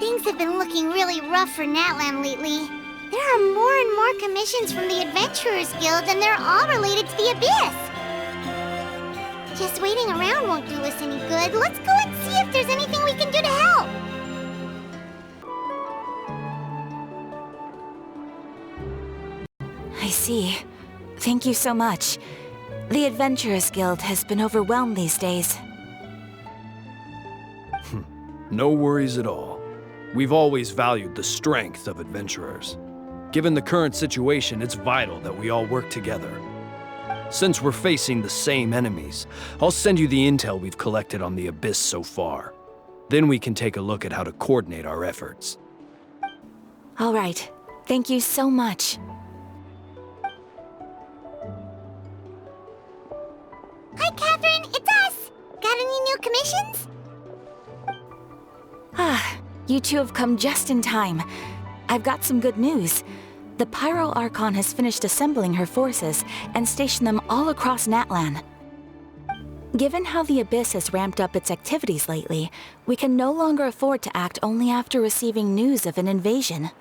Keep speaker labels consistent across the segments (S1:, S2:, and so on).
S1: Things have been looking really rough for Natlan lately. There are more and more commissions from the Adventurers Guild, and they're all related to the Abyss. Just waiting around won't do us any good. Let's go and see if there's anything we can do to help.
S2: I see. Thank you so much. The Adventurers Guild has been overwhelmed these days.
S3: No worries at all. We've always valued the strength of adventurers. Given the current situation, it's vital that we all work together. Since we're facing the same enemies, I'll send you the intel we've collected on the Abyss so far. Then we can take a look at how to coordinate our efforts.
S2: All right. Thank you so much.
S1: Hi, Catherine. It's us. Got any new commissions?
S2: You two have come just in time. I've got some good news. The Pyro Archon has finished assembling her forces and stationed them all across Natlan. Given how the Abyss has ramped up its activities lately, we can no longer afford to act only after receiving news of an invasion.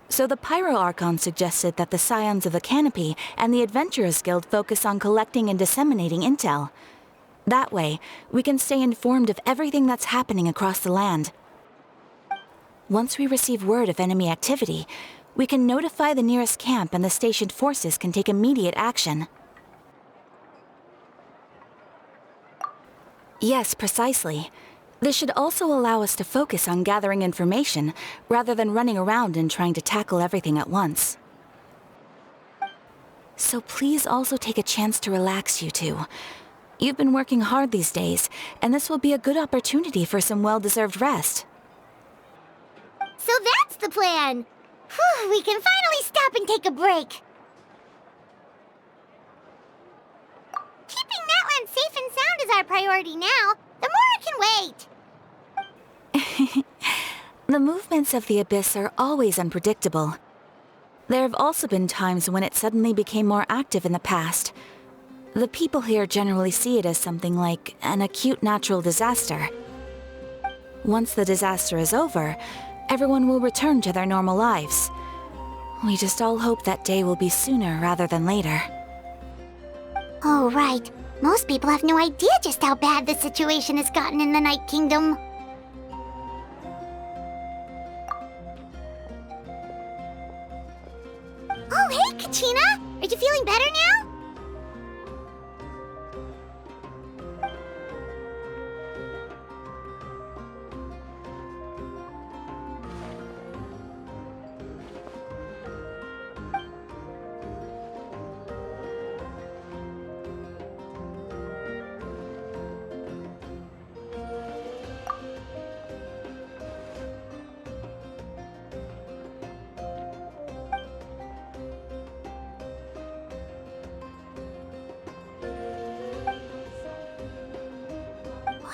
S2: So the Pyro Archon suggested that the Scions of the Canopy and the Adventurers Guild focus on collecting and disseminating intel. That way, we can stay informed of everything that's happening across the land. Once we receive word of enemy activity, we can notify the nearest camp and the stationed forces can take immediate action. Yes, precisely. This should also allow us to focus on gathering information, rather than running around and trying to tackle everything at once. So please also take a chance to relax, you two. You've been working hard these days, and this will be a good opportunity for some well-deserved rest.
S1: So that's the plan. Whew, we can finally stop and take a break. Keeping Natlan safe and sound is our priority now. The more can wait.
S2: The movements of the Abyss are always unpredictable. There have also been times when it suddenly became more active in the past. The people here generally see it as something like an acute natural disaster. Once the disaster is over, everyone will return to their normal lives. We just all hope that day will be sooner rather than later.
S1: Oh, right. Most people have no idea just how bad the situation has gotten in the Night Kingdom. Oh, hey, Kachina! Are you feeling better now?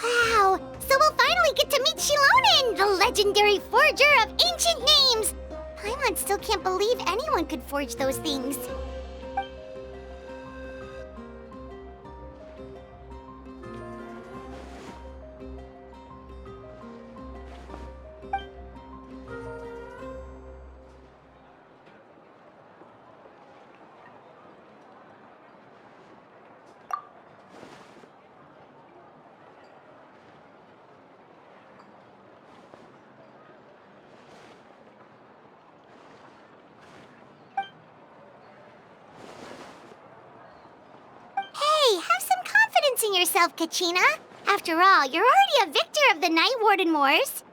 S1: Wow! So we'll finally get to meet Shilonen, the legendary forger of ancient names! Paimon still can't believe anyone could forge those things. Hey, have some confidence in yourself, Kachina. After all, you're already a victor of the Night Warden Wars.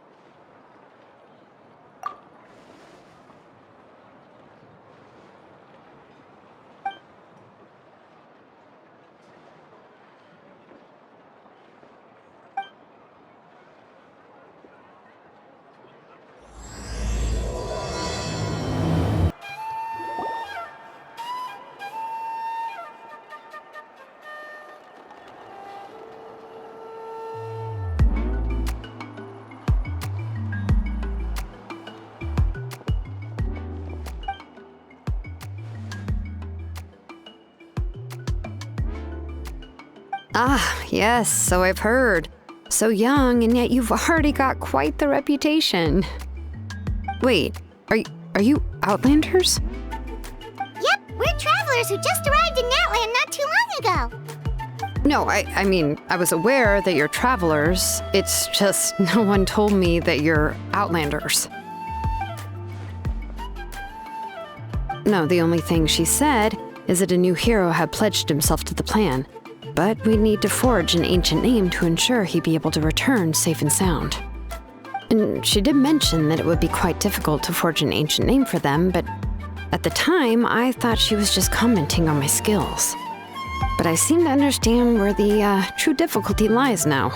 S4: Ah, yes, so I've heard. So young, and yet you've already got quite the reputation. Wait, are you Outlanders?
S1: Yep, we're travelers who just arrived in Natland not too long ago.
S4: No, I mean, I was aware that you're travelers. It's just no one told me that you're Outlanders. No, the only thing she said is that a new hero had pledged himself to the plan. But we'd need to forge an ancient name to ensure he'd be able to return safe and sound. And she did mention that it would be quite difficult to forge an ancient name for them, but at the time, I thought she was just commenting on my skills. But I seem to understand where the true difficulty lies now.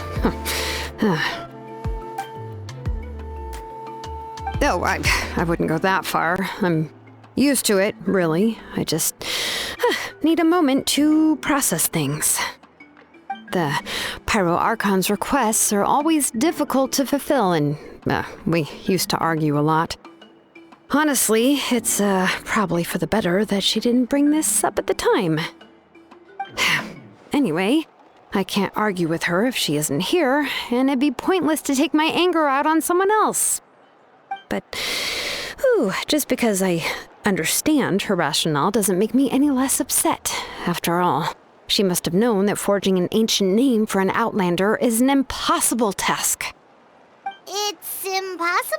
S4: Oh, I wouldn't go that far. I'm used to it, really. I just need a moment to process things. The Pyro Archon's requests are always difficult to fulfill, and we used to argue a lot. Honestly, it's probably for the better that she didn't bring this up at the time. Anyway, I can't argue with her if she isn't here, and it'd be pointless to take my anger out on someone else. But, just because I understand her rationale doesn't make me any less upset. After all, she must have known that forging an ancient name for an Outlander is an impossible task.
S1: It's impossible?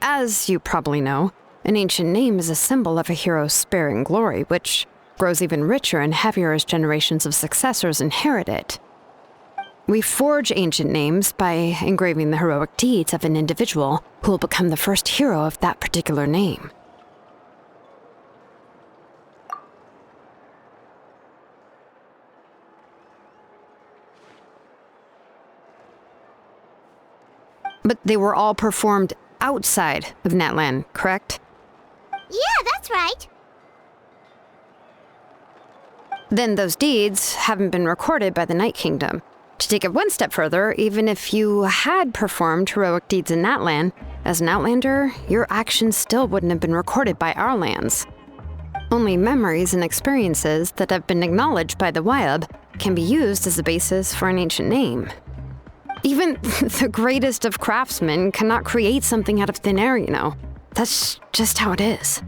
S4: As you probably know, an ancient name is a symbol of a hero's spirit and glory, which grows even richer and heavier as generations of successors inherit it. We forge ancient names by engraving the heroic deeds of an individual who will become the first hero of that particular name. But they were all performed outside of Natland, correct?
S1: Yeah, that's right.
S4: Then those deeds haven't been recorded by the Night Kingdom. To take it one step further, even if you had performed heroic deeds in Natland, as an Outlander, your actions still wouldn't have been recorded by our lands. Only memories and experiences that have been acknowledged by the Wyab can be used as a basis for an ancient name. Even the greatest of craftsmen cannot create something out of thin air, you know. That's just how it is.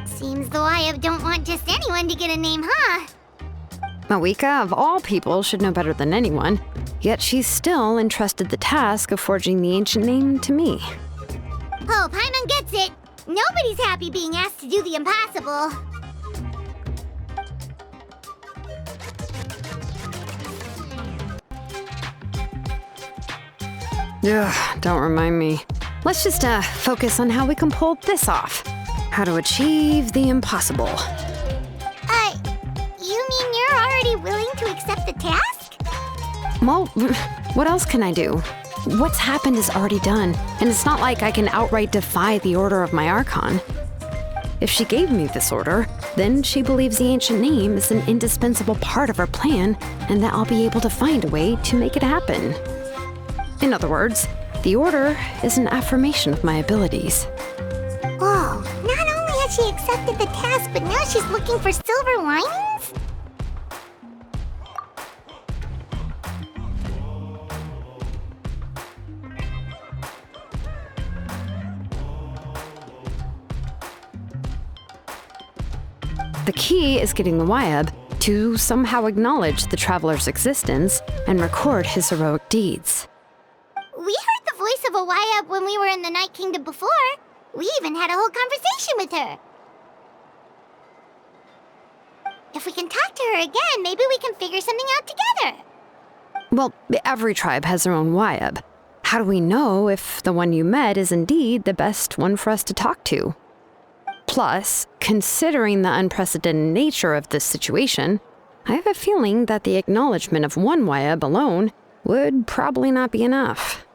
S1: Seems the Wyab don't want just anyone to get a name, huh?
S4: Mawika, of all people, should know better than anyone, yet she's still entrusted the task of forging the ancient name to me.
S1: Oh, Paimon gets it. Nobody's happy being asked to do the impossible.
S4: Ugh, don't remind me. Let's just focus on how we can pull this off. How to achieve the impossible.
S1: You mean you're already willing to accept the task?
S4: Well, what else can I do? What's happened is already done, and it's not like I can outright defy the order of my Archon. If she gave me this order, then she believes the ancient name is an indispensable part of our plan, and that I'll be able to find a way to make it happen. In other words, the order is an affirmation of my abilities.
S1: Whoa, not only has she accepted the task, but now she's looking for silver linings?
S4: The key is getting the Wyab to somehow acknowledge the traveler's existence and record his heroic deeds.
S1: We heard the voice of a Wyab when we were in the Night Kingdom before. We even had a whole conversation with her. If we can talk to her again, maybe we can figure something out together.
S4: Well, every tribe has their own Wyab. How do we know if the one you met is indeed the best one for us to talk to? Plus, considering the unprecedented nature of this situation, I have a feeling that the acknowledgement of one Wyab alone would probably not be enough.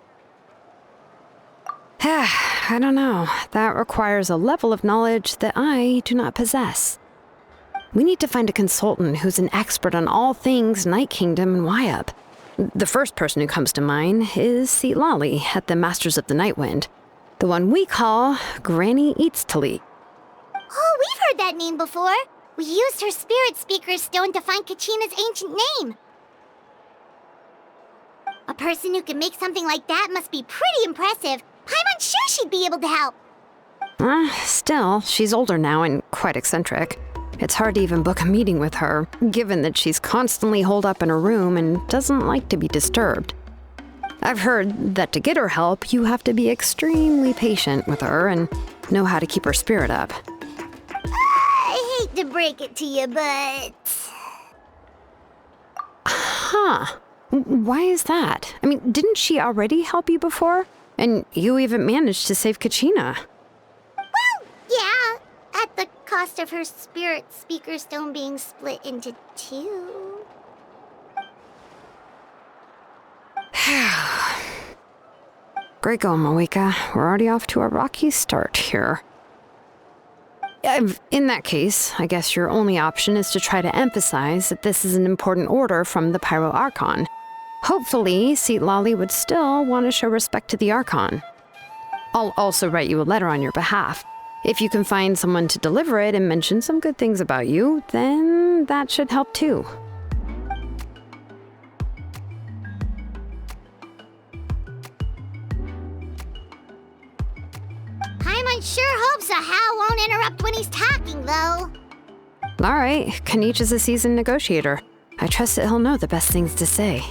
S4: I don't know. That requires a level of knowledge that I do not possess. We need to find a consultant who's an expert on all things Night Kingdom and Wyab. The first person who comes to mind is Seatlali at the Masters of the Nightwind, the one we call Granny Eatstali.
S1: Oh, we've heard that name before. We used her spirit speaker's stone to find Kachina's ancient name. person who can make something like that must be pretty impressive. I'm unsure she'd be able to help.
S4: Still, she's older now and quite eccentric. It's hard to even book a meeting with her, given that she's constantly holed up in her room and doesn't like to be disturbed. I've heard that to get her help, you have to be extremely patient with her and know how to keep her spirit up.
S1: I hate to break it to you, but...
S4: Huh. Why is that? I mean, didn't she already help you before? And you even managed to save Kachina.
S1: Well, yeah. At the cost of her spirit speaker stone being split into two.
S4: Great going, Moeka. We're already off to a rocky start here. In that case, I guess your only option is to try to emphasize that this is an important order from the Pyro Archon. Hopefully, Seat Lolly would still want to show respect to the Archon. I'll also write you a letter on your behalf. If you can find someone to deliver it and mention some good things about you, then that should help too.
S1: Paimon sure hopes a Hal won't interrupt when he's talking, though.
S4: All right, Kanich is a seasoned negotiator. I trust that he'll know the best things to say.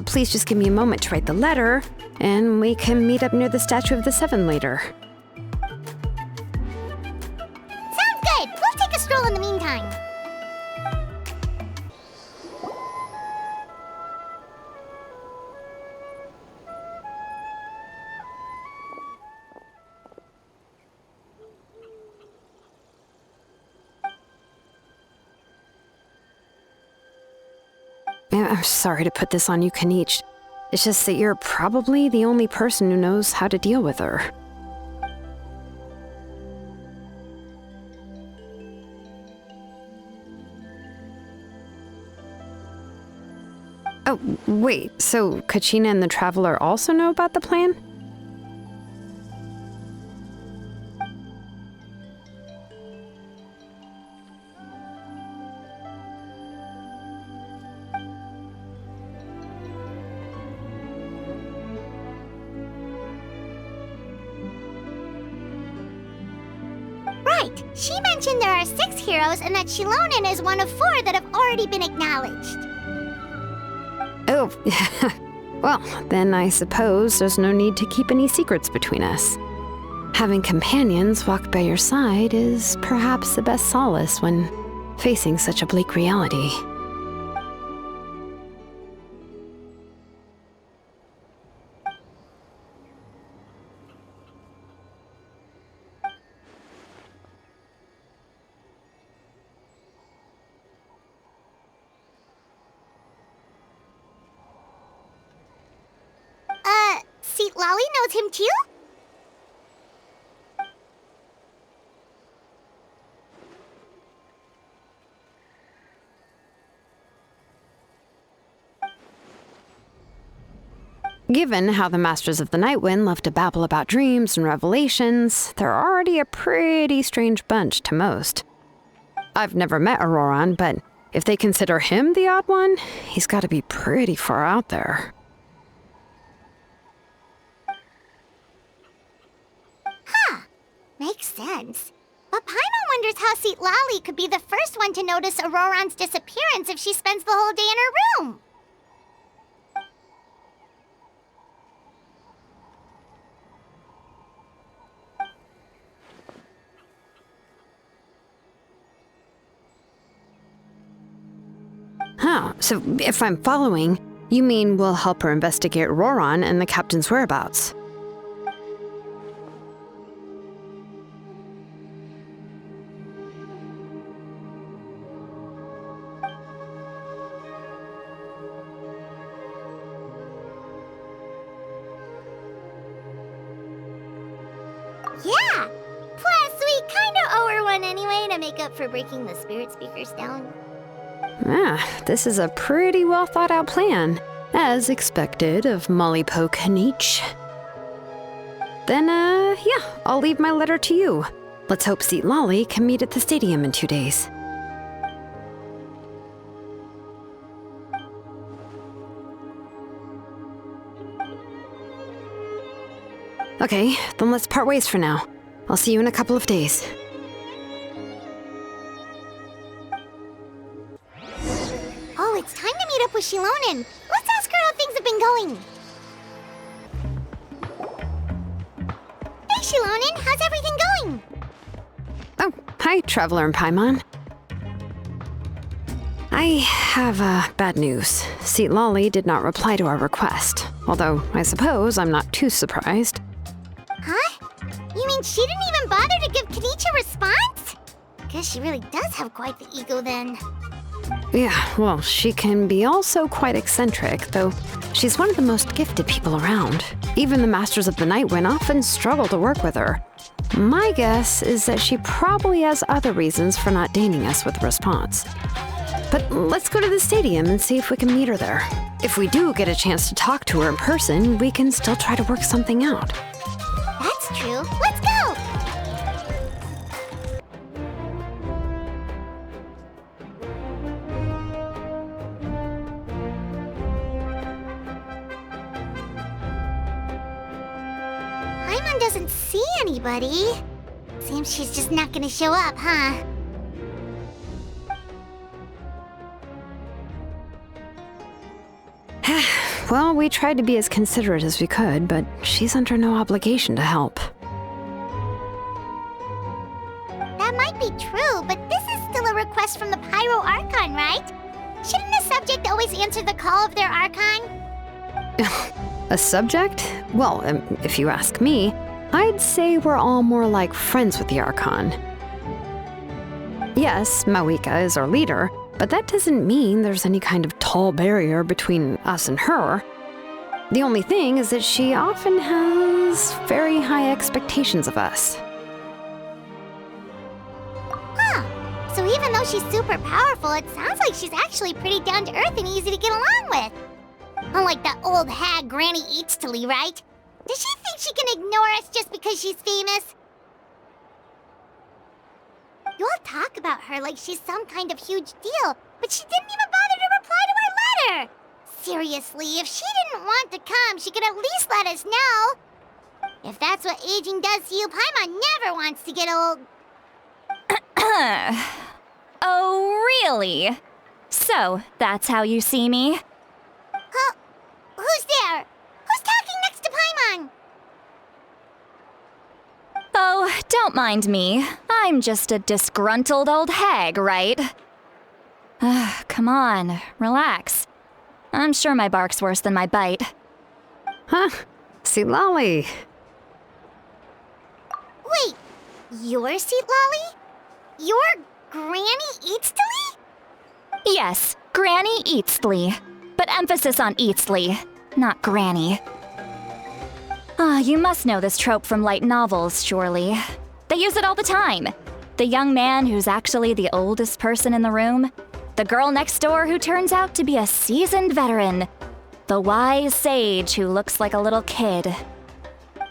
S4: Please just give me a moment to write the letter, and we can meet up near the Statue of the Seven later.
S1: Sounds good. We'll take a stroll in the meantime.
S4: I'm sorry to put this on you, Kanich. It's just that you're probably the only person who knows how to deal with her. Oh, wait, so Kachina and the Traveler also know about the plan?
S1: Right. She mentioned there are 6 heroes and that Shilonen is one of 4 that have already been acknowledged.
S4: Oh, well, then I suppose there's no need to keep any secrets between us. Having companions walk by your side is perhaps the best solace when facing such a bleak reality.
S1: Seat Lolly knows him too?
S4: Given how the Masters of the Nightwind love to babble about dreams and revelations, they're already a pretty strange bunch to most. I've never met Auroran, but if they consider him the odd one, he's got to be pretty far out there.
S1: Makes sense. But Paimon wonders how Seat Lolly could be the first one to notice Auroran's disappearance if she spends the whole day in her room.
S4: Huh, so if I'm following, you mean we'll help her investigate Auroran and the captain's whereabouts?
S1: Yeah! Plus, we kinda owe her one anyway to make up for breaking the spirit speaker stone.
S4: This is a pretty well thought out plan, as expected of Mollypo Kanich. Then, yeah, I'll leave my letter to you. Let's hope Seat Lolly can meet at the stadium in 2 days. Okay, then let's part ways for now. I'll see you in a couple of days.
S1: Oh, it's time to meet up with Shilonen. Let's ask her how things have been going. Hey, Shilonen, how's everything going?
S4: Oh, hi, Traveler and Paimon. I have bad news. Lolly did not reply to our request, although I suppose I'm not too surprised.
S1: Huh? You mean she didn't even bother to give Kenichi a response? Guess she really does have quite the ego then.
S4: Yeah, well, she can be also quite eccentric, though she's one of the most gifted people around. Even the Masters of the Night Wind often struggle to work with her. My guess is that she probably has other reasons for not deigning us with a response. But let's go to the stadium and see if we can meet her there. If we do get a chance to talk to her in person, we can still try to work something out.
S1: That's true. Let's go! Paimon doesn't see anybody. Seems she's just not gonna show up, huh?
S4: Well, we tried to be as considerate as we could, but she's under no obligation to help.
S1: That might be true, but this is still a request from the Pyro Archon, right? Shouldn't a subject always answer the call of their Archon?
S4: A subject? Well, if you ask me, I'd say we're all more like friends with the Archon. Yes, Mawika is our leader, but that doesn't mean there's any kind of tall barrier between us and her. The only thing is that she often has very high expectations of us.
S1: Huh. So even though she's super powerful, it sounds like she's actually pretty down to earth and easy to get along with. Unlike that old hag Granny Eatstily, right? Does she think she can ignore us just because she's famous? You all talk about her like she's some kind of huge deal, but she didn't even bother to reply to our letter! Seriously, if she didn't want to come, she could at least let us know. If that's what aging does to you, Paimon never wants to get old.
S5: Oh, really? So, that's how you see me?
S1: Who's there? Who's talking next to Paimon?
S5: Oh, don't mind me. I'm just a disgruntled old hag, right? Come on, relax. I'm sure my bark's worse than my bite.
S4: Huh? Lolly.
S1: Wait, you're Lolly? You're Granny Eatstily?
S5: Yes, Granny Eatstly. But emphasis on Eatstly, not Granny. You must know this trope from light novels, surely. They use it all the time. The young man who's actually the oldest person in the room. The girl next door who turns out to be a seasoned veteran. The wise sage who looks like a little kid.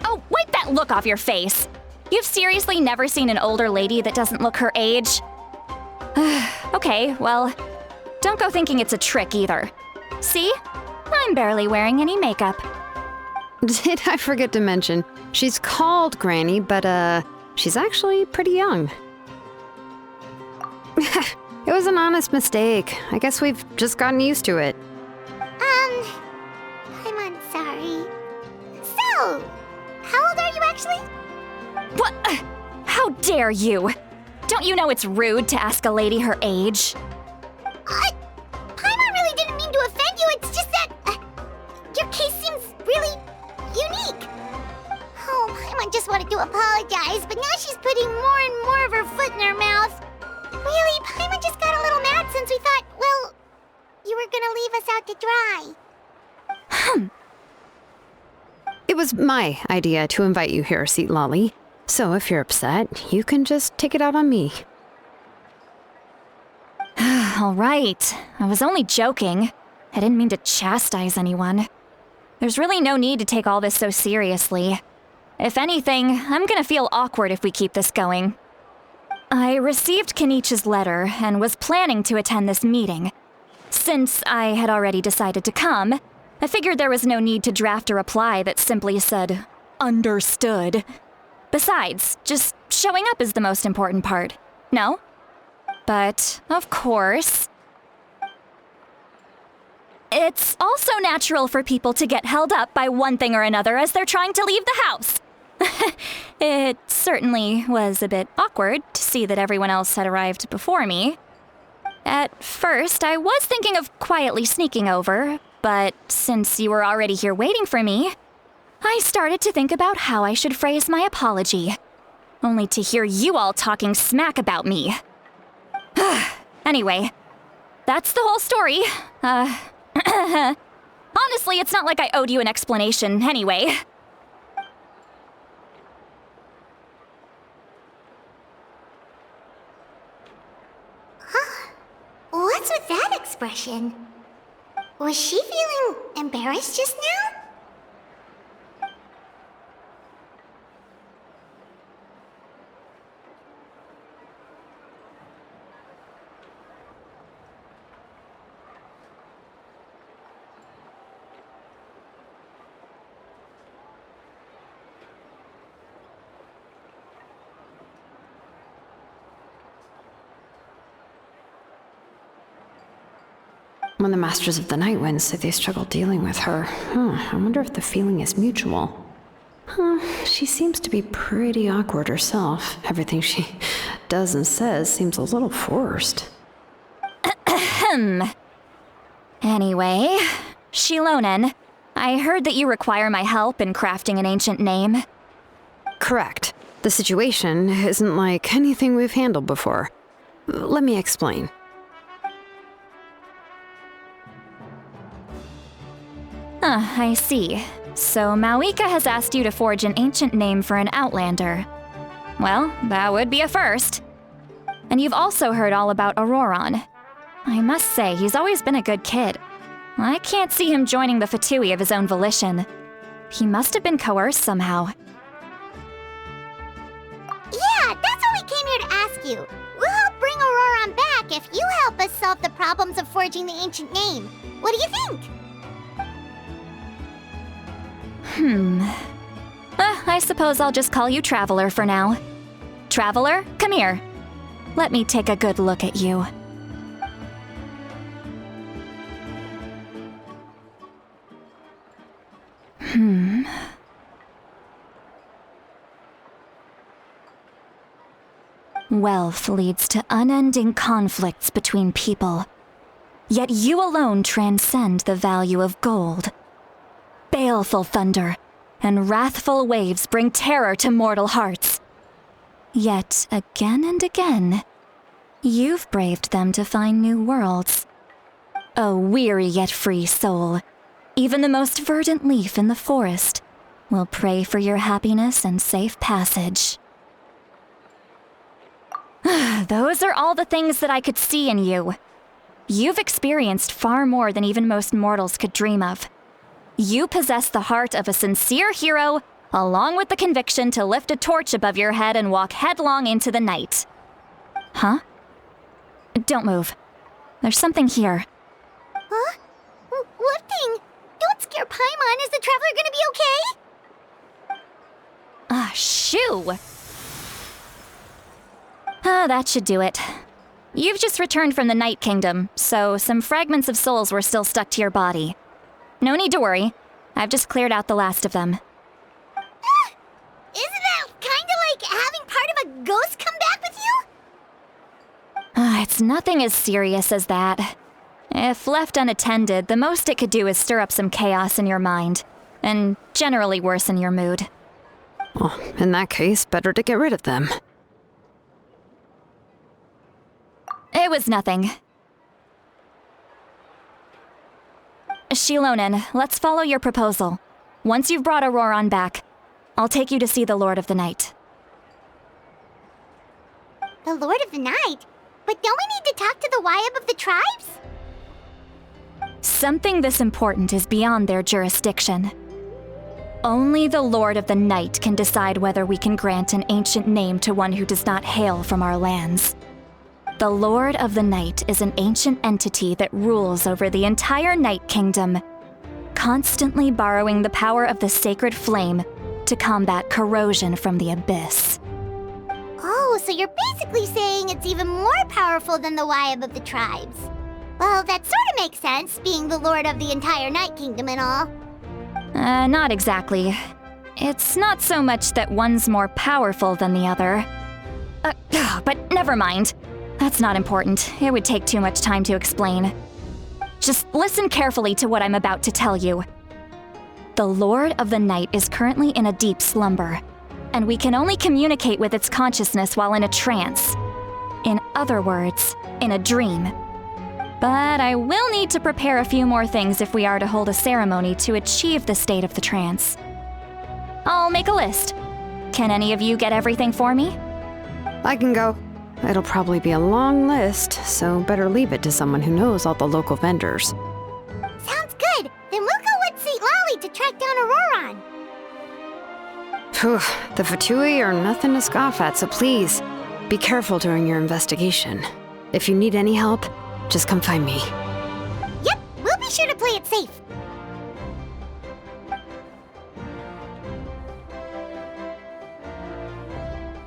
S5: Oh, wipe that look off your face! You've seriously never seen an older lady that doesn't look her age? Okay, well, don't go thinking it's a trick either. See? I'm barely wearing any makeup.
S4: Did I forget to mention, she's called Granny, but she's actually pretty young. It was an honest mistake. I guess we've just gotten used to it.
S1: I'm sorry. So, how old are you actually?
S5: What? How dare you? Don't you know it's rude to ask a lady her age?
S1: Paimon really didn't mean to offend you, it's just that your case seems really unique. Oh, Paimon just wanted to apologize, but now she's putting more and more of her foot in her mouth. Really, Paimon just got a little mad since we thought, well, you were gonna leave us out to dry.
S4: It was my idea to invite you here, Lolly. So if you're upset, you can just take it out on me.
S5: All right. I was only joking. I didn't mean to chastise anyone. There's really no need to take all this so seriously. If anything, I'm gonna feel awkward if we keep this going. I received Kenichi's letter and was planning to attend this meeting. Since I had already decided to come, I figured there was no need to draft a reply that simply said, Understood. Besides, just showing up is the most important part. No? But, of course, it's also natural for people to get held up by one thing or another as they're trying to leave the house. It certainly was a bit awkward to see that everyone else had arrived before me. At first, I was thinking of quietly sneaking over, but since you were already here waiting for me, I started to think about how I should phrase my apology, only to hear you all talking smack about me. Anyway, that's the whole story. Honestly, it's not like I owed you an explanation anyway.
S1: What's with that expression? Was she feeling embarrassed just now?
S4: When the Masters of the Night Wind say they struggle dealing with her, I wonder if the feeling is mutual. She seems to be pretty awkward herself. Everything she does and says seems a little forced.
S5: Anyway, Shilonen, I heard that you require my help in crafting an ancient name.
S4: Correct. The situation isn't like anything we've handled before. Let me explain.
S5: I see. So Mawika has asked you to forge an ancient name for an Outlander. Well, that would be a first. And you've also heard all about Auroron. I must say, he's always been a good kid. I can't see him joining the Fatui of his own volition. He must have been coerced somehow.
S1: Yeah, that's what we came here to ask you. We'll help bring Auroron back if you help us solve the problems of forging the ancient name. What do you think?
S5: I suppose I'll just call you Traveler for now. Traveler, come here. Let me take a good look at you. Wealth leads to unending conflicts between people. Yet you alone transcend the value of gold. Baleful thunder and wrathful waves bring terror to mortal hearts. Yet again and again, you've braved them to find new worlds. O weary yet free soul, even the most verdant leaf in the forest will pray for your happiness and safe passage. Those are all the things that I could see in you. You've experienced far more than even most mortals could dream of. You possess the heart of a sincere hero, along with the conviction to lift a torch above your head and walk headlong into the night. Huh? Don't move. There's something here.
S1: Huh? What thing? Don't scare Paimon. Is the Traveler gonna be okay?
S5: Shoo! That should do it. You've just returned from the Night Kingdom, so some fragments of souls were still stuck to your body. No need to worry. I've just cleared out the last of them.
S1: Isn't that kinda like having part of a ghost come back with you?
S5: It's nothing as serious as that. If left unattended, the most it could do is stir up some chaos in your mind, and generally worsen your mood.
S4: Well, in that case, better to get rid of them.
S5: It was nothing. Shilonen, let's follow your proposal. Once you've brought Auroron back, I'll take you to see the Lord of the Night.
S1: The Lord of the Night? But don't we need to talk to the Wayab of the tribes?
S5: Something this important is beyond their jurisdiction. Only the Lord of the Night can decide whether we can grant an ancient name to one who does not hail from our lands. The Lord of the Night is an ancient entity that rules over the entire Night Kingdom, constantly borrowing the power of the sacred flame to to combat corrosion from the abyss.
S1: Oh, so you're basically saying it's even more powerful than the Wyab of the tribes. Well, that sort of makes sense, being the lord of the entire Night Kingdom and all.
S5: Not exactly. It's not so much that one's more powerful than the other. But never mind. That's not important. It would take too much time to explain. Just listen carefully to what I'm about to tell you. The Lord of the Night is currently in a deep slumber, and we can only communicate with its consciousness while in a trance. In other words, in a dream. But I will need to prepare a few more things if we are to hold a ceremony to achieve the state of the trance. I'll make a list. Can any of you get everything for me?
S4: I can go. It'll probably be a long list, so better leave it to someone who knows all the local vendors.
S1: Sounds good. Then we'll go with St. Lolly to track down Auroron.
S4: Phew, the Fatui are nothing to scoff at, so please, be careful during your investigation. If you need any help, just come find me.
S1: Yep, we'll be sure to play it safe.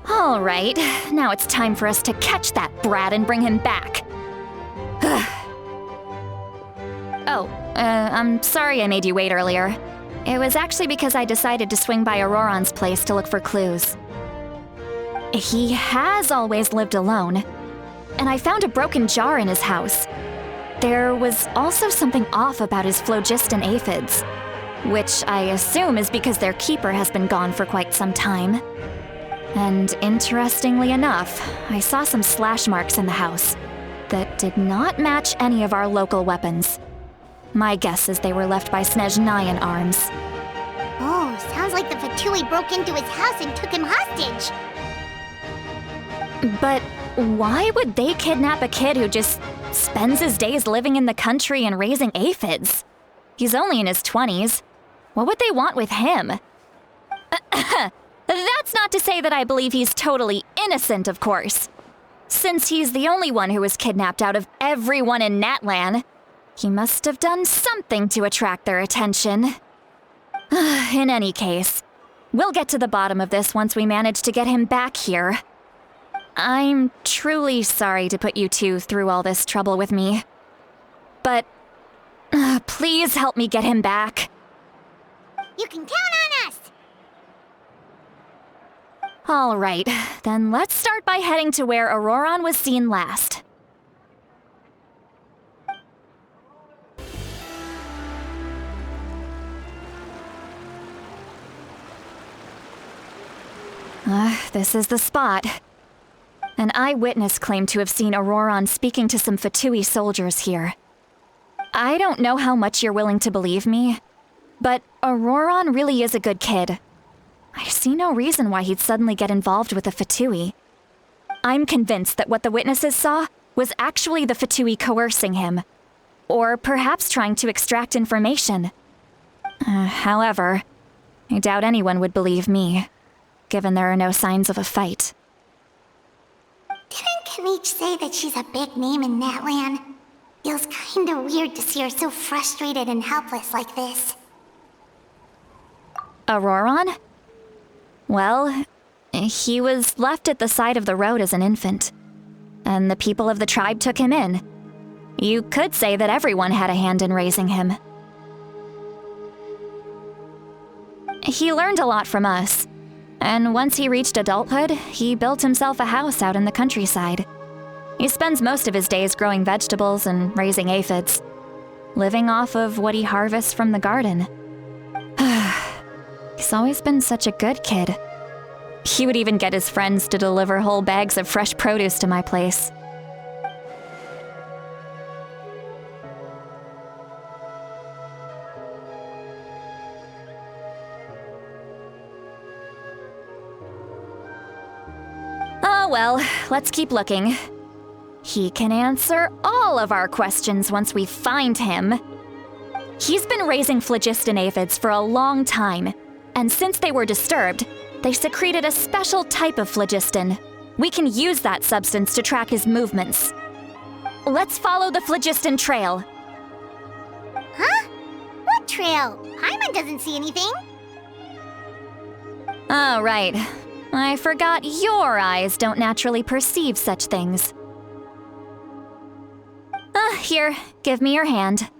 S5: All right, now it's time for us to catch that brat and bring him back. I'm sorry I made you wait earlier. It was actually because I decided to swing by Auroron's place to look for clues. He has always lived alone, and I found a broken jar in his house. There was also something off about his phlogiston aphids, which I assume is because their keeper has been gone for quite some time. And interestingly enough, I saw some slash marks in the house that did not match any of our local weapons. My guess is they were left by Snezhnayan arms.
S1: Oh, sounds like the Fatui broke into his house and took him hostage.
S5: But why would they kidnap a kid who just spends his days living in the country and raising aphids? He's only in his 20s. What would they want with him? That's not to say that I believe he's totally innocent, of course. Since he's the only one who was kidnapped out of everyone in Natlan, he must have done something to attract their attention. In any case, we'll get to the bottom of this once we manage to get him back here. I'm truly sorry to put you two through all this trouble with me. But please help me get him back.
S1: You can count on us!
S5: All right, then let's start by heading to where Auroron was seen last. This is the spot. An eyewitness claimed to have seen Auroron speaking to some Fatui soldiers here. I don't know how much you're willing to believe me, but Auroron really is a good kid. I see no reason why he'd suddenly get involved with the Fatui. I'm convinced that what the witnesses saw was actually the Fatui coercing him, or perhaps trying to extract information. However, I doubt anyone would believe me, given there are no signs of a fight.
S1: Didn't Kanich say that she's a big name in Natlan? Feels kinda weird to see her so frustrated and helpless like this.
S5: Auroron? Well, he was left at the side of the road as an infant, and the people of the tribe took him in. You could say that everyone had a hand in raising him. He learned a lot from us, and once he reached adulthood, he built himself a house out in the countryside. He spends most of his days growing vegetables and raising aphids, living off of what he harvests from the garden. He's always been such a good kid. He would even get his friends to deliver whole bags of fresh produce to my place. Oh well, let's keep looking. He can answer all of our questions once we find him. He's been raising phlogiston aphids for a long time, and since they were disturbed, they secreted a special type of phlogiston. We can use that substance to track his movements. Let's follow the phlogiston trail.
S1: Huh? What trail? Paimon doesn't see anything.
S5: Oh, right. I forgot your eyes don't naturally perceive such things. Here, give me your hand.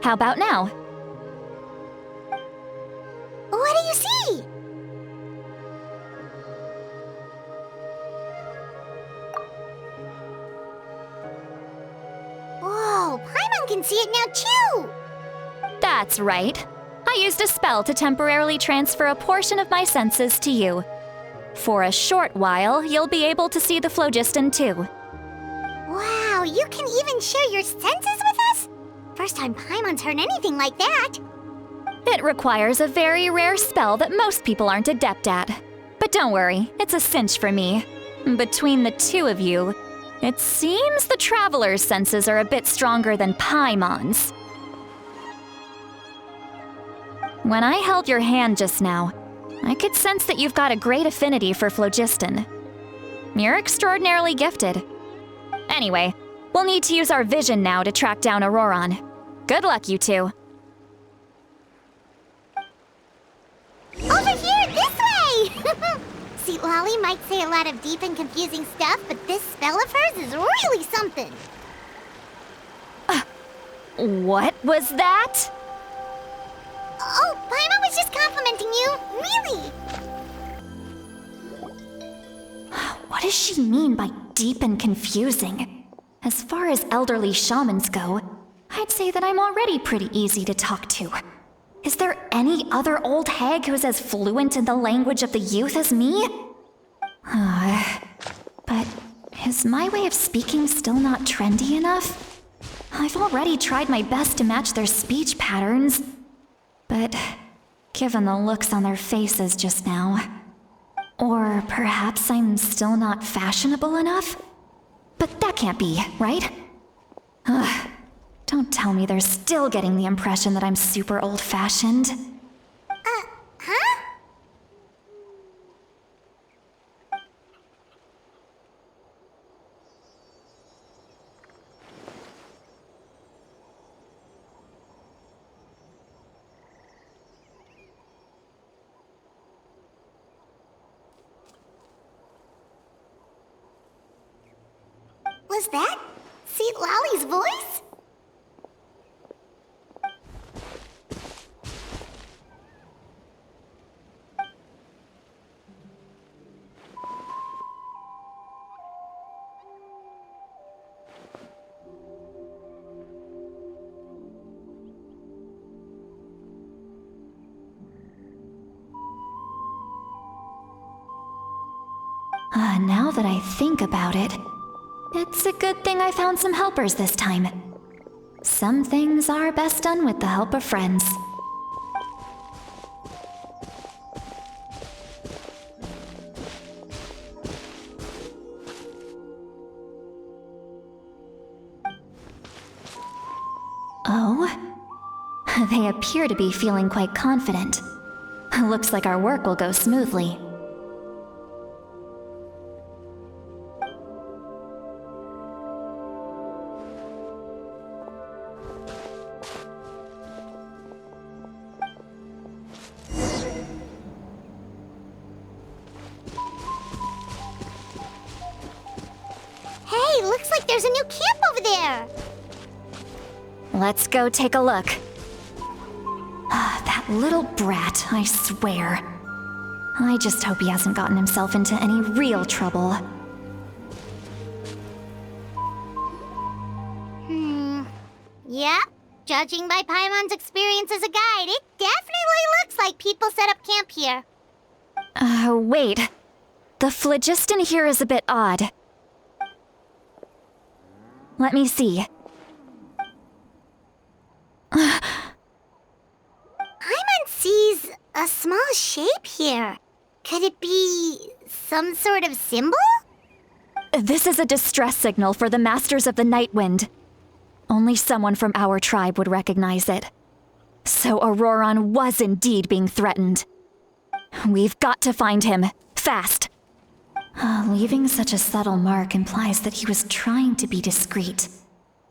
S5: How about now?
S1: What do you see? Whoa, Paimon can see it now too!
S5: That's right. I used a spell to temporarily transfer a portion of my senses to you. For a short while, you'll be able to see the phlogiston too.
S1: Wow, you can even share your senses with us? First time Paimon's heard anything like that.
S5: It requires a very rare spell that most people aren't adept at. But don't worry, it's a cinch for me. Between the two of you, it seems the Traveler's senses are a bit stronger than Paimon's. When I held your hand just now, I could sense that you've got a great affinity for phlogiston. You're extraordinarily gifted. Anyway, we'll need to use our vision now to track down Auroron. Good luck, you two.
S1: Over here, this way! See, Lolly might say a lot of deep and confusing stuff, but this spell of hers is really something.
S5: What was that?
S1: Oh, Paimon was just complimenting you, really.
S5: What does she mean by deep and confusing? As far as elderly shamans go, I'd say that I'm already pretty easy to talk to. Is there any other old hag who's as fluent in the language of the youth as me? But is my way of speaking still not trendy enough? I've already tried my best to match their speech patterns. But given the looks on their faces just now, or perhaps I'm still not fashionable enough? But that can't be, right? Don't tell me they're still getting the impression that I'm super old-fashioned.
S1: Huh? Was that Seat Lolly's voice?
S5: Now that I think about it, it's a good thing I found some helpers this time. Some things are best done with the help of friends. Oh? They appear to be feeling quite confident. Looks like our work will go smoothly.
S1: Hey, looks like there's a new camp over there.
S5: Let's go take a look. That little brat, I swear. I just hope he hasn't gotten himself into any real trouble.
S1: Yep. Judging by Paimon's experience as a guide, it definitely looks like people set up camp here.
S5: Wait. The phlogiston here is a bit odd. Let me see.
S1: Paimon sees a small shape here. Could it be some sort of symbol?
S5: This is a distress signal for the Masters of the Night Wind. Only someone from our tribe would recognize it. So Auroron was indeed being threatened. We've got to find him, fast. Leaving such a subtle mark implies that he was trying to be discreet.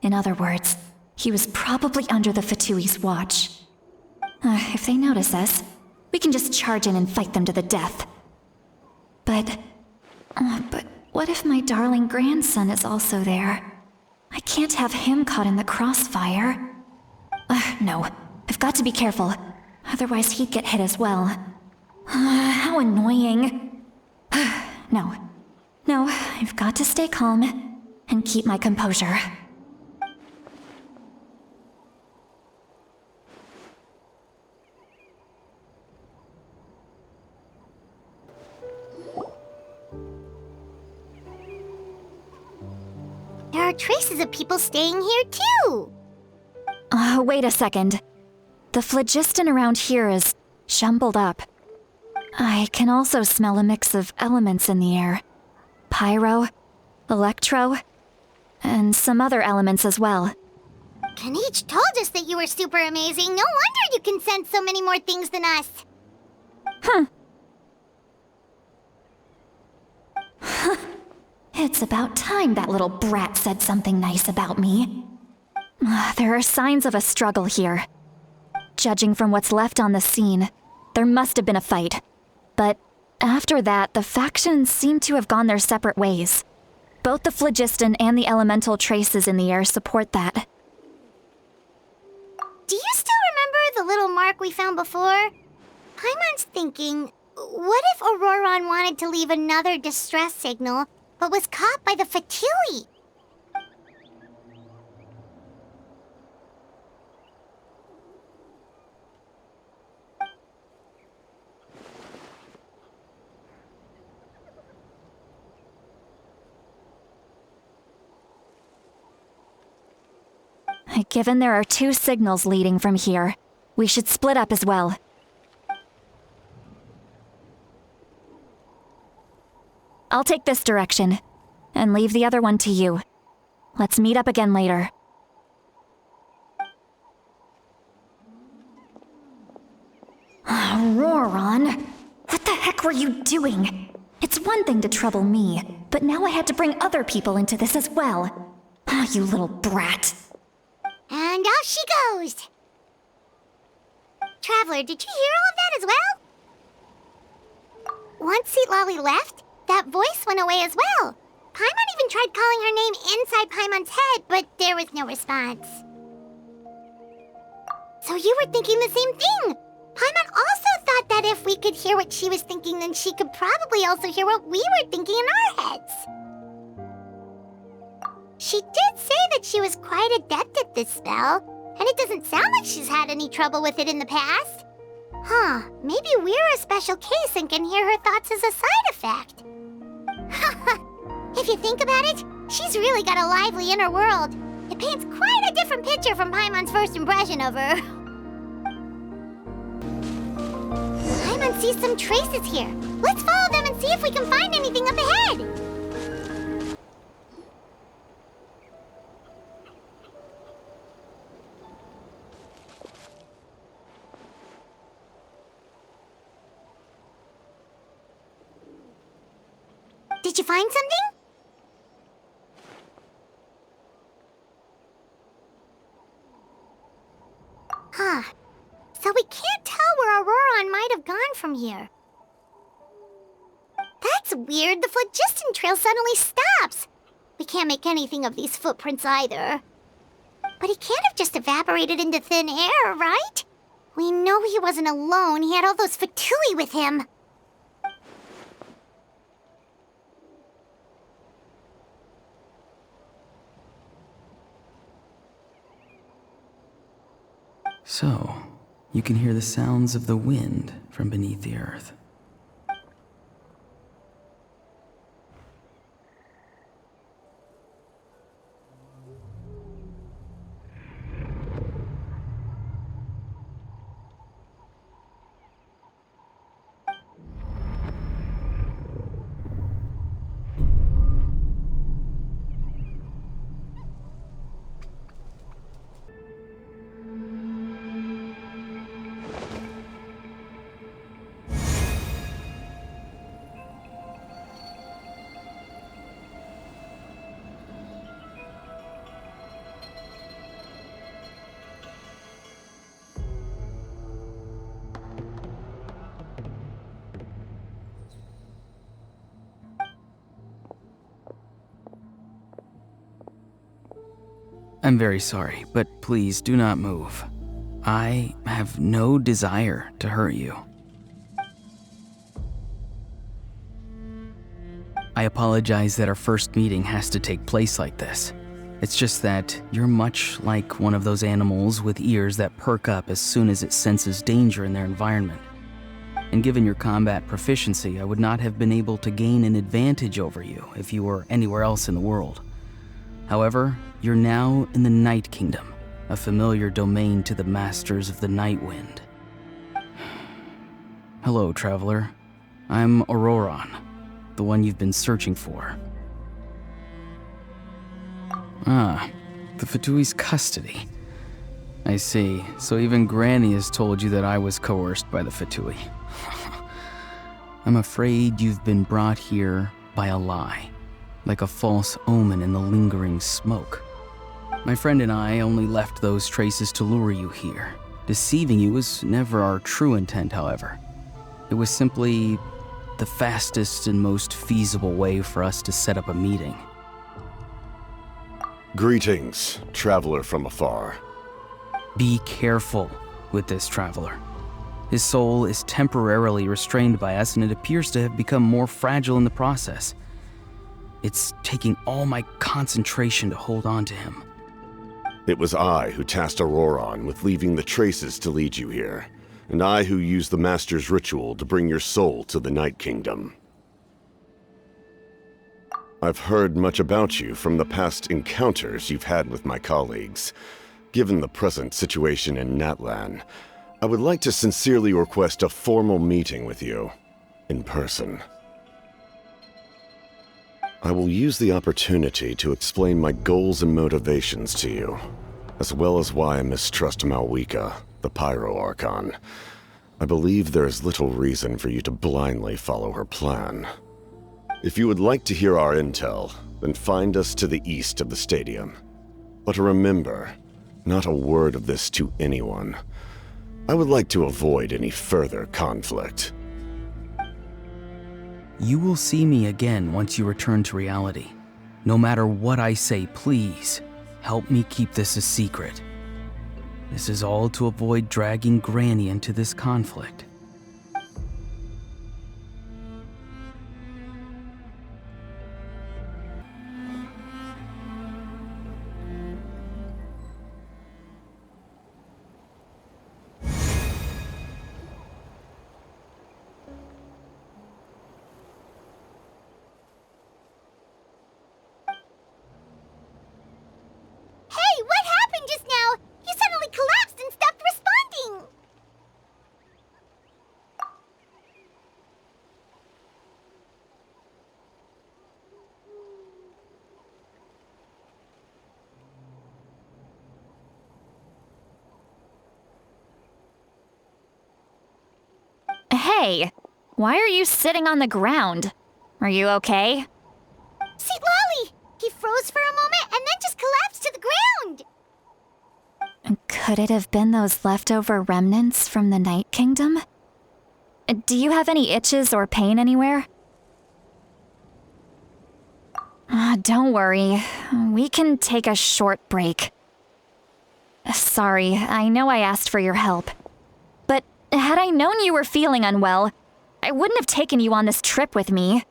S5: In other words, he was probably under the Fatui's watch. If they notice us, we can just charge in and fight them to the death. But what if my darling grandson is also there? I can't have him caught in the crossfire. No, I've got to be careful. Otherwise he'd get hit as well. How annoying. No, I've got to stay calm and keep my composure.
S1: There are traces of people staying here too.
S5: Wait a second. The phlogiston around here is jumbled up. I can also smell a mix of elements in the air. Pyro, electro, and some other elements as well.
S1: Kanich told us that you were super amazing. No wonder you can sense so many more things than us.
S5: It's about time that little brat said something nice about me. There are signs of a struggle here. Judging from what's left on the scene, there must have been a fight. But after that, the factions seem to have gone their separate ways. Both the phlogiston and the elemental traces in the air support that.
S1: Do you still remember the little mark we found before? Paimon's thinking, what if Auroron wanted to leave another distress signal, but was caught by the Fatui?
S5: Given there are two signals leading from here, we should split up as well. I'll take this direction, and leave the other one to you. Let's meet up again later. Auroron, what the heck were you doing? It's one thing to trouble me, but now I had to bring other people into this as well. You little brat.
S1: And off she goes! Traveler, did you hear all of that as well? Once Seat Lolly left, that voice went away as well. Paimon even tried calling her name inside Paimon's head, but there was no response. So you were thinking the same thing! Paimon also thought that if we could hear what she was thinking, then she could probably also hear what we were thinking in our heads. She did say that she was quite adept at this spell, and it doesn't sound like she's had any trouble with it in the past. Maybe we're a special case and can hear her thoughts as a side effect. If you think about it, she's really got a lively inner world. It paints quite a different picture from Paimon's first impression of her. Paimon sees some traces here. Let's follow them and see if we can find anything up ahead. Did you find something? So we can't tell where Auroron might have gone from here. That's weird. The phlogiston trail suddenly stops. We can't make anything of these footprints either. But he can't have just evaporated into thin air, right? We know he wasn't alone. He had all those Fatui with him.
S6: So, you can hear the sounds of the wind from beneath the earth. I'm very sorry, but please do not move. I have no desire to hurt you. I apologize that our first meeting has to take place like this. It's just that you're much like one of those animals with ears that perk up as soon as it senses danger in their environment. And given your combat proficiency, I would not have been able to gain an advantage over you if you were anywhere else in the world. However, you're now in the Night Kingdom, a familiar domain to the masters of the Night Wind. Hello, traveler. I'm Auroron, the one you've been searching for. Ah, the Fatui's custody. I see. So even Granny has told you that I was coerced by the Fatui. I'm afraid you've been brought here by a lie, like a false omen in the lingering smoke. My friend and I only left those traces to lure you here. Deceiving you was never our true intent, however. It was simply the fastest and most feasible way for us to set up a meeting.
S7: Greetings, traveler from afar.
S6: Be careful with this traveler. His soul is temporarily restrained by us, and it appears to have become more fragile in the process. It's taking all my concentration to hold on to him.
S7: It was I who tasked Auroron with leaving the traces to lead you here, and I who used the Master's ritual to bring your soul to the Night Kingdom. I've heard much about you from the past encounters you've had with my colleagues. Given the present situation in Natlan, I would like to sincerely request a formal meeting with you, in person. I will use the opportunity to explain my goals and motivations to you, as well as why I mistrust Malwika, the Pyro Archon. I believe there is little reason for you to blindly follow her plan. If you would like to hear our intel, then find us to the east of the stadium. But remember, not a word of this to anyone. I would like to avoid any further conflict.
S6: You will see me again once you return to reality. No matter what I say, please, help me keep this a secret. This is all to avoid dragging Granny into this conflict.
S1: Hey, what happened just now? You suddenly collapsed and stopped responding!
S5: Hey, why are you sitting on the ground? Are you okay?
S1: See, Lolly! He froze for a moment and then just collapsed to the ground!
S5: Could it have been those leftover remnants from the Night Kingdom? Do you have any itches or pain anywhere? Don't worry. We can take a short break. Sorry, I know I asked for your help. But had I known you were feeling unwell, I wouldn't have taken you on this trip with me.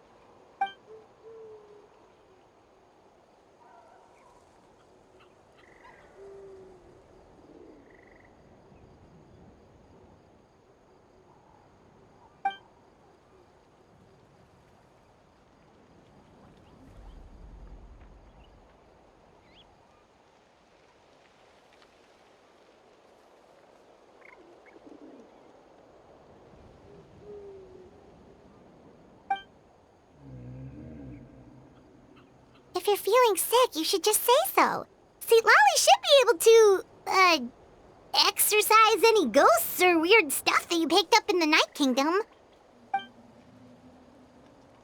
S1: If you're feeling sick, you should just say so. See, Lolly should be able to, exorcise any ghosts or weird stuff that you picked up in the Night Kingdom.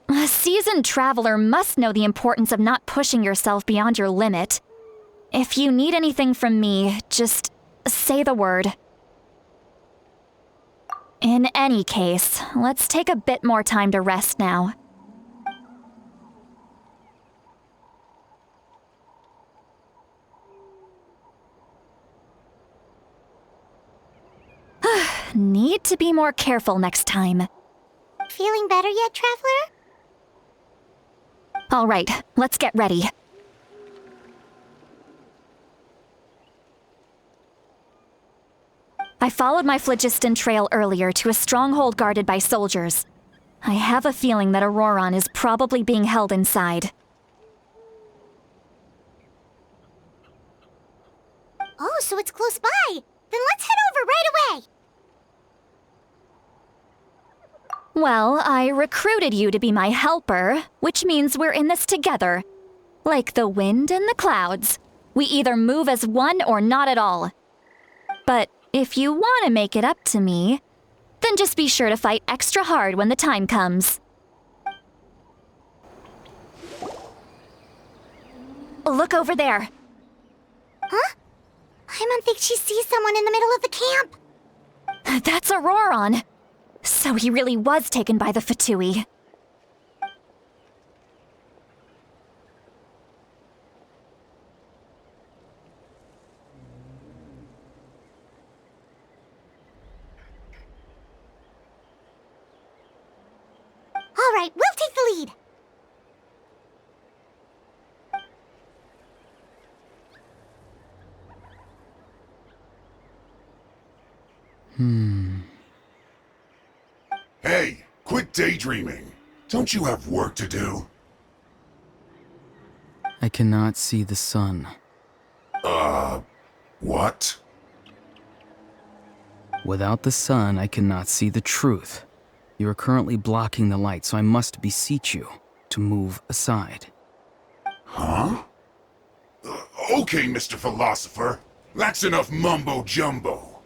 S5: A seasoned traveler must know the importance of not pushing yourself beyond your limit. If you need anything from me, just say the word. In any case, let's take a bit more time to rest now. Need to be more careful next time.
S1: Feeling better yet, Traveler?
S5: All right, let's get ready. I followed my phlogiston trail earlier to a stronghold guarded by soldiers. I have a feeling that Auroron is probably being held inside.
S1: Oh, so it's close by. Then let's head over right away.
S5: Well, I recruited you to be my helper, which means we're in this together. Like the wind and the clouds. We either move as one or not at all. But if you want to make it up to me, then just be sure to fight extra hard when the time comes. Look over there.
S1: Huh? Paimon thinks she sees someone in the middle of the camp.
S5: That's Auroron. So he really was taken by the Fatui.
S1: All right, we'll take the lead.
S8: Hey, quit daydreaming. Don't you have work to do?
S6: I cannot see the sun.
S8: What?
S6: Without the sun, I cannot see the truth. You are currently blocking the light, so I must beseech you to move aside.
S8: Huh? Okay, Mr. Philosopher. That's enough mumbo-jumbo.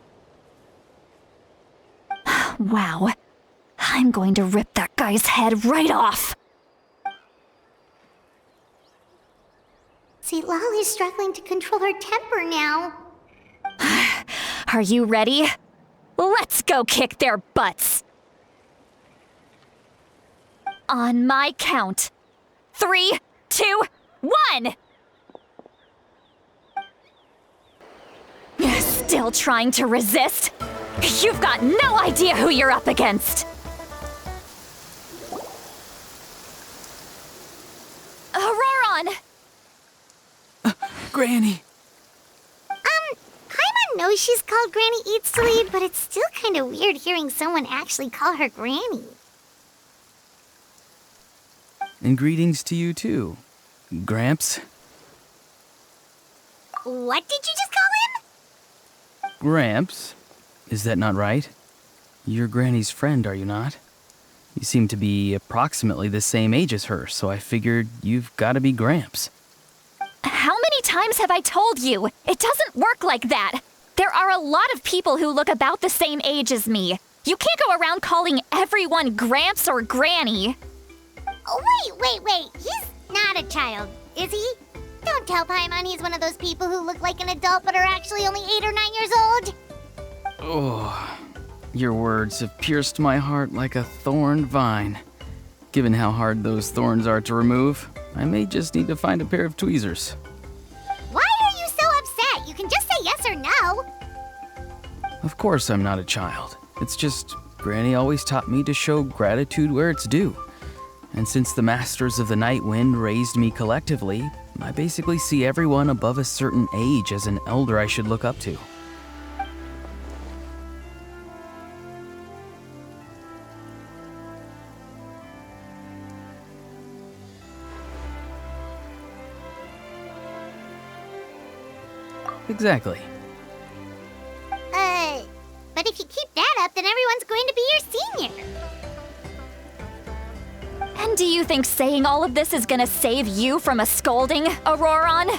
S5: Wow. I'm going to rip that guy's head right off.
S1: See, Lolly's struggling to control her temper now.
S5: Are you ready? Let's go kick their butts. On my count. 3, 2, 1! Still trying to resist? You've got no idea who you're up against! Auroron!
S6: Granny!
S1: Paimon knows she's called Granny Eats Sleep, but it's still kind of weird hearing someone actually call her Granny.
S6: And greetings to you too, Gramps.
S1: What did you just call him?
S6: Gramps? Is that not right? You're Granny's friend, are you not? You seem to be approximately the same age as her, so I figured you've got to be Gramps.
S5: How many times have I told you? It doesn't work like that. There are a lot of people who look about the same age as me. You can't go around calling everyone Gramps or Granny.
S1: Oh, wait. He's not a child, is he? Don't tell Paimon he's one of those people who look like an adult but are actually only 8 or 9 years old.
S6: Oh, your words have pierced my heart like a thorned vine. Given how hard those thorns are to remove, I may just need to find a pair of tweezers.
S1: Why are you so upset? You can just say yes or no.
S6: Of course I'm not a child. It's just Granny always taught me to show gratitude where it's due. And since the Masters of the Night Wind raised me collectively, I basically see everyone above a certain age as an elder I should look up to. Exactly.
S1: But if you keep that up, then everyone's going to be your senior.
S5: And do you think saying all of this is gonna save you from a scolding, Auroron?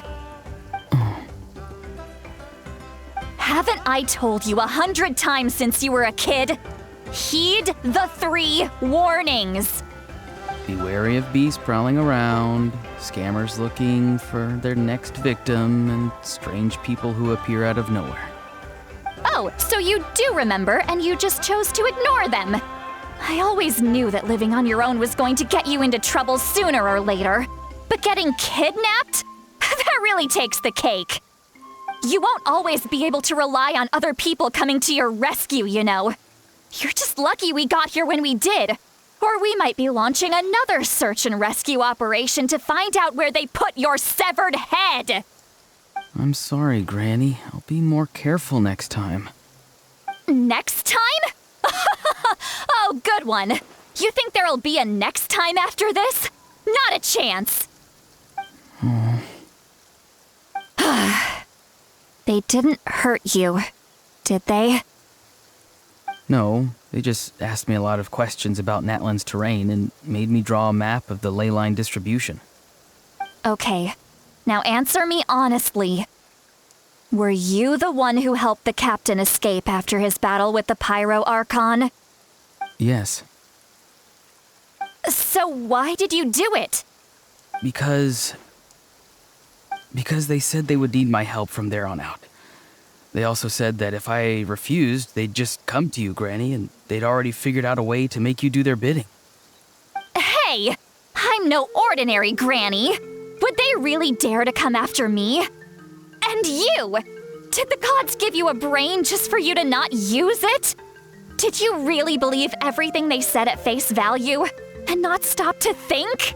S5: Haven't I told you 100 times since you were a kid? Heed the 3 warnings.
S6: Be wary of beasts prowling around, scammers looking for their next victim, and strange people who appear out of nowhere.
S5: Oh, so you do remember, and you just chose to ignore them. I always knew that living on your own was going to get you into trouble sooner or later. But getting kidnapped? That really takes the cake. You won't always be able to rely on other people coming to your rescue, you know. You're just lucky we got here when we did. Or we might be launching another search and rescue operation to find out where they put your severed head.
S6: I'm sorry, Granny. I'll be more careful next time.
S5: Next time? Oh, good one. You think there'll be a next time after this? Not a chance. They didn't hurt you, did they?
S6: No, they just asked me a lot of questions about Natlan's terrain and made me draw a map of the ley line distribution.
S5: Okay, now answer me honestly. Were you the one who helped the captain escape after his battle with the Pyro Archon?
S6: Yes.
S5: So why did you do it?
S6: Because they said they would need my help from there on out. They also said that if I refused, they'd just come to you, Granny, and they'd already figured out a way to make you do their bidding.
S5: Hey! I'm no ordinary Granny! Would they really dare to come after me? And you! Did the gods give you a brain just for you to not use it? Did you really believe everything they said at face value and not stop to think?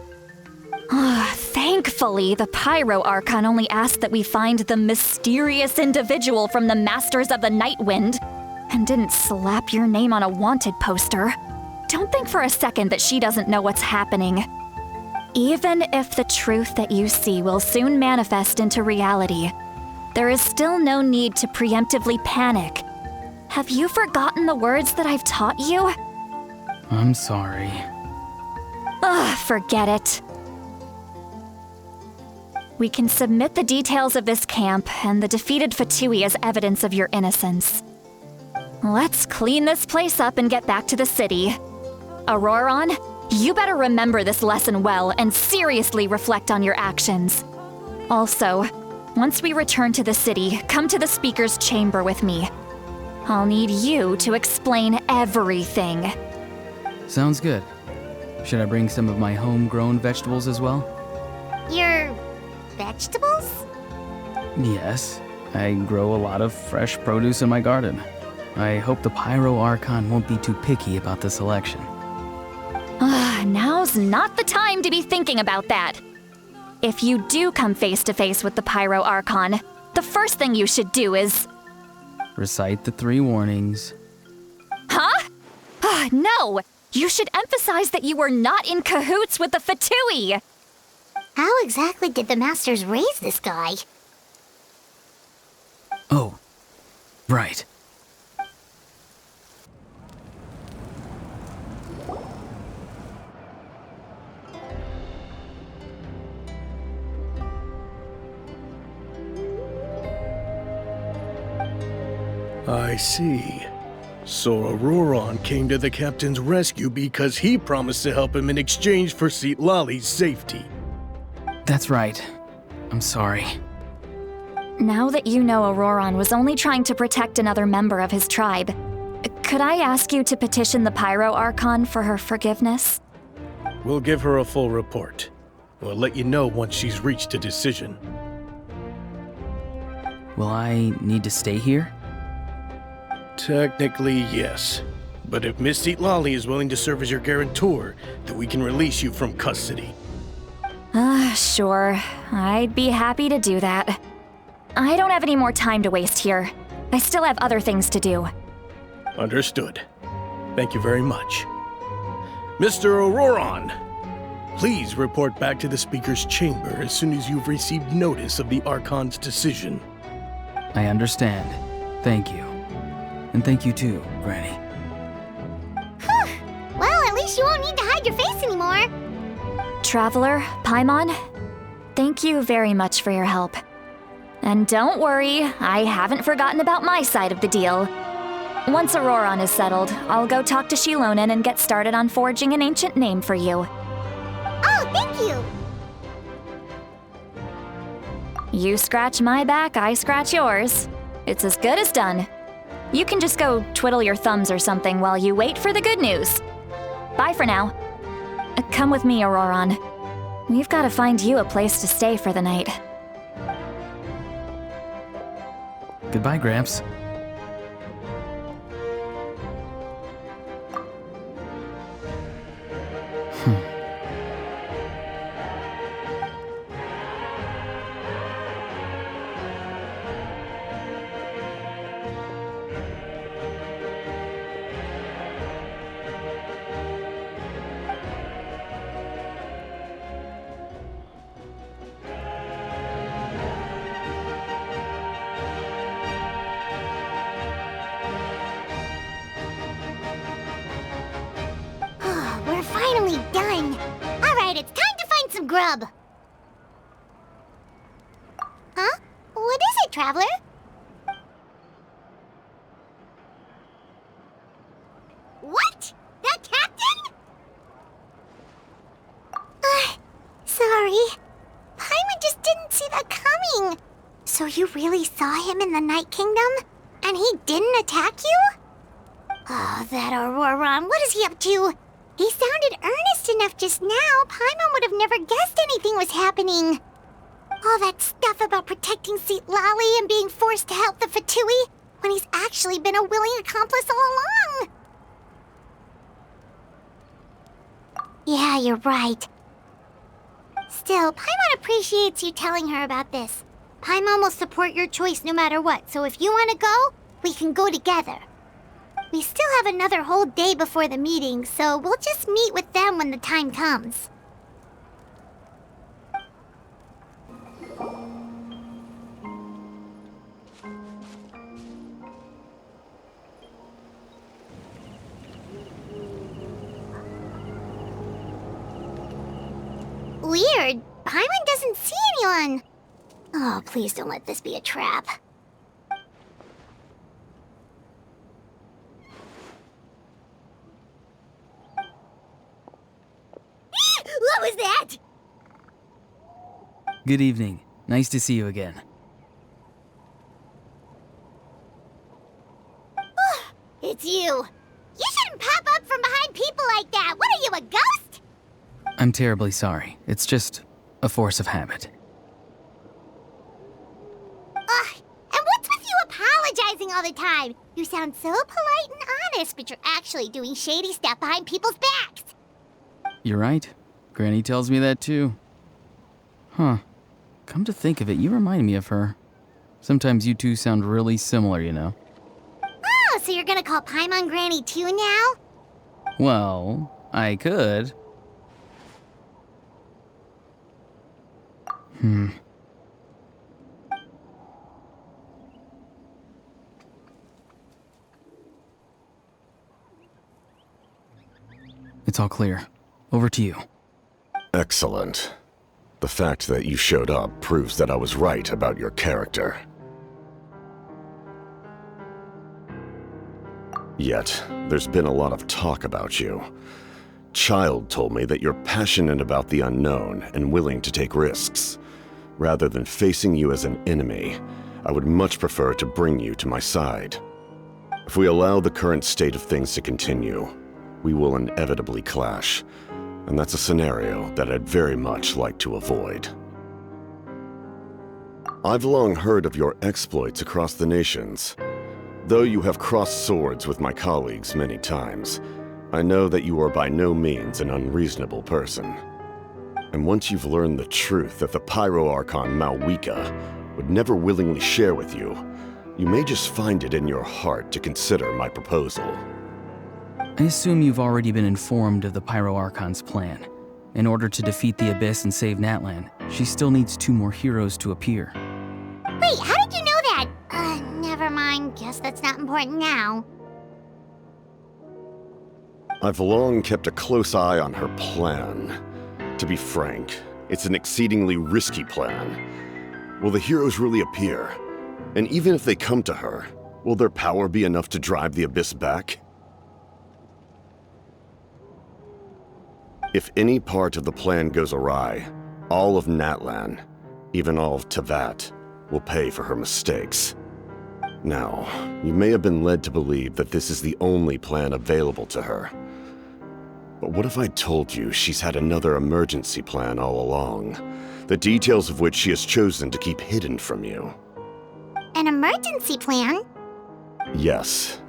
S5: Thankfully, the Pyro Archon only asked that we find the mysterious individual from the Masters of the Night Wind and didn't slap your name on a wanted poster. Don't think for a second that she doesn't know what's happening. Even if the truth that you see will soon manifest into reality, there is still no need to preemptively panic. Have you forgotten the words that I've taught you?
S6: I'm sorry.
S5: Forget it. We can submit the details of this camp and the defeated Fatui as evidence of your innocence. Let's clean this place up and get back to the city. Auroron, you better remember this lesson well and seriously reflect on your actions. Also, once we return to the city, come to the speaker's chamber with me. I'll need you to explain everything.
S6: Sounds good. Should I bring some of my homegrown vegetables as well?
S1: Your vegetables?
S6: Yes. I grow a lot of fresh produce in my garden. I hope the Pyro Archon won't be too picky about the selection.
S5: Now's not the time to be thinking about that. If you do come face to face with the Pyro Archon, the first thing you should do is...
S6: Recite the 3 warnings.
S5: Huh? No! You should emphasize that you were not in cahoots with the Fatui!
S1: How exactly did the Masters raise this guy?
S6: Oh, right.
S9: I see. So Auroron came to the captain's rescue because he promised to help him in exchange for Citlali's safety.
S6: That's right. I'm sorry.
S5: Now that you know Auroron was only trying to protect another member of his tribe, could I ask you to petition the Pyro Archon for her forgiveness?
S9: We'll give her a full report. We'll let you know once she's reached a decision.
S6: Will I need to stay here?
S9: Technically, yes. But if Miss Citlali is willing to serve as your guarantor, then we can release you from custody.
S5: Sure. I'd be happy to do that. I don't have any more time to waste here. I still have other things to do.
S9: Understood. Thank you very much. Mr. Auroron, please report back to the Speaker's chamber as soon as you've received notice of the Archon's decision.
S6: I understand. Thank you. And thank you too, Granny.
S1: Well, at least you won't need to hide your face anymore.
S5: Traveler, Paimon, thank you very much for your help. And don't worry, I haven't forgotten about my side of the deal. Once Auroron is settled, I'll go talk to Shilonen and get started on forging an ancient name for you.
S1: Oh, thank you.
S5: You scratch my back, I scratch yours. It's as good as done. You can just go twiddle your thumbs or something while you wait for the good news. Bye for now. Come with me, Auroron. We've got to find you a place to stay for the night.
S6: Goodbye, Gramps.
S1: We're finally done. All right, it's time to find some grub. Huh? What is it, Traveler? What? The captain? Sorry. Paimon just didn't see that coming. So you really saw him in the Night Kingdom? And he didn't attack you? Oh, that Auroron, what is he up to? He sounded earnest enough just now. Paimon would have never guessed anything was happening. All that stuff about protecting Seat Lally and being forced to help the Fatui, when he's actually been a willing accomplice all along. Yeah, you're right. Still, Paimon appreciates you telling her about this. Paimon will support your choice no matter what, so if you want to go, we can go together. We still have another whole day before the meeting, so we'll just meet with them when the time comes. Weird. Paimon doesn't see anyone. Oh, please don't let this be a trap. What was that?
S6: Good evening. Nice to see you again.
S1: It's you. You shouldn't pop up from behind people like that. What are you, a ghost?
S6: I'm terribly sorry. It's just a force of habit.
S1: And what's with you apologizing all the time? You sound so polite and honest, but you're actually doing shady stuff behind people's backs.
S6: You're right. Granny tells me that too. Huh. Come to think of it, you remind me of her. Sometimes you two sound really similar, you know.
S1: Oh, so you're gonna call Paimon Granny too now?
S6: Well, I could. It's all clear. Over to you.
S7: Excellent. The fact that you showed up proves that I was right about your character. Yet, there's been a lot of talk about you. Child told me that you're passionate about the unknown and willing to take risks. Rather than facing you as an enemy, I would much prefer to bring you to my side. If we allow the current state of things to continue, we will inevitably clash, and that's a scenario that I'd very much like to avoid. I've long heard of your exploits across the nations. Though you have crossed swords with my colleagues many times, I know that you are by no means an unreasonable person. And once you've learned the truth that the Pyro Archon Malwika would never willingly share with you, you may just find it in your heart to consider my proposal.
S6: I assume you've already been informed of the Pyro Archon's plan. In order to defeat the Abyss and save Natlan, she still needs 2 more heroes to appear.
S1: Wait, how did you know that? Never mind. Guess that's not important now.
S7: I've long kept a close eye on her plan. To be frank, it's an exceedingly risky plan. Will the heroes really appear? And even if they come to her, will their power be enough to drive the Abyss back? If any part of the plan goes awry, all of Natlan, even all of Teyvat, will pay for her mistakes. Now, you may have been led to believe that this is the only plan available to her. But what if I told you she's had another emergency plan all along, the details of which she has chosen to keep hidden from you?
S1: An emergency plan?
S7: Yes.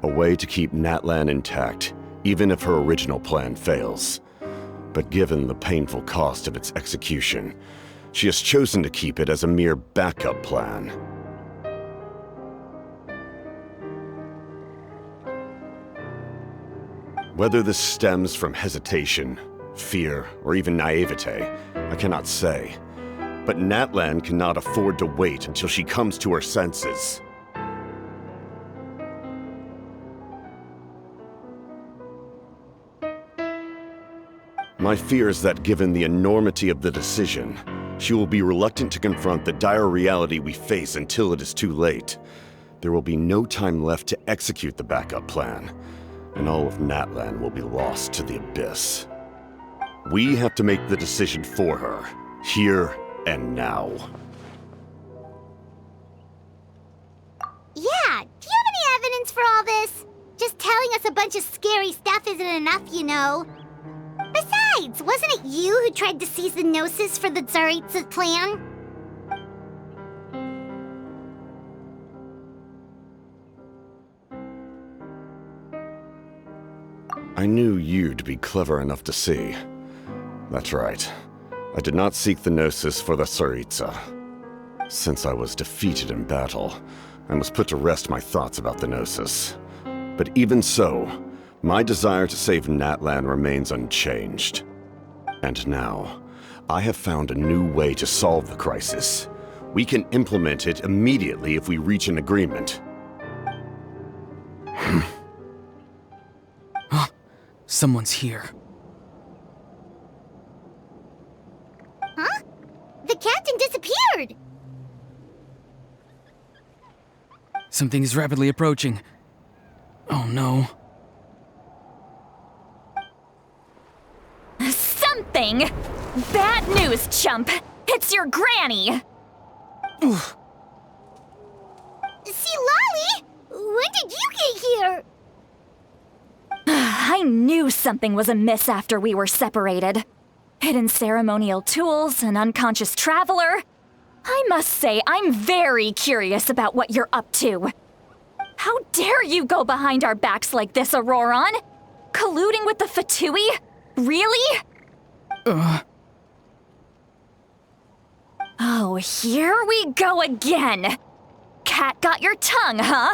S7: A way to keep Natlan intact, even if her original plan fails. But given the painful cost of its execution, she has chosen to keep it as a mere backup plan. Whether this stems from hesitation, fear, or even naivete, I cannot say. But Natlan cannot afford to wait until she comes to her senses. My fear is that given the enormity of the decision, she will be reluctant to confront the dire reality we face until it is too late. There will be no time left to execute the backup plan, and all of Natlan will be lost to the abyss. We have to make the decision for her, here and now.
S1: Yeah, do you have any evidence for all this? Just telling us a bunch of scary stuff isn't enough, you know. Besides, wasn't it you who tried to seize the Gnosis for the Tsaritsa's plan?
S7: I knew you'd be clever enough to see. That's right. I did not seek the Gnosis for the Tsaritsa. Since I was defeated in battle, I must put to rest my thoughts about the Gnosis. But even so, my desire to save Natlan remains unchanged. And now, I have found a new way to solve the crisis. We can implement it immediately if we reach an agreement.
S6: Someone's here.
S1: Huh? The captain disappeared!
S6: Something is rapidly approaching. Oh no.
S5: Something? Bad news, chump! It's your granny!
S1: See, Lolly! When did you get here?
S5: I knew something was amiss after we were separated. Hidden ceremonial tools, an unconscious traveler. I must say, I'm very curious about what you're up to. How dare you go behind our backs like this, Auroron? Colluding with the Fatui? Really? Oh, here we go again. Cat got your tongue, huh?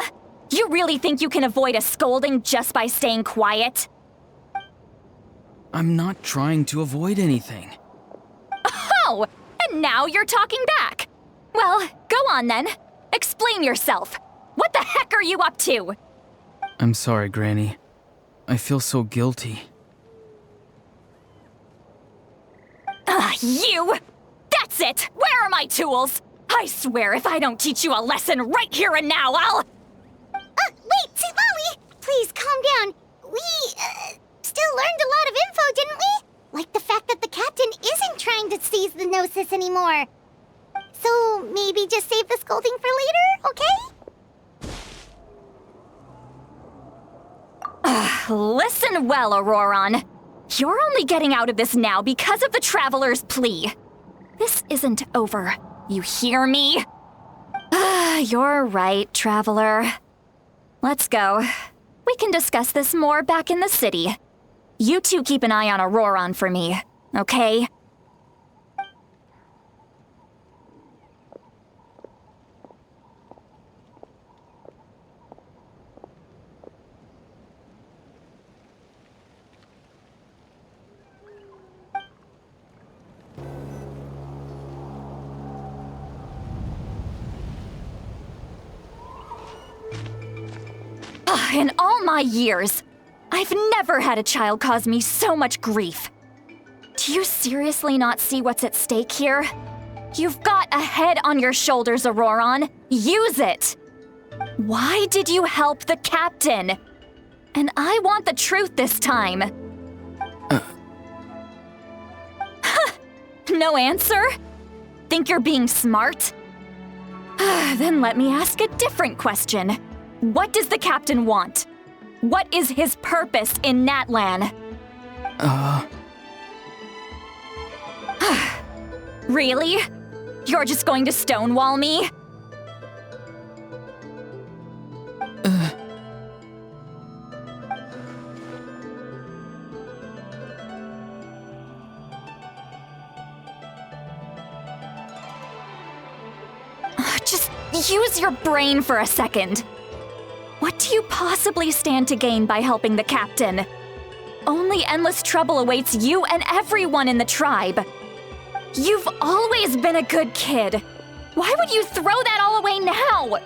S5: You really think you can avoid a scolding just by staying quiet?
S6: I'm not trying to avoid anything.
S5: Oh, and now you're talking back. Well, go on then. Explain yourself. What the heck are you up to?
S6: I'm sorry, Granny. I feel so guilty.
S5: You! That's it! Where are my tools? I swear if I don't teach you a lesson right here and now, I'll...
S1: Wait, see, Lolly! Please, calm down. We, still learned a lot of info, didn't we? Like the fact that the captain isn't trying to seize the Gnosis anymore. So, maybe just save the scolding for later, okay?
S5: Listen well, Auroron. You're only getting out of this now because of the Traveler's plea. This isn't over. You hear me? You're right, Traveler. Let's go. We can discuss this more back in the city. You two keep an eye on Auroron for me, okay? In all my years, I've never had a child cause me so much grief. Do you seriously not see what's at stake here? You've got a head on your shoulders, Auroron. Use it! Why did you help the captain? And I want the truth this time. No answer? Think you're being smart? Then let me ask a different question. What does the captain want? What is his purpose in Natlan? Really? You're just going to stonewall me? use your brain for a second. What do you possibly stand to gain by helping the captain? Only endless trouble awaits you and everyone in the tribe. You've always been a good kid. Why would you throw that all away now?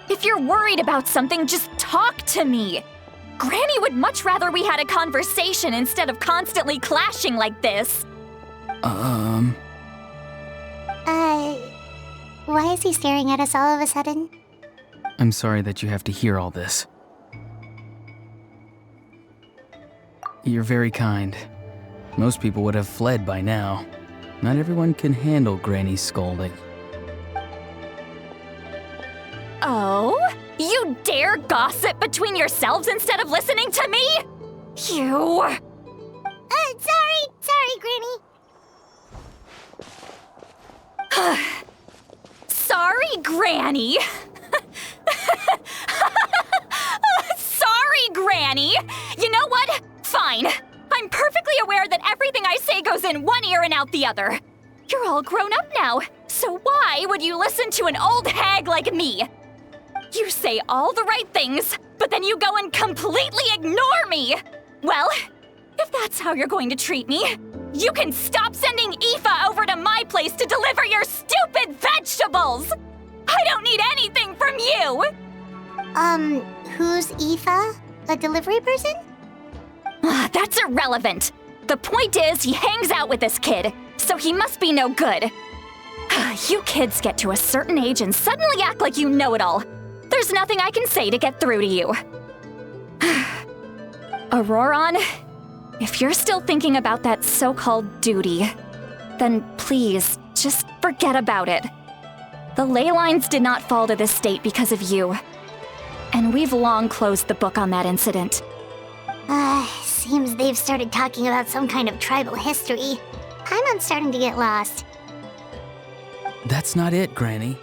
S5: If you're worried about something, just talk to me. Granny would much rather we had a conversation instead of constantly clashing like this.
S1: Why is he staring at us all of a sudden?
S6: I'm sorry that you have to hear all this. You're very kind. Most people would have fled by now. Not everyone can handle Granny's scolding.
S5: Oh? You dare gossip between yourselves instead of listening to me? You...
S1: Sorry, Granny.
S5: Sorry, Granny. Sorry, Granny. You know what? Fine. I'm perfectly aware that everything I say goes in one ear and out the other. You're all grown up now, so why would you listen to an old hag like me? You say all the right things, but then you go and completely ignore me. Well, if that's how you're going to treat me, you can stop sending Aoife over to my place to deliver your stupid vegetables! I don't need anything from you!
S1: Who's Aoife? A delivery person?
S5: That's irrelevant. The point is, he hangs out with this kid, so he must be no good. You kids get to a certain age and suddenly act like you know it all. There's nothing I can say to get through to you. Auroron, if you're still thinking about that so-called duty, then please, just forget about it. The ley lines did not fall to this state because of you. And we've long closed the book on that incident.
S1: Seems they've started talking about some kind of tribal history. I'm starting to get lost.
S6: That's not it, Granny.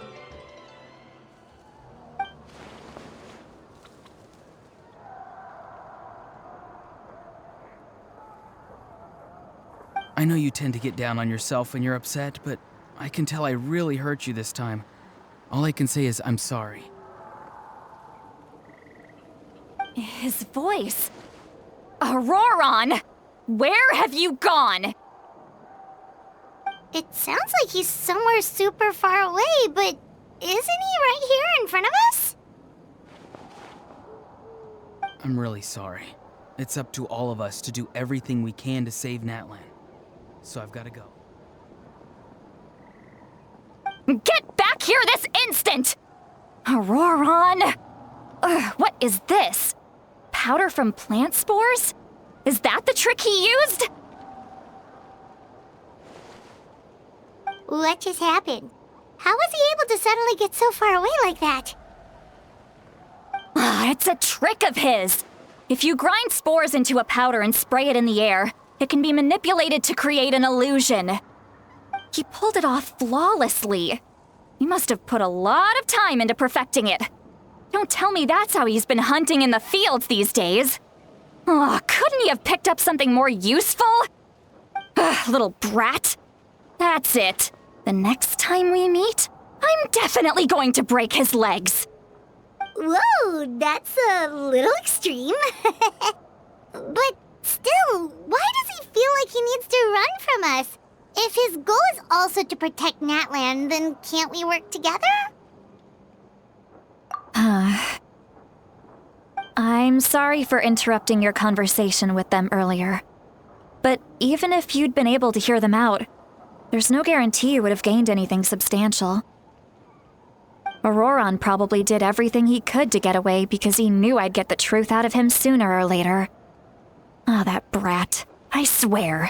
S6: I know you tend to get down on yourself when you're upset, but I can tell I really hurt you this time. All I can say is I'm sorry.
S5: His voice. Auroron! Where have you gone?
S1: It sounds like he's somewhere super far away, but isn't he right here in front of us?
S6: I'm really sorry. It's up to all of us to do everything we can to save Natlan. So I've got to go.
S5: Get back here this instant! Auroron! What is this? Powder from plant spores? Is that the trick he used?
S1: What just happened? How was he able to suddenly get so far away like that?
S5: It's a trick of his. If you grind spores into a powder and spray it in the air, it can be manipulated to create an illusion. He pulled it off flawlessly. He must have put a lot of time into perfecting it. Don't tell me that's how he's been hunting in the fields these days. Oh, couldn't he have picked up something more useful? Little brat. That's it. The next time we meet, I'm definitely going to break his legs.
S1: Whoa, that's a little extreme. But still, why does he feel like he needs to run from us? If his goal is also to protect Natlan, then can't we work together?
S5: I'm sorry for interrupting your conversation with them earlier. But even if you'd been able to hear them out, there's no guarantee you would have gained anything substantial. Auroron probably did everything he could to get away because he knew I'd get the truth out of him sooner or later. Ah, that brat. I swear.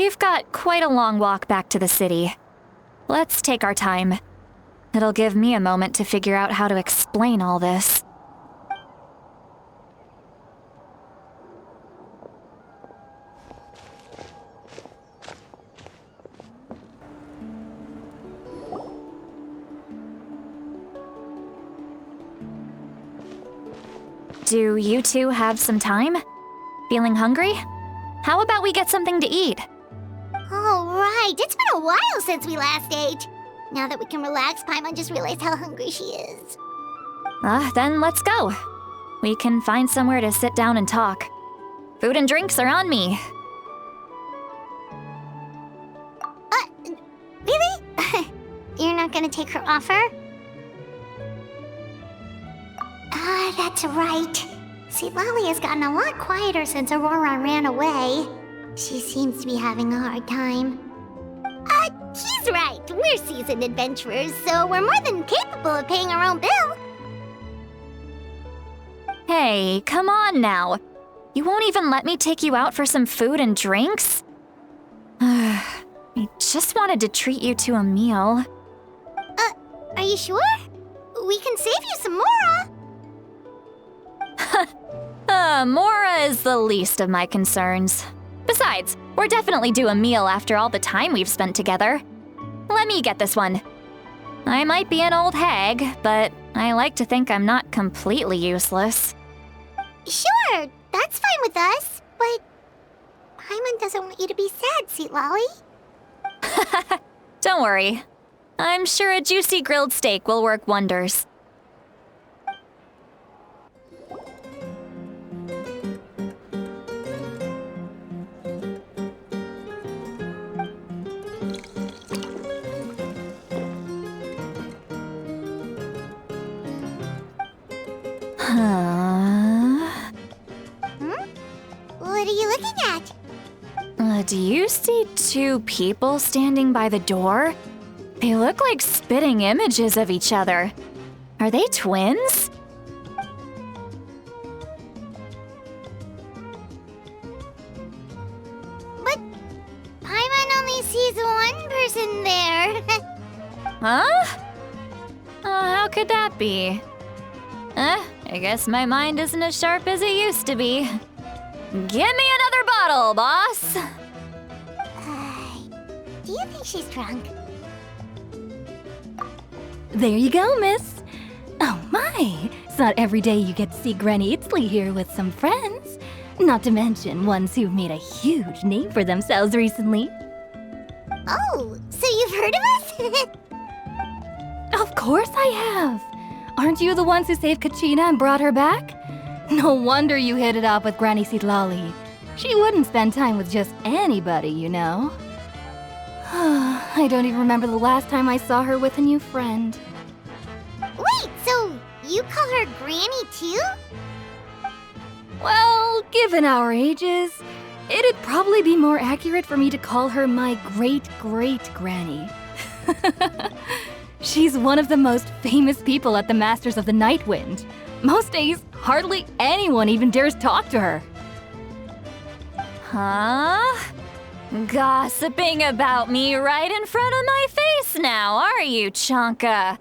S5: we've got quite a long walk back to the city. Let's take our time. It'll give me a moment to figure out how to explain all this. Do you two have some time? Feeling hungry? How about we get something to eat?
S1: Oh, right. It's been a while since we last ate. Now that we can relax, Paimon just realized how hungry she is.
S5: Then let's go. We can find somewhere to sit down and talk. Food and drinks are on me.
S1: Really? You're not gonna take her offer? That's right. See, Lolly has gotten a lot quieter since Aurora ran away. She seems to be having a hard time. He's right. We're seasoned adventurers, so we're more than capable of paying our own bill.
S5: Hey, come on now. You won't even let me take you out for some food and drinks? I just wanted to treat you to a meal.
S1: Are you sure? We can save you some Mora.
S5: Mora is the least of my concerns. Besides, we're definitely due a meal after all the time we've spent together. Let me get this one. I might be an old hag, but I like to think I'm not completely useless.
S1: Sure, that's fine with us, but Paimon doesn't want you to be sad, sweet Lolly.
S5: Don't worry. I'm sure a juicy grilled steak will work wonders.
S1: What are you looking at?
S5: Do you see two people standing by the door? They look like spitting images of each other. Are they twins?
S1: But Paimon only sees one person there.
S5: Huh? How could that be? I guess my mind isn't as sharp as it used to be. Give me another bottle, boss!
S1: Do you think she's drunk?
S10: There you go, miss. Oh my, it's not every day you get to see Granny Itzley here with some friends. Not to mention ones who've made a huge name for themselves recently.
S1: Oh, so you've heard of us?
S10: Of course I have. Aren't you the ones who saved Kachina and brought her back? No wonder you hit it off with Granny Seedlolly. She wouldn't spend time with just anybody, you know. I don't even remember the last time I saw her with a new friend.
S1: Wait, so you call her Granny too?
S10: Well, given our ages, it'd probably be more accurate for me to call her my great-great-granny. She's one of the most famous people at the Masters of the Nightwind. Most days, hardly anyone even dares talk to her.
S5: Huh? Gossiping about me right in front of my face now, are you, Chonka?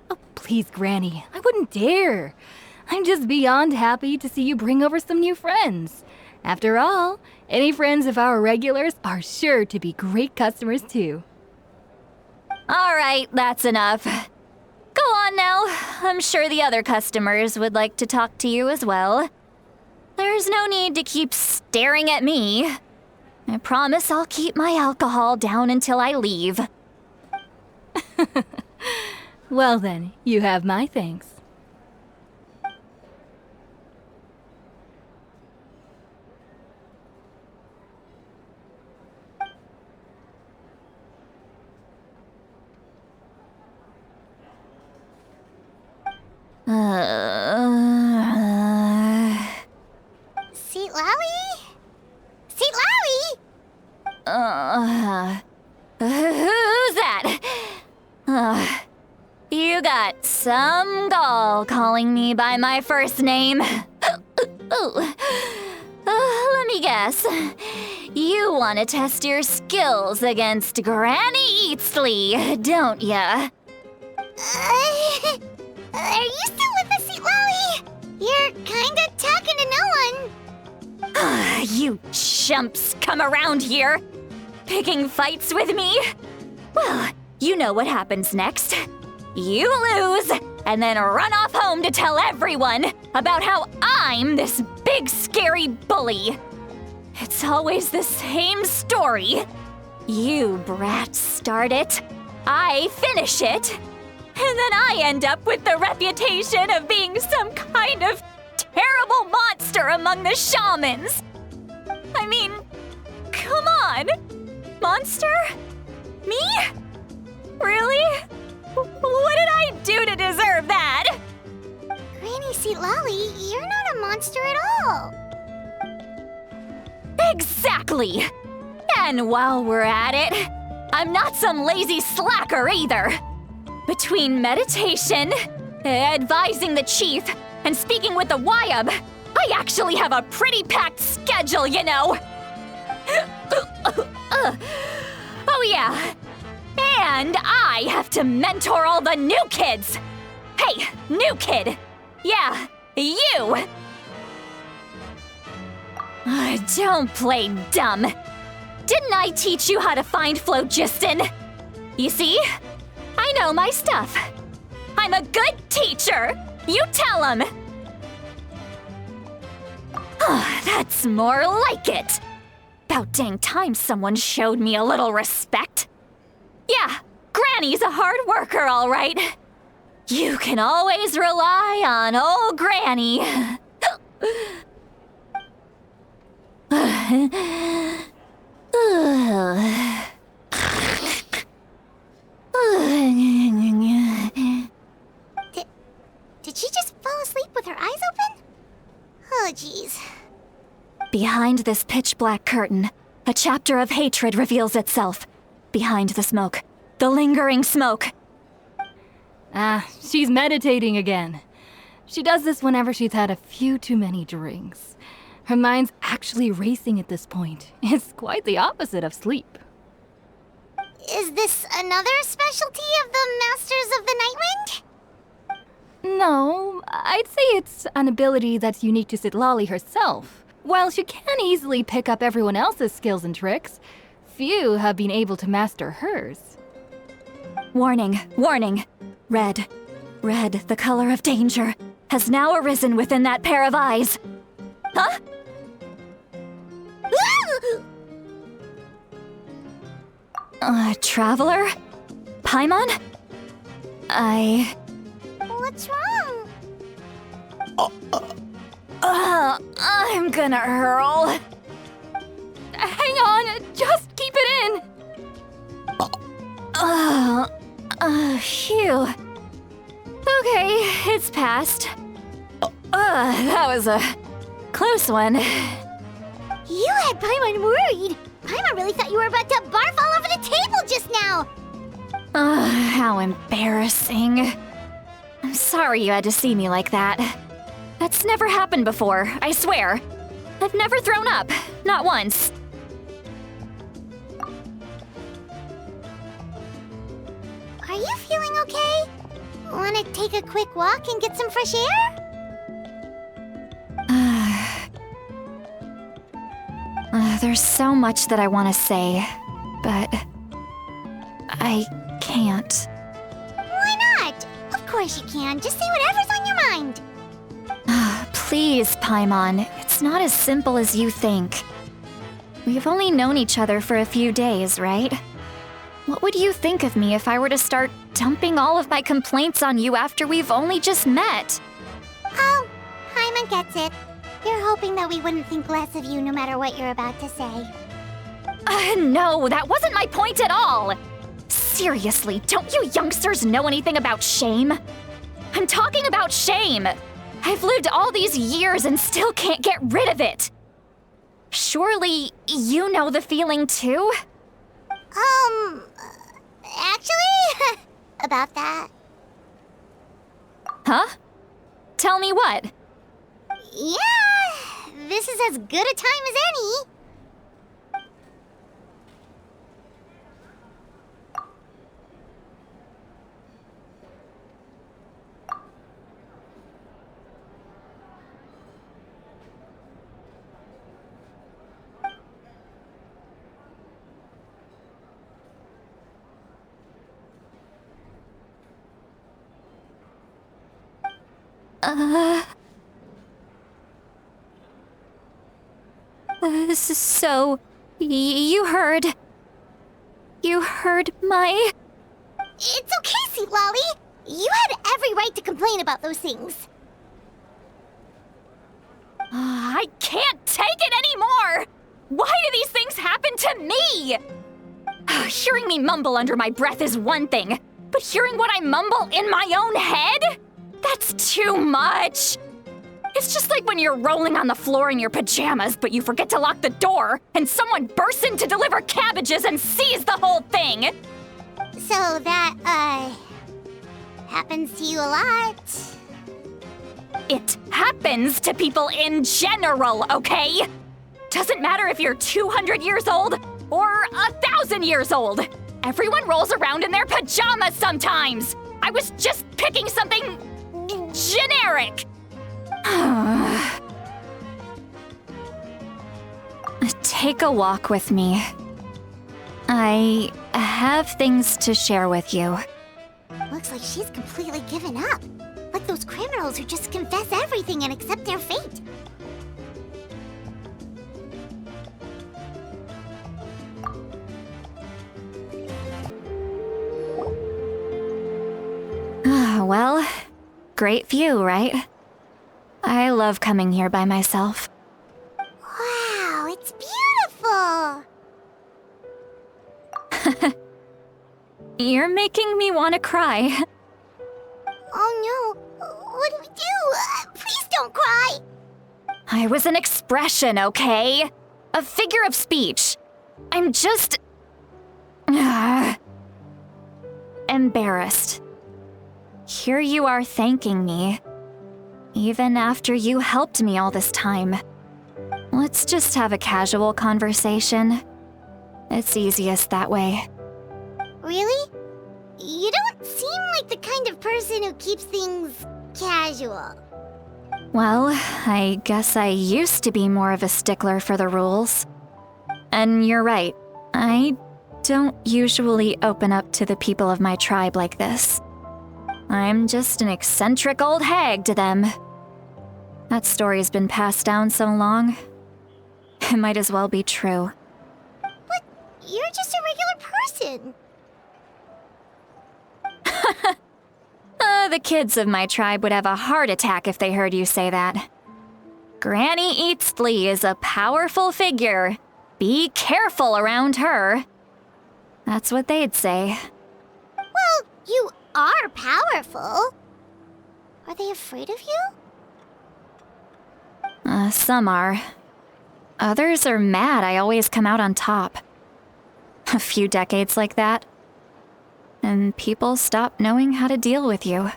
S10: Oh, please, Granny, I wouldn't dare. I'm just beyond happy to see you bring over some new friends. After all, any friends of our regulars are sure to be great customers too.
S5: All right, that's enough. Go on now. I'm sure the other customers would like to talk to you as well. There's no need to keep staring at me. I promise I'll keep my alcohol down until I leave.
S10: Well then, you have my thanks.
S1: Seat Lolly? Seat Lolly?
S5: Who's that? You got some gall calling me by my first name. Let me guess. yes. You want to test your skills against Granny Eatsley, don't ya?
S1: Are you still with us, Sweet Lolly? You're kinda talking to no one.
S5: You chumps come around here, picking fights with me? Well, you know what happens next. You lose, and then run off home to tell everyone about how I'm this big scary bully. It's always the same story. You brats start it, I finish it, and then I end up with the reputation of being some kind of terrible monster among the shamans. I mean, come on. Monster? Me? Really? What did I do to deserve that?
S1: Granny Sweet Lolly, you're not a monster at all.
S5: Exactly! And while we're at it, I'm not some lazy slacker either. Between meditation, advising the chief, and speaking with the Wyab, I actually have a pretty packed schedule, you know. Oh yeah. And I have to mentor all the new kids. Hey, new kid. Yeah, you. Don't play dumb. Didn't I teach you how to find phlogiston? You see? I know my stuff. I'm a good teacher. You tell him. That's more like it. About dang time someone showed me a little respect. Yeah, Granny's a hard worker, all right. You can always rely on old Granny.
S1: Did she just fall asleep with her eyes open? Oh, jeez.
S5: Behind this pitch-black curtain, a chapter of hatred reveals itself. Behind the smoke, the lingering smoke.
S10: She's meditating again. She does this whenever she's had a few too many drinks. Her mind's actually racing at this point. It's quite the opposite of sleep.
S1: Is this another specialty of the Masters of the Nightwind?
S10: No, I'd say it's an ability that's unique to Citlali herself. While she can easily pick up everyone else's skills and tricks, few have been able to master hers.
S5: Warning, warning. Red, the color of danger, has now arisen within that pair of eyes. Huh? Traveler? Paimon?
S1: What's wrong?
S5: I'm gonna hurl.
S10: Hang on, just keep it in!
S5: Phew. Okay, it's passed. That was a close one.
S1: You had Paimon worried. Paimon really thought you were about to barf all over the table just now.
S5: How embarrassing. I'm sorry you had to see me like that. That's never happened before, I swear. I've never thrown up, not once.
S1: Are you feeling okay? Want to take a quick walk and get some fresh air?
S5: There's so much that I want to say, but I can't.
S1: Why not? Of course you can. Just say whatever's on your mind.
S5: Please, Paimon, it's not as simple as you think. We've only known each other for a few days, right? What would you think of me if I were to start dumping all of my complaints on you after we've only just met?
S1: Oh, Paimon gets it. You're hoping that we wouldn't think less of you no matter what you're about to say.
S5: No, that wasn't my point at all! Seriously, don't you youngsters know anything about shame? I'm talking about shame! I've lived all these years and still can't get rid of it! Surely, you know the feeling too?
S1: Actually, about that.
S5: Huh? Tell me what?
S1: Yeah, this is as good a time as any.
S5: So, you heard my...
S1: It's okay, Sweet Lolly. You had every right to complain about those things.
S5: I can't take it anymore! Why do these things happen to me? Hearing me mumble under my breath is one thing, but hearing what I mumble in my own head? That's too much! It's just like when you're rolling on the floor in your pajamas, but you forget to lock the door, and someone bursts in to deliver cabbages and sees the whole thing!
S1: So that, happens to you a lot.
S5: It happens to people in general, okay? Doesn't matter if you're 200 years old or 1,000 years old. Everyone rolls around in their pajamas sometimes. I was just picking something generic. Take a walk with me. I have things to share with you.
S1: Looks like she's completely given up. Like those criminals who just confess everything and accept their fate.
S5: Well, great view, right? I love coming here by myself.
S1: Wow, it's beautiful!
S5: You're making me want to cry.
S1: Oh no, what do we do? Please don't cry!
S5: I was an expression, okay? A figure of speech. I'm just... embarrassed. Here you are thanking me. Even after you helped me all this time. Let's just have a casual conversation. It's easiest that way.
S1: Really? You don't seem like the kind of person who keeps things casual.
S5: Well, I guess I used to be more of a stickler for the rules. And you're right, I don't usually open up to the people of my tribe like this. I'm just an eccentric old hag to them. That story's been passed down so long, it might as well be true.
S1: But you're just a regular person.
S5: The kids of my tribe would have a heart attack if they heard you say that. Granny Eatsley is a powerful figure. Be careful around her. That's what they'd say.
S1: Well, you are powerful. Are they afraid of you?
S5: Some are. Others are mad I always come out on top. A few decades like that, and people stop knowing how to deal with you.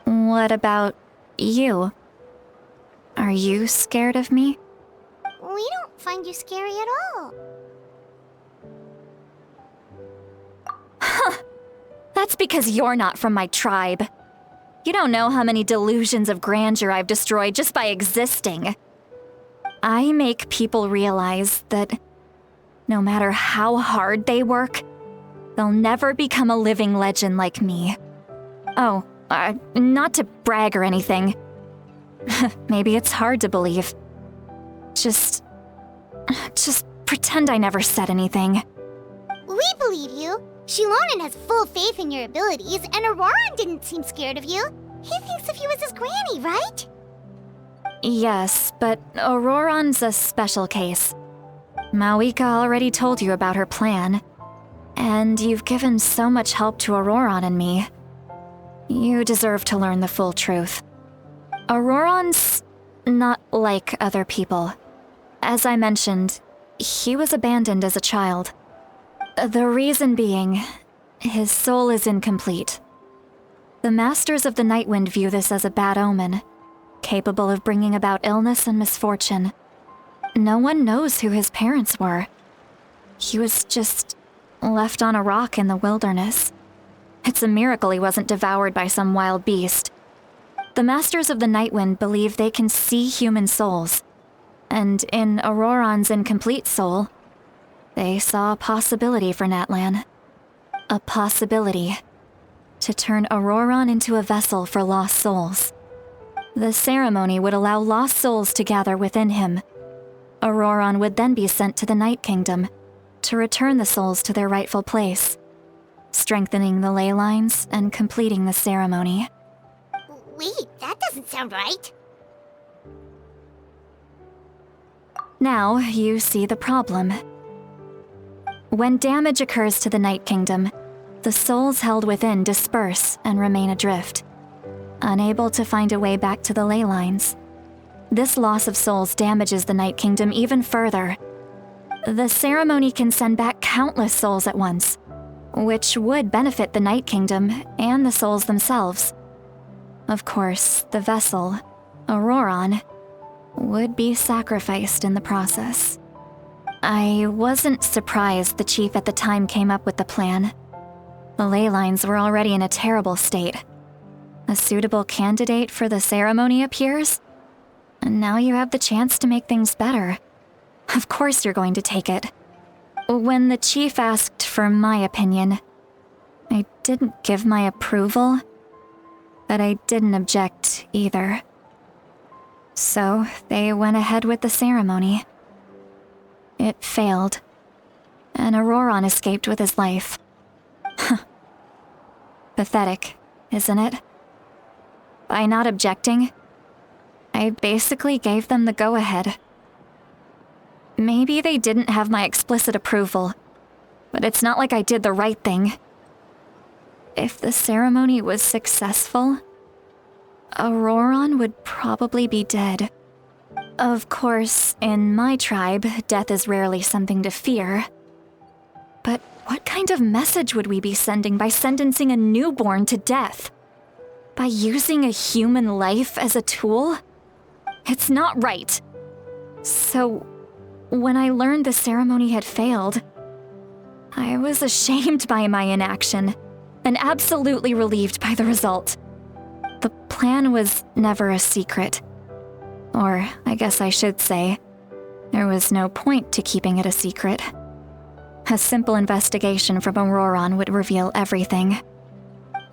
S5: What about you? Are you scared of me?
S1: We don't find you scary at all.
S5: That's because you're not from my tribe. You don't know how many delusions of grandeur I've destroyed just by existing. I make people realize that no matter how hard they work, they'll never become a living legend like me. Oh, not to brag or anything. Maybe it's hard to believe. Just pretend I never said anything.
S1: We believe you. Shilonen has full faith in your abilities, and Auroran didn't seem scared of you. He thinks of you as his granny, right?
S5: Yes, but Auroran's a special case. Mawika already told you about her plan. And you've given so much help to Auroran and me. You deserve to learn the full truth. Auroran's not like other people. As I mentioned, he was abandoned as a child. The reason being, his soul is incomplete. The Masters of the Nightwind view this as a bad omen. capable of bringing about illness and misfortune. No one knows who his parents were. He was just left on a rock in the wilderness. It's a miracle he wasn't devoured by some wild beast. The Masters of the Nightwind believe they can see human souls, and in Auroron's incomplete soul, they saw a possibility for Natlan. A possibility to turn Auroron into a vessel for lost souls. The ceremony would allow lost souls to gather within him. Auroron would then be sent to the Night Kingdom to return the souls to their rightful place, strengthening the ley lines and completing the ceremony.
S1: Wait, that doesn't sound right.
S5: Now you see the problem. When damage occurs to the Night Kingdom, the souls held within disperse and remain adrift, unable to find a way back to the ley lines. This loss of souls damages the Night Kingdom even further. The ceremony can send back countless souls at once, which would benefit the Night Kingdom and the souls themselves. Of course, the vessel, Auroron, would be sacrificed in the process. I wasn't surprised the chief at the time came up with the plan. The ley lines were already in a terrible state. A suitable candidate for the ceremony appears, and now you have the chance to make things better. Of course you're going to take it. When the chief asked for my opinion, I didn't give my approval, but I didn't object either. So they went ahead with the ceremony. It failed, and Auroron escaped with his life. Pathetic, isn't it? By not objecting, I basically gave them the go-ahead. Maybe they didn't have my explicit approval, but it's not like I did the right thing. If the ceremony was successful, Auroron would probably be dead. Of course, in my tribe, death is rarely something to fear. But what kind of message would we be sending by sentencing a newborn to death? By using a human life as a tool? It's not right. So, when I learned the ceremony had failed, I was ashamed by my inaction, and absolutely relieved by the result. The plan was never a secret. Or, I guess I should say, there was no point to keeping it a secret. A simple investigation from Auroron would reveal everything.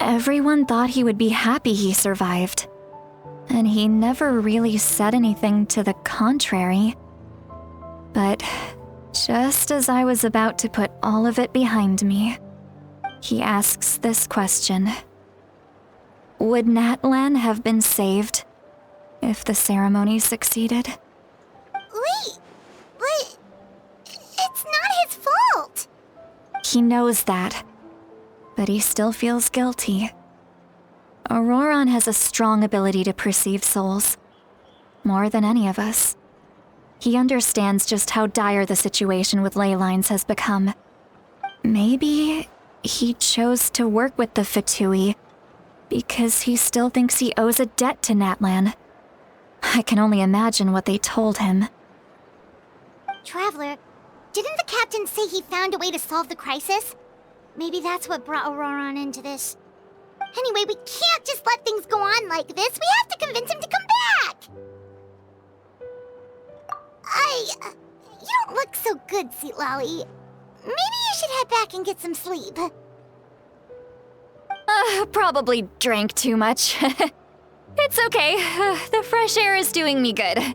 S5: Everyone thought he would be happy he survived, and he never really said anything to the contrary. But just as I was about to put all of it behind me, he asks this question. Would Natlan have been saved if the ceremony succeeded?
S1: Wait, but it's not his fault.
S5: He knows that, but he still feels guilty. Auroron has a strong ability to perceive souls, more than any of us. He understands just how dire the situation with ley lines has become. Maybe he chose to work with the Fatui because he still thinks he owes a debt to Natlan. I can only imagine what they told him.
S1: Traveler, didn't the captain say he found a way to solve the crisis? Maybe that's what brought Auroron into this. Anyway, we can't just let things go on like this. We have to convince him to come back! You don't look so good, Sweet Lolly. Maybe you should head back and get some sleep.
S5: Probably drank too much. It's okay. The fresh air is doing me good.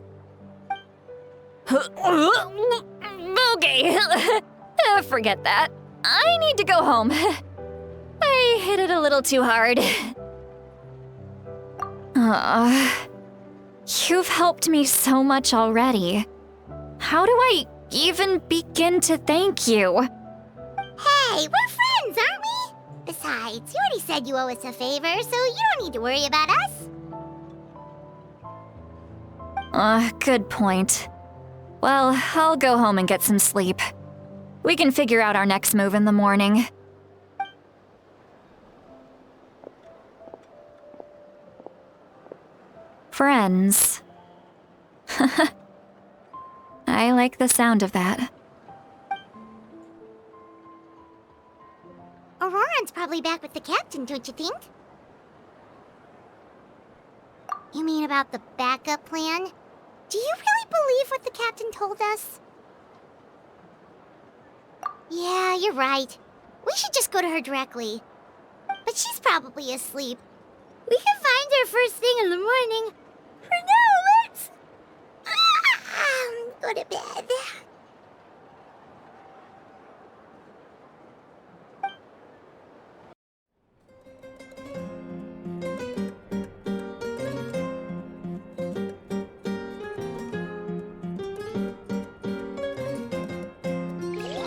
S5: Okay. Forget that. I need to go home. I hit it a little too hard. You've helped me so much already. How do I even begin to thank you?
S1: Hey, we're friends, aren't we? Besides, you already said you owe us a favor, so you don't need to worry about us.
S5: Good point. Well, I'll go home and get some sleep. We can figure out our next move in the morning. Friends. I like the sound of that.
S1: Auroran's probably back with the captain, don't you think? You mean about the backup plan? Do you really believe what the captain told us? Yeah, you're right. We should just go to her directly. But she's probably asleep. We can find her first thing in the morning. For now, let's... go to bed.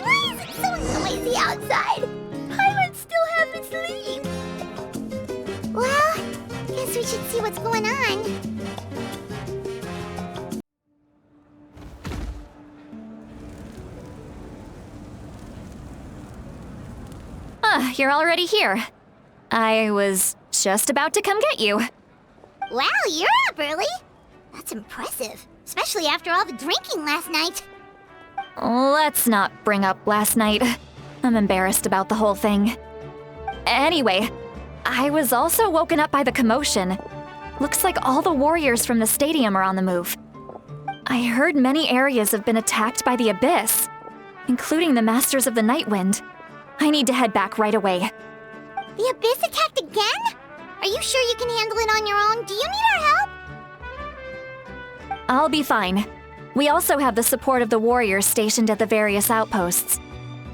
S1: Why is it so noisy outside? Pirates still half asleep. Well, guess we should see what's going on.
S5: You're already here. I was just about to come get you.
S1: Wow, you're up early. That's impressive, especially after all the drinking last night.
S5: Let's not bring up last night. I'm embarrassed about the whole thing. Anyway, I was also woken up by the commotion. Looks like all the warriors from the stadium are on the move. I heard many areas have been attacked by the Abyss, including the Masters of the Nightwind. I need to head back right away.
S1: The Abyss attacked again? Are you sure you can handle it on your own? Do you need our help?
S5: I'll be fine. We also have the support of the warriors stationed at the various outposts.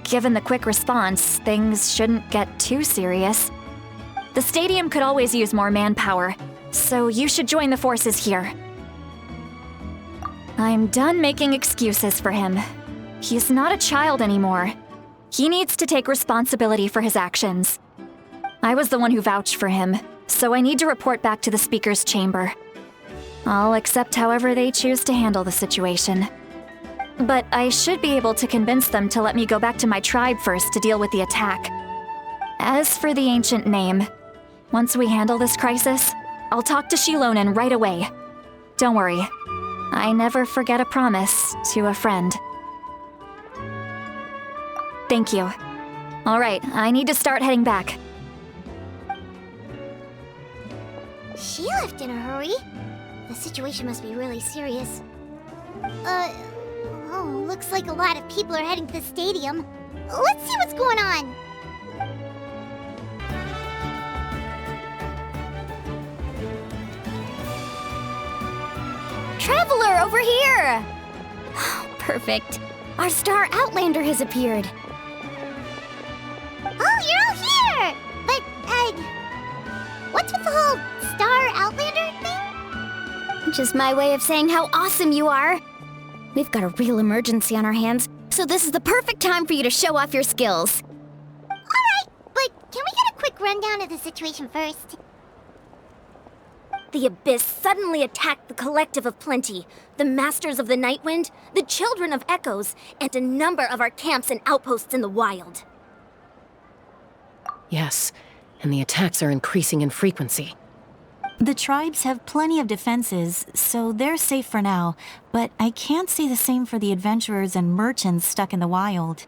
S5: Given the quick response, things shouldn't get too serious. The stadium could always use more manpower, so you should join the forces here. I'm done making excuses for him. He's not a child anymore. He needs to take responsibility for his actions. I was the one who vouched for him, so I need to report back to the Speaker's chamber. I'll accept however they choose to handle the situation. But I should be able to convince them to let me go back to my tribe first to deal with the attack. As for the ancient name, once we handle this crisis, I'll talk to Shilonen right away. Don't worry, I never forget a promise to a friend. Thank you. All right, I need to start heading back.
S1: She left in a hurry. The situation must be really serious. Oh, looks like a lot of people are heading to the stadium. Let's see what's going on.
S11: Traveler, over here! Perfect. Our star Outlander has appeared.
S1: Oh, you're all here! But, what's with the whole Star Outlander thing?
S11: Just my way of saying how awesome you are. We've got a real emergency on our hands, so this is the perfect time for you to show off your skills.
S1: Alright, but can we get a quick rundown of the situation first?
S11: The Abyss suddenly attacked the Collective of Plenty, the Masters of the Nightwind, the Children of Echoes, and a number of our camps and outposts in the wild.
S12: Yes, and the attacks are increasing in frequency.
S2: The tribes have plenty of defenses, so they're safe for now, but I can't say the same for the adventurers and merchants stuck in the wild.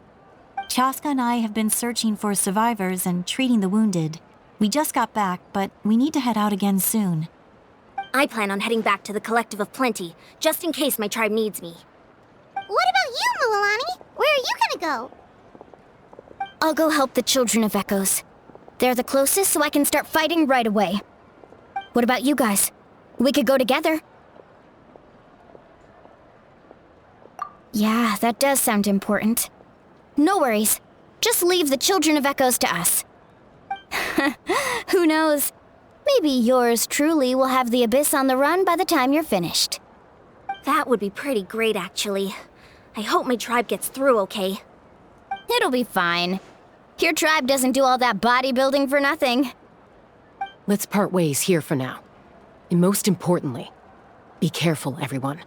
S2: Chaska and I have been searching for survivors and treating the wounded. We just got back, but we need to head out again soon.
S11: I plan on heading back to the Collective of Plenty, just in case my tribe needs me.
S1: What about you, Mulalani? Where are you gonna go?
S11: I'll go help the Children of Echoes. They're the closest, so I can start fighting right away. What about you guys? We could go together. Yeah, that does sound important. No worries. Just leave the Children of Echoes to us. Who knows? Maybe yours truly will have the Abyss on the run by the time you're finished. That would be pretty great, actually. I hope my tribe gets through okay. It'll be fine. Your tribe doesn't do all that bodybuilding for nothing.
S12: Let's part ways here for now. And most importantly, be careful, everyone.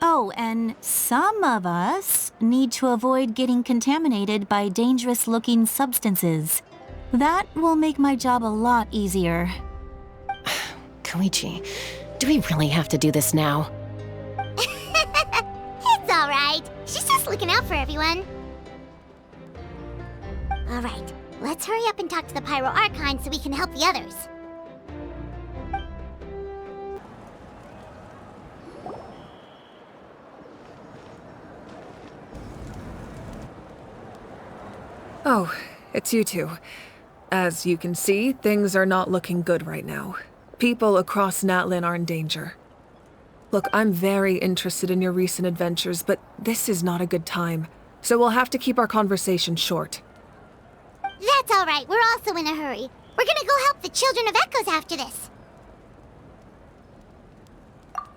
S2: Oh, and some of us need to avoid getting contaminated by dangerous-looking substances. That will make my job a lot easier.
S12: Koichi, Do we really have to do this now?
S1: It's alright. She's just looking out for everyone. Alright, let's hurry up and talk to the Pyro Archon so we can help the others.
S13: Oh, it's you two. As you can see, things are not looking good right now. People across Natlin are in danger. Look, I'm very interested in your recent adventures, but this is not a good time, so we'll have to keep our conversation short.
S1: That's alright, we're also in a hurry. We're gonna go help the Children of Echoes after this.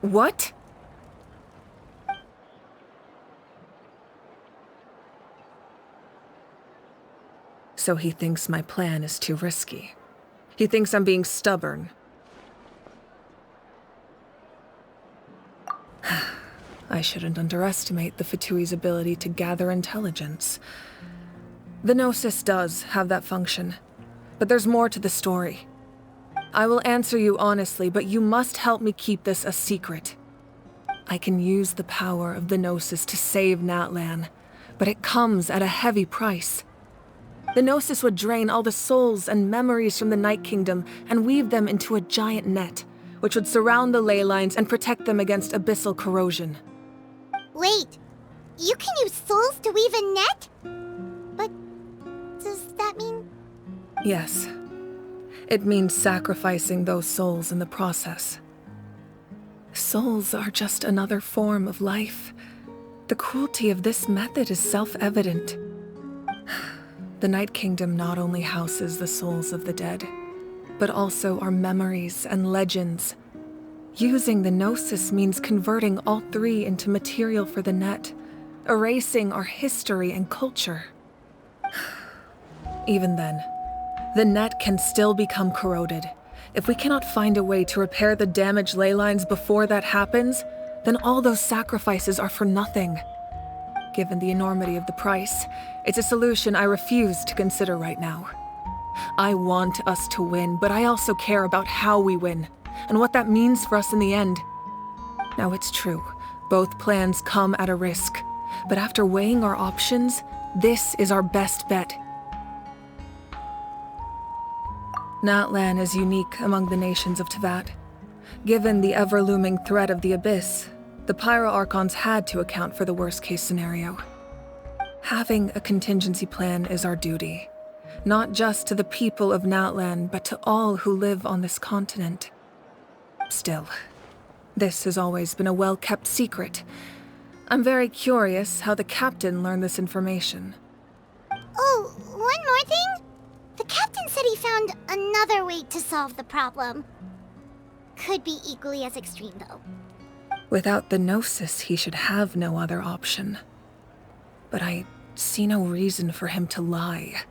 S13: What? So he thinks my plan is too risky. He thinks I'm being stubborn. I shouldn't underestimate the Fatui's ability to gather intelligence. The Gnosis does have that function, but there's more to the story. I will answer you honestly, but you must help me keep this a secret. I can use the power of the Gnosis to save Natlan, but it comes at a heavy price. The Gnosis would drain all the souls and memories from the Night Kingdom and weave them into a giant net, which would surround the ley lines and protect them against abyssal corrosion.
S1: Wait, you can use souls to weave a net? But does that mean...
S13: Yes. It means sacrificing those souls in the process. Souls are just another form of life. The cruelty of this method is self-evident. The Night Kingdom not only houses the souls of the dead, but also our memories and legends. Using the Gnosis means converting all three into material for the net, erasing our history and culture. Even then, the net can still become corroded. If we cannot find a way to repair the damaged ley lines before that happens, then all those sacrifices are for nothing. Given the enormity of the price, it's a solution I refuse to consider right now. I want us to win, but I also care about how we win, and what that means for us in the end. Now it's true, both plans come at a risk, but after weighing our options, this is our best bet. Natlan is unique among the nations of Teyvat. Given the ever-looming threat of the Abyss, the Pyro Archons had to account for the worst-case scenario. Having a contingency plan is our duty, not just to the people of Natlan, but to all who live on this continent. Still, this has always been a well-kept secret. I'm very curious how the captain learned this information.
S1: Oh, one more thing? The captain said he found another way to solve the problem. Could be equally as extreme, though.
S13: Without the Gnosis, he should have no other option. But I see no reason for him to lie.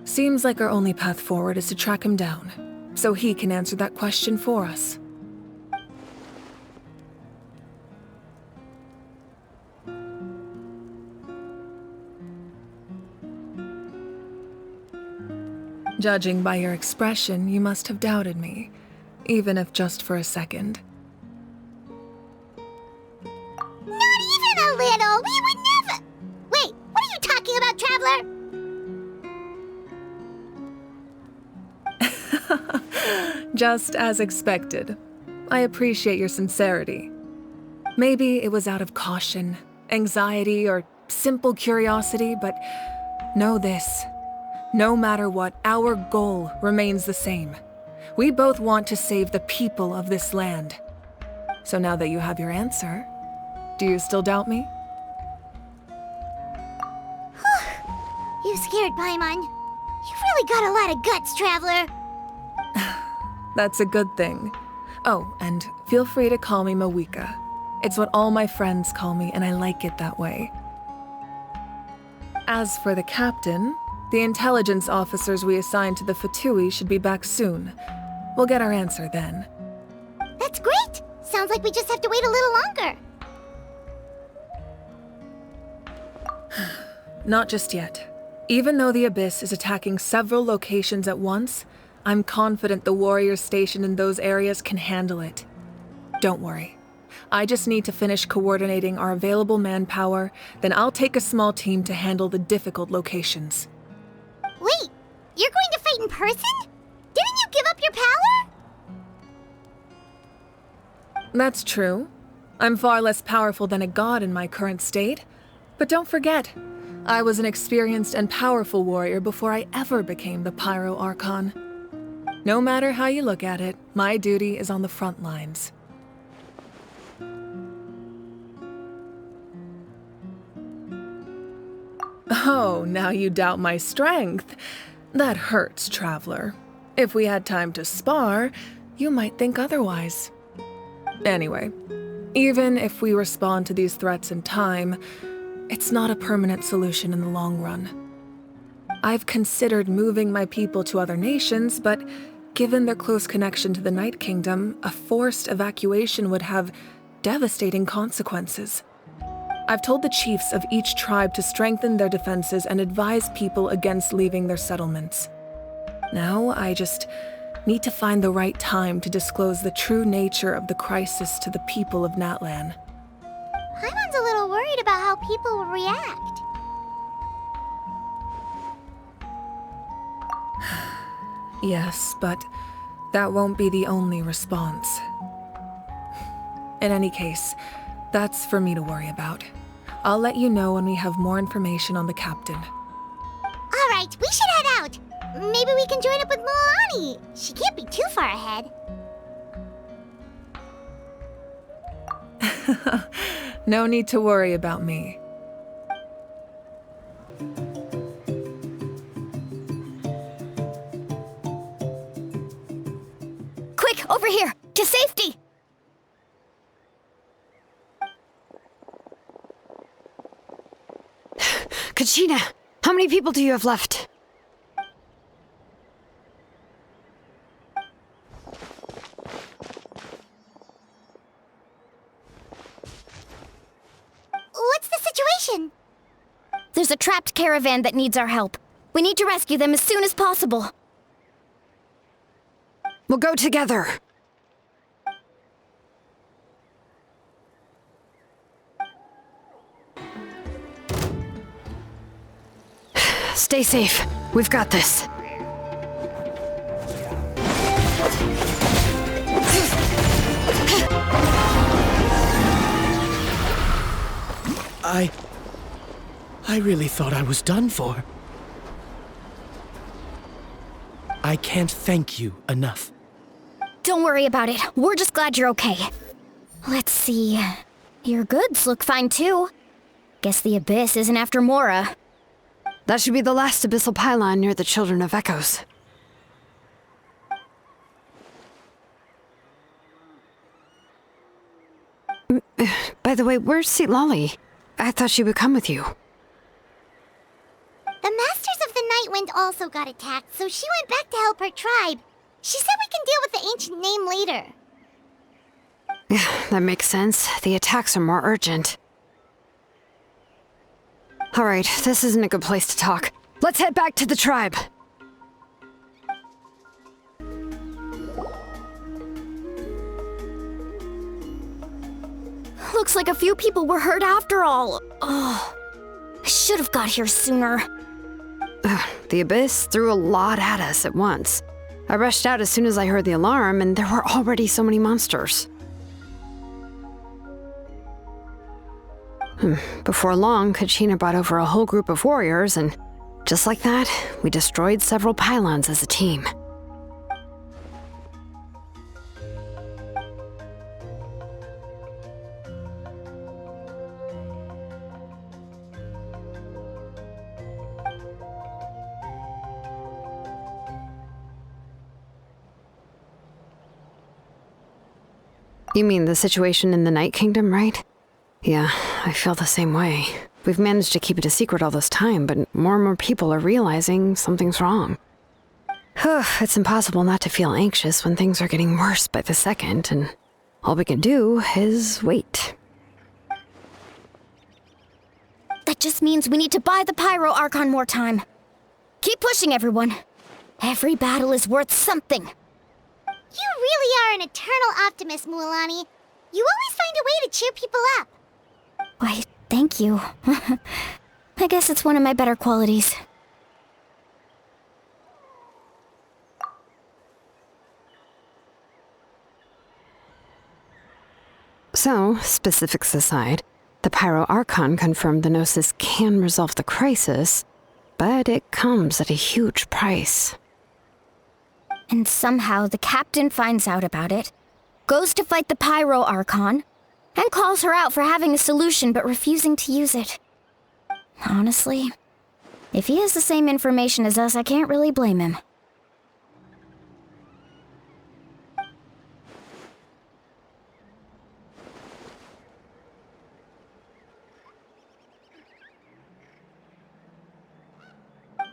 S13: Seems like our only path forward is to track him down, so he can answer that question for us. Judging by your expression, you must have doubted me, even if just for a second.
S1: Not even a little! We would never... Wait, what are you talking about, Traveler?
S13: Just as expected. I appreciate your sincerity. Maybe it was out of caution, anxiety, or simple curiosity, but know this. No matter what, our goal remains the same. We both want to save the people of this land. So now that you have your answer, do you still doubt me?
S1: You scared Paimon. You've really got a lot of guts, Traveler.
S13: That's a good thing. Oh, and feel free to call me Mawika. It's what all my friends call me, and I like it that way. As for the captain, the intelligence officers we assigned to the Fatui should be back soon. We'll get our answer then.
S1: That's great! Sounds like we just have to wait a little longer.
S13: Not just yet. Even though the Abyss is attacking several locations at once, I'm confident the warriors stationed in those areas can handle it. Don't worry. I just need to finish coordinating our available manpower, then I'll take a small team to handle the difficult locations.
S1: Wait, you're going to fight in person? Didn't you give up your power?
S13: That's true. I'm far less powerful than a god in my current state. But don't forget, I was an experienced and powerful warrior before I ever became the Pyro Archon. No matter how you look at it, my duty is on the front lines. Oh, now you doubt my strength. That hurts, Traveler. If we had time to spar, you might think otherwise. Anyway, even if we respond to these threats in time, it's not a permanent solution in the long run. I've considered moving my people to other nations, but given their close connection to the Night Kingdom, a forced evacuation would have devastating consequences. I've told the chiefs of each tribe to strengthen their defenses and advise people against leaving their settlements. Now, I just need to find the right time to disclose the true nature of the crisis to the people of Natlan.
S1: Paimon's a little worried about how people will react.
S13: Yes, but that won't be the only response. In any case, that's for me to worry about. I'll let you know when we have more information on the captain.
S1: All right, we should head out. Maybe we can join up with Milani. She can't be too far ahead.
S13: No need to worry about me.
S11: Quick, over here! To safety!
S4: Kachina, how many people do you have left?
S1: What's the situation?
S11: There's a trapped caravan that needs our help. We need to rescue them as soon as possible.
S4: We'll go together. Stay safe. We've got this.
S9: I really thought I was done for. I can't thank you enough.
S11: Don't worry about it. We're just glad you're okay. Let's see. Your goods look fine too. Guess the Abyss isn't after Mora.
S4: That should be the last abyssal pylon near the Children of Echoes. By the way, where's Lolly? I thought she would come with you.
S1: The Masters of the Night Wind also got attacked, so she went back to help her tribe. She said we can deal with the ancient name later.
S4: Yeah, that makes sense. The attacks are more urgent. Alright, this isn't a good place to talk. Let's head back to the tribe.
S11: Looks like a few people were hurt after all. Oh, I should have got here sooner.
S4: The Abyss threw a lot at us at once. I rushed out as soon as I heard the alarm, and there were already so many monsters. Before long, Kachina brought over a whole group of warriors, and just like that, we destroyed several pylons as a team. You mean the situation in the Night Kingdom, right? Yeah, I feel the same way. We've managed to keep it a secret all this time, but more and more people are realizing something's wrong. It's impossible not to feel anxious when things are getting worse by the second, and all we can do is wait.
S11: That just means we need to buy the Pyro Archon more time. Keep pushing, everyone. Every battle is worth something.
S1: You really are an eternal optimist, Mualani. You always find a way to cheer people up.
S11: Why, thank you. I guess it's one of my better qualities.
S4: So, specifics aside, the Pyro Archon confirmed the Gnosis can resolve the crisis, but it comes at a huge price.
S11: And somehow the captain finds out about it, goes to fight the Pyro Archon, and calls her out for having a solution but refusing to use it. Honestly, if he has the same information as us, I can't really blame him.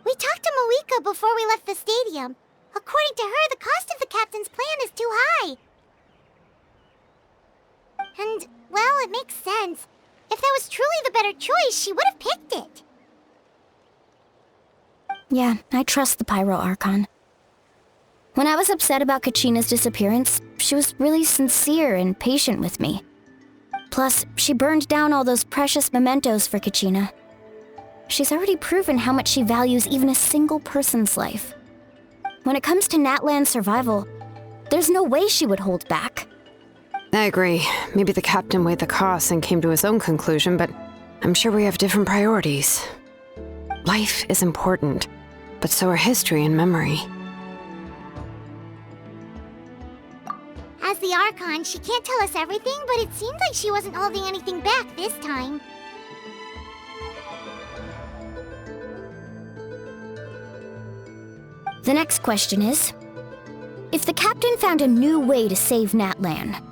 S1: We talked to Moika before we left the stadium. According to her, the cost of the captain's plan is too high. And, well, it makes sense. If that was truly the better choice, she would have picked it.
S11: Yeah, I trust the Pyro Archon. When I was upset about Kachina's disappearance, she was really sincere and patient with me. Plus, she burned down all those precious mementos for Kachina. She's already proven how much she values even a single person's life. When it comes to Natlan's survival, there's no way she would hold back.
S4: I agree. Maybe the captain weighed the costs and came to his own conclusion, but I'm sure we have different priorities. Life is important, but so are history and memory.
S1: As the Archon, she can't tell us everything, but it seemed like she wasn't holding anything back this time.
S11: The next question is, if the captain found a new way to save Natlan,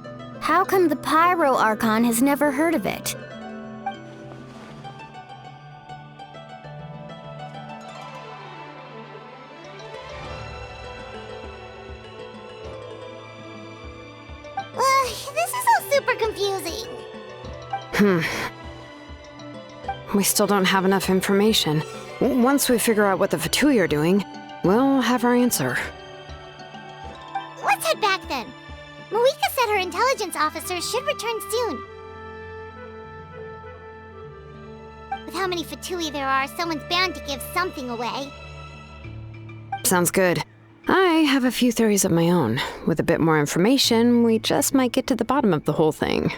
S11: how come the Pyro Archon has never heard of it?
S1: This is all super confusing.
S4: We still don't have enough information. Once we figure out what the Fatui are doing, we'll have our answer.
S1: Let's head back then. Moika said her intelligence officer should return soon. With how many Fatui there are, someone's bound to give something away.
S4: Sounds good. I have a few theories of my own. With a bit more information, we just might get to the bottom of the whole thing.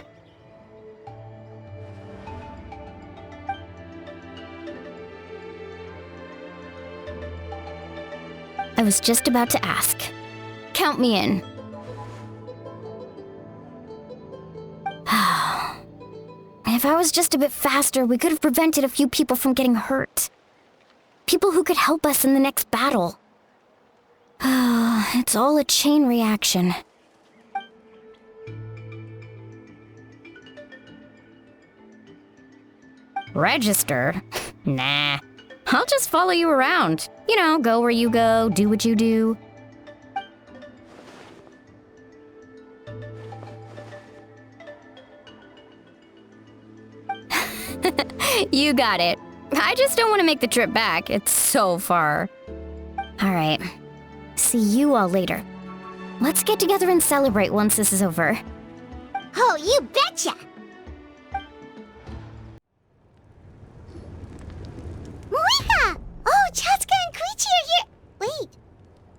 S11: I was just about to ask. Count me in. If I was just a bit faster, we could have prevented a few people from getting hurt. People who could help us in the next battle. It's all a chain reaction. Register? Nah. I'll just follow you around. You know, go where you go, do what you do. You got it. I just don't want to make the trip back. It's so far. All right. See you all later. Let's get together and celebrate once this is over.
S1: Oh, you betcha! Moika! Oh, Chatsuka and Koichi are here! Wait,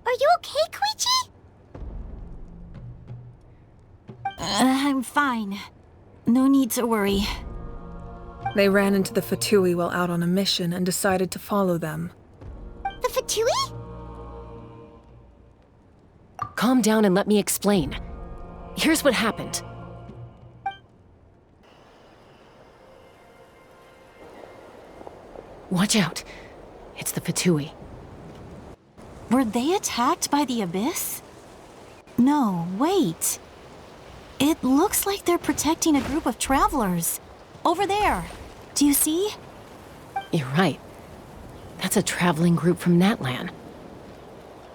S1: are you okay, Koichi?
S2: I'm fine. No need to worry.
S13: They ran into the Fatui while out on a mission and decided to follow them.
S1: The Fatui?
S12: Calm down and let me explain. Here's what happened. Watch out. It's the Fatui.
S2: Were they attacked by the Abyss? No, wait. It looks like they're protecting a group of travelers. Over there. Do you see?
S12: You're right. That's a traveling group from Natlan.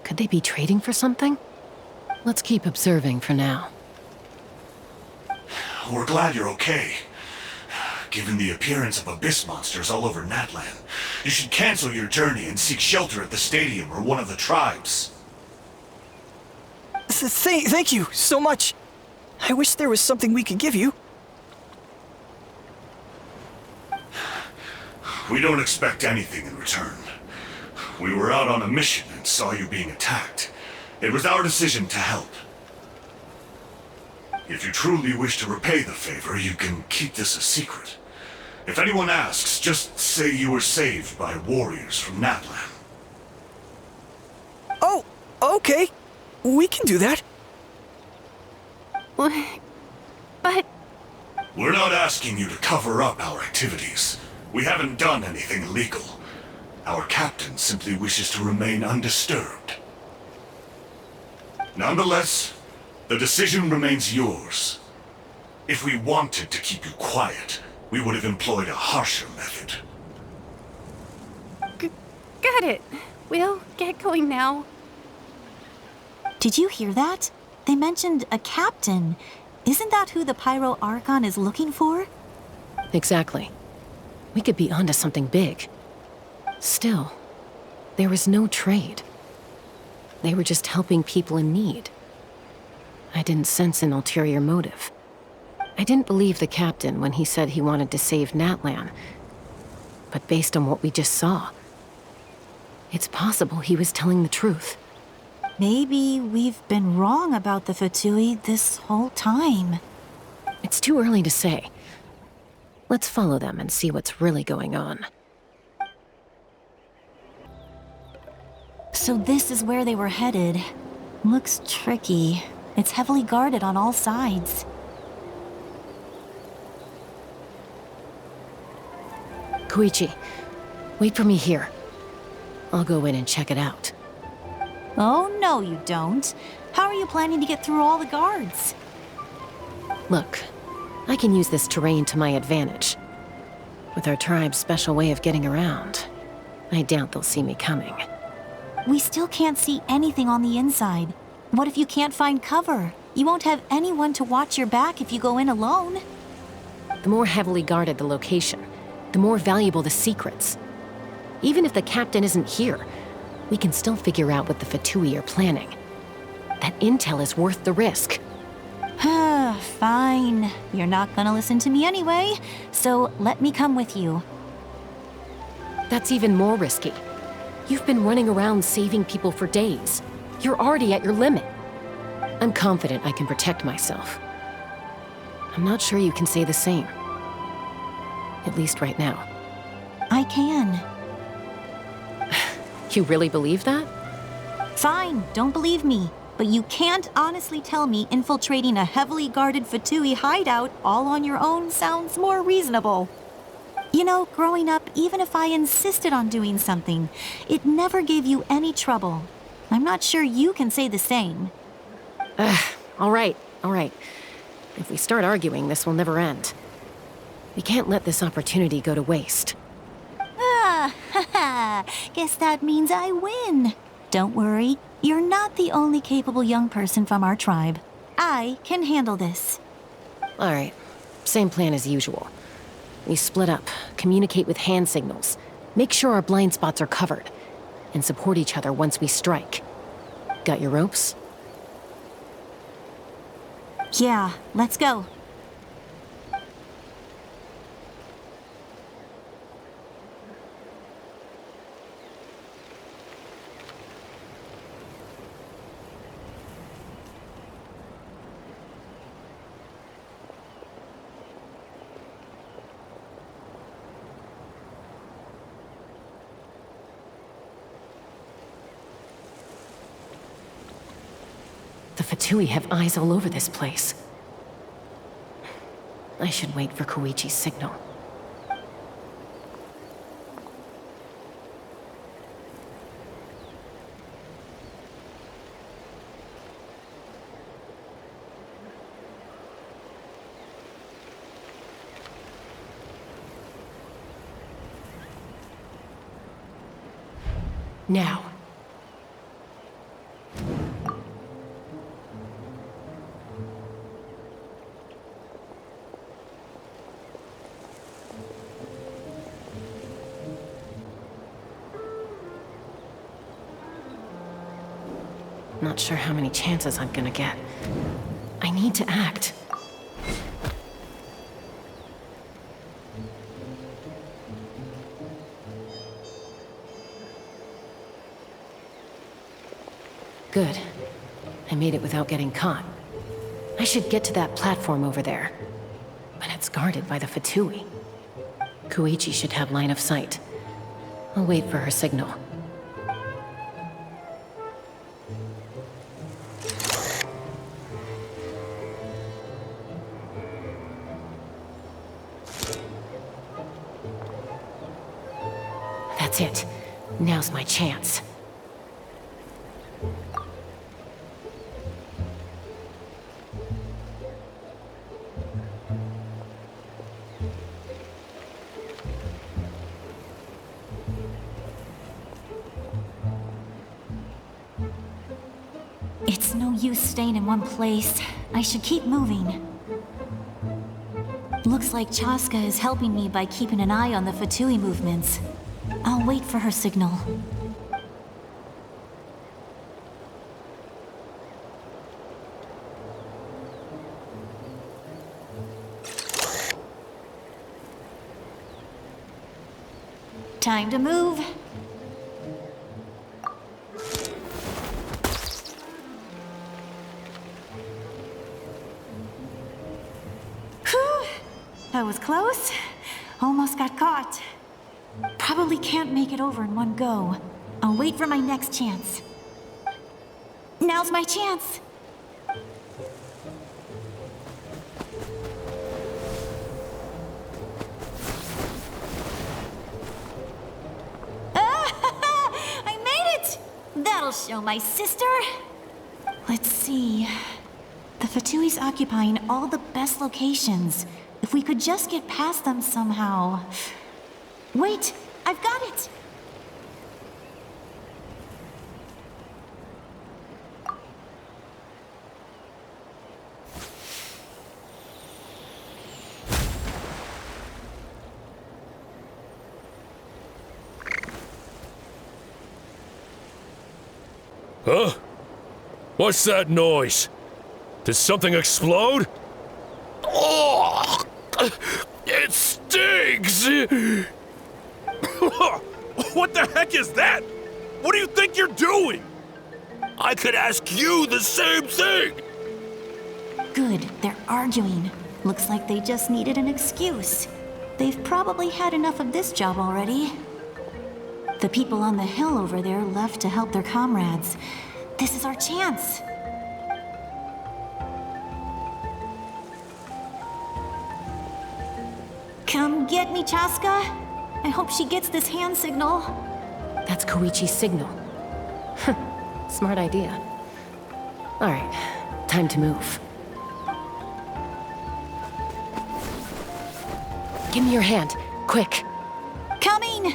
S12: Could they be trading for something? Let's keep observing for now.
S8: We're glad you're okay. Given the appearance of abyss monsters all over Natlan, you should cancel your journey and seek shelter at the stadium or one of the tribes.
S14: Thank you so much. I wish there was something we could give you.
S8: We don't expect anything in return. We were out on a mission and saw you being attacked. It was our decision to help. If you truly wish to repay the favor, you can keep this a secret. If anyone asks, just say you were saved by warriors from Natlan.
S14: Oh, okay. We can do that.
S12: But...
S8: We're not asking you to cover up our activities. We haven't done anything illegal. Our captain simply wishes to remain undisturbed. Nonetheless, the decision remains yours. If we wanted to keep you quiet, we would have employed a harsher method.
S12: Got it. We'll get going now.
S15: Did you hear that? They mentioned a captain. Isn't that who the Pyro Archon is looking for?
S12: Exactly. We could be onto something big. Still, there was no trade. They were just helping people in need. I didn't sense an ulterior motive. I didn't believe the captain when he said he wanted to save Natlan. But based on what we just saw, it's possible he was telling the truth.
S15: Maybe we've been wrong about the Fatui this whole time.
S12: It's too early to say. Let's follow them and see what's really going on.
S15: So this is where they were headed. Looks tricky. It's heavily guarded on all sides.
S12: Koichi, wait for me here. I'll go in and check it out.
S15: Oh, no you don't. How are you planning to get through all the guards?
S12: Look, I can use this terrain to my advantage. With our tribe's special way of getting around, I doubt they'll see me coming.
S15: We still can't see anything on the inside. What if you can't find cover? You won't have anyone to watch your back if you go in alone.
S12: The more heavily guarded the location, the more valuable the secrets. Even if the captain isn't here, we can still figure out what the Fatui are planning. That intel is worth the risk.
S15: Fine. You're not gonna listen to me anyway, so let me come with you.
S12: That's even more risky. You've been running around saving people for days. You're already at your limit. I'm confident I can protect myself. I'm not sure you can say the same. At least right now.
S15: I can.
S12: You really believe that?
S15: Fine, don't believe me. But you can't honestly tell me infiltrating a heavily guarded Fatui hideout all on your own sounds more reasonable. You know, growing up, even if I insisted on doing something, it never gave you any trouble. I'm not sure you can say the same.
S12: All right. If we start arguing, this will never end. We can't let this opportunity go to waste.
S15: Guess that means I win. Don't worry, you're not the only capable young person from our tribe. I can handle this.
S12: All right, same plan as usual. We split up, communicate with hand signals, make sure our blind spots are covered, and support each other once we strike. Got your ropes?
S15: Yeah, let's go.
S12: The Fatui have eyes all over this place. I should wait for Koichi's signal. Now. Not sure how many chances I'm gonna get. I need need to act. Good. I made it without getting caught. I should get to that platform over there. But it's guarded by the Fatui. Koichi should have line of sight. I'll wait for her signal. That's it. Now's my chance.
S15: It's no use staying in one place. I should keep moving. Looks like Chaska is helping me by keeping an eye on the Fatui movements. I'll wait for her signal. Time to move. Whew! That was close. Almost got caught. Probably can't make it over in one go. I'll wait for my next chance. Now's my chance. I made it! That'll show my sister. Let's see. The Fatui's occupying all the best locations. If we could just get past them somehow. Wait, I've got it!
S16: Huh? What's that noise? Did something explode? Oh! It stings!
S17: What the heck is that? What do you think you're doing?
S16: I could ask you the same thing!
S15: Good, they're arguing. Looks like they just needed an excuse. They've probably had enough of this job already. The people on the hill over there left to help their comrades. This is our chance. Come get me, Chaska. I hope she gets this hand signal.
S12: That's Koichi's signal. Smart idea. All right, time to move. Give me your hand, quick.
S15: Coming!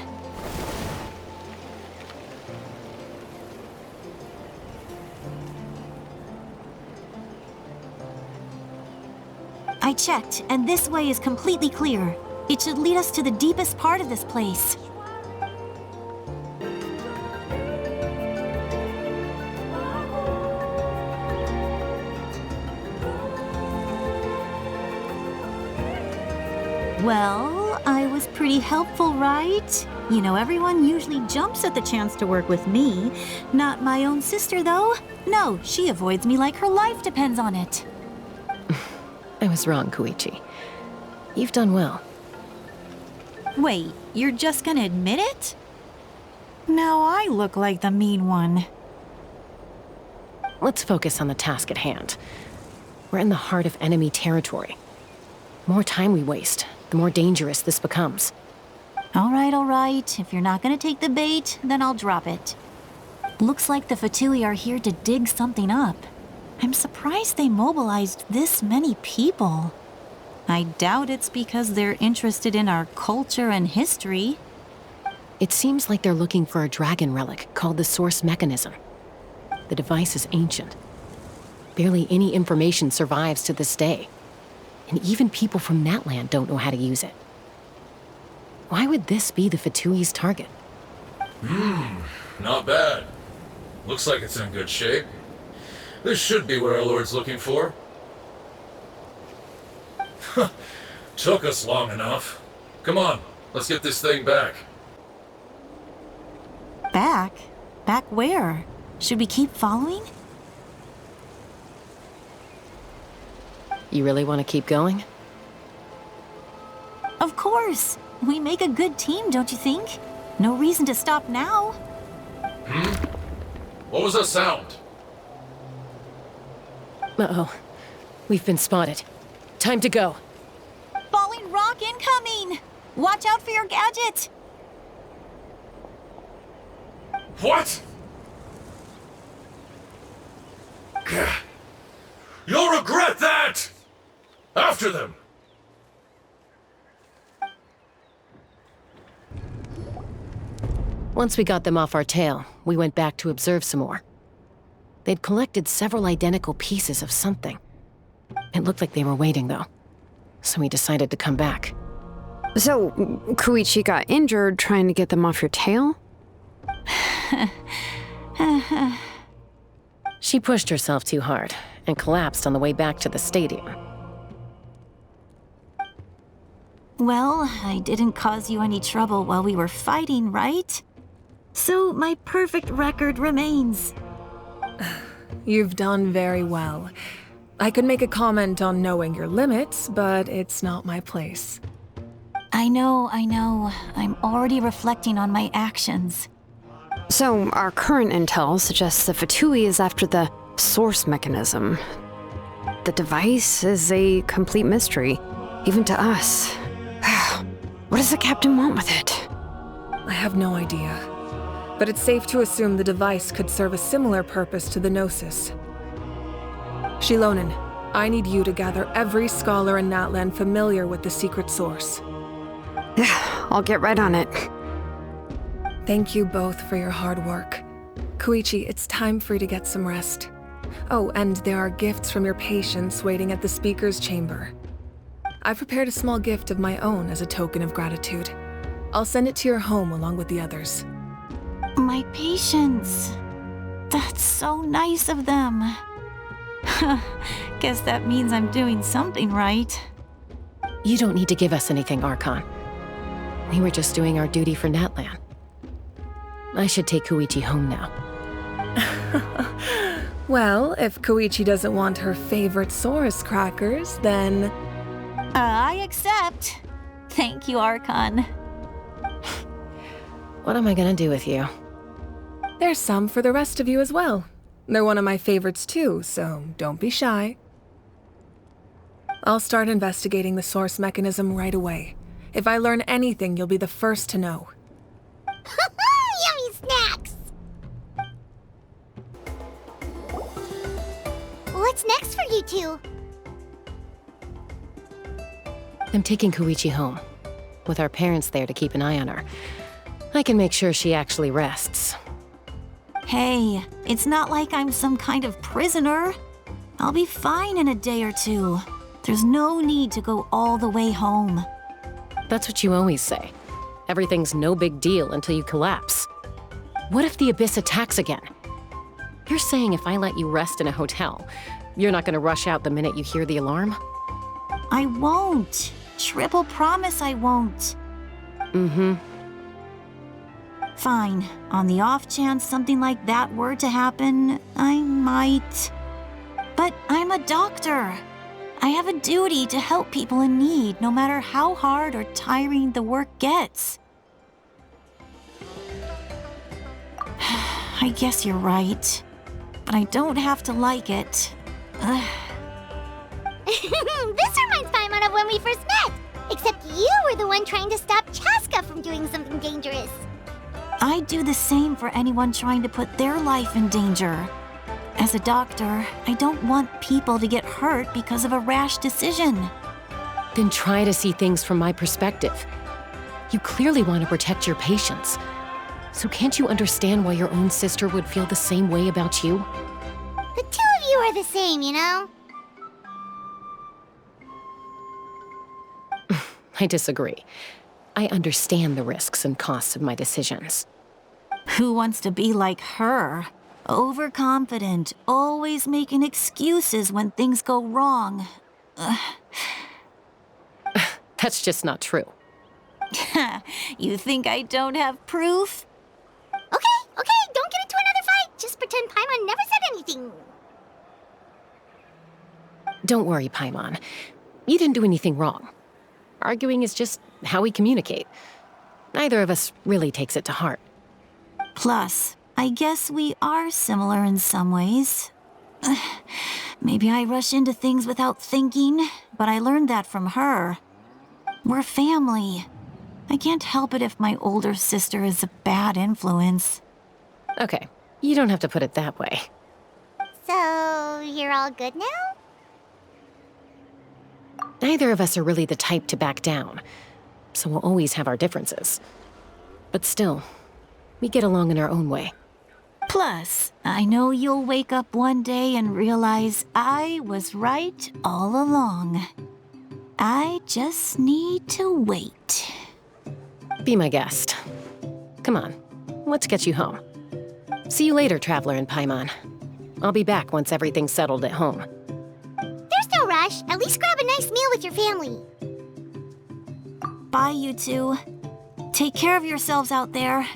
S15: I checked, and this way is completely clear. It should lead us to the deepest part of this place. Well, I was pretty helpful, right? You know, everyone usually jumps at the chance to work with me. Not my own sister, though. No, she avoids me like her life depends on it.
S12: I was wrong, Koichi. You've done well.
S15: Wait, you're just gonna admit it? Now I look like the mean one.
S12: Let's focus on the task at hand. We're in the heart of enemy territory. The more time we waste, the more dangerous this becomes.
S15: All right. If you're not gonna take the bait, then I'll drop it. Looks like the Fatui are here to dig something up. I'm surprised they mobilized this many people. I doubt it's because they're interested in our culture and history.
S12: It seems like they're looking for a dragon relic called the Source Mechanism. The device is ancient. Barely any information survives to this day. And even people from that land don't know how to use it. Why would this be the Fatui's target?
S18: Not bad. Looks like it's in good shape. This should be what our Lord's looking for. Took us long enough. Come on, let's get this thing back.
S15: Back? Back where? Should we keep following?
S12: You really want to keep going?
S15: Of course. We make a good team, don't you think? No reason to stop now.
S18: What was that sound?
S12: Uh-oh. We've been spotted. Time to go.
S15: Falling rock incoming! Watch out for your gadget!
S18: What? You'll regret that! After them!
S12: Once we got them off our tail, we went back to observe some more. They'd collected several identical pieces of something. It looked like they were waiting, though. So we decided to come back.
S4: So, Koichi got injured trying to get them off your tail?
S12: She pushed herself too hard and collapsed on the way back to the stadium.
S15: Well, I didn't cause you any trouble while we were fighting, right? So my perfect record remains.
S13: You've done very well. I could make a comment on knowing your limits, but it's not my place.
S15: I know. I'm already reflecting on my actions.
S4: So, our current intel suggests the Fatui is after the source mechanism. The device is a complete mystery, even to us. What does the captain want with it?
S13: I have no idea. But it's safe to assume the device could serve a similar purpose to the Gnosis. Shilonen, I need you to gather every scholar in Natlan familiar with the secret source.
S4: I'll get right on it.
S13: Thank you both for your hard work. Koichi, it's time for you to get some rest. Oh, and there are gifts from your patients waiting at the speaker's chamber. I've prepared a small gift of my own as a token of gratitude. I'll send it to your home along with the others.
S15: My patience. That's so nice of them. Guess that means I'm doing something right.
S12: You don't need to give us anything, Archon. We were just doing our duty for Natlan. I should take Koichi home now.
S13: Well, if Koichi doesn't want her favorite Saurus crackers, then...
S15: I accept. Thank you, Archon.
S12: What am I gonna do with you?
S13: There's some for the rest of you as well. They're one of my favorites too, so don't be shy. I'll start investigating the source mechanism right away. If I learn anything, you'll be the first to know.
S1: Yummy snacks! What's next for you two?
S12: I'm taking Koichi home. With our parents there to keep an eye on her, I can make sure she actually rests.
S15: Hey, it's not like I'm some kind of prisoner. I'll be fine in a day or two. There's no need to go all the way home.
S12: That's what you always say. Everything's no big deal until you collapse. What if the Abyss attacks again? You're saying if I let you rest in a hotel, you're not gonna rush out the minute you hear the alarm?
S15: I won't. Triple promise I won't.
S12: Mm-hmm.
S15: Fine. On the off chance something like that were to happen, I might. But I'm a doctor. I have a duty to help people in need, no matter how hard or tiring the work gets. I guess you're right. But I don't have to like it.
S1: This reminds Paimon of when we first met! Except you were the one trying to stop Chaska from doing something dangerous.
S15: I'd do the same for anyone trying to put their life in danger. As a doctor, I don't want people to get hurt because of a rash decision.
S12: Then try to see things from my perspective. You clearly want to protect your patients. So can't you understand why your own sister would feel the same way about you?
S1: The two of you are the same, you know?
S12: I disagree. I understand the risks and costs of my decisions.
S15: Who wants to be like her? Overconfident, always making excuses when things go wrong.
S12: That's just not true.
S15: You think I don't have proof?
S1: Okay, don't get into another fight. Just pretend Paimon never said anything.
S12: Don't worry, Paimon. You didn't do anything wrong. Arguing is just how we communicate. Neither of us really takes it to heart.
S15: Plus, I guess we are similar in some ways. Maybe I rush into things without thinking, but I learned that from her. We're family. I can't help it if my older sister is a bad influence.
S12: Okay, you don't have to put it that way.
S1: So, you're all good now?
S12: Neither of us are really the type to back down, so we'll always have our differences. But still, we get along in our own way.
S15: Plus, I know you'll wake up one day and realize I was right all along. I just need to wait.
S12: Be my guest. Come on, let's get you home. See you later, Traveler and Paimon. I'll be back once everything's settled at home.
S1: There's no rush. At least grab a nice meal with your family.
S15: Bye, you two. Take care of yourselves out there.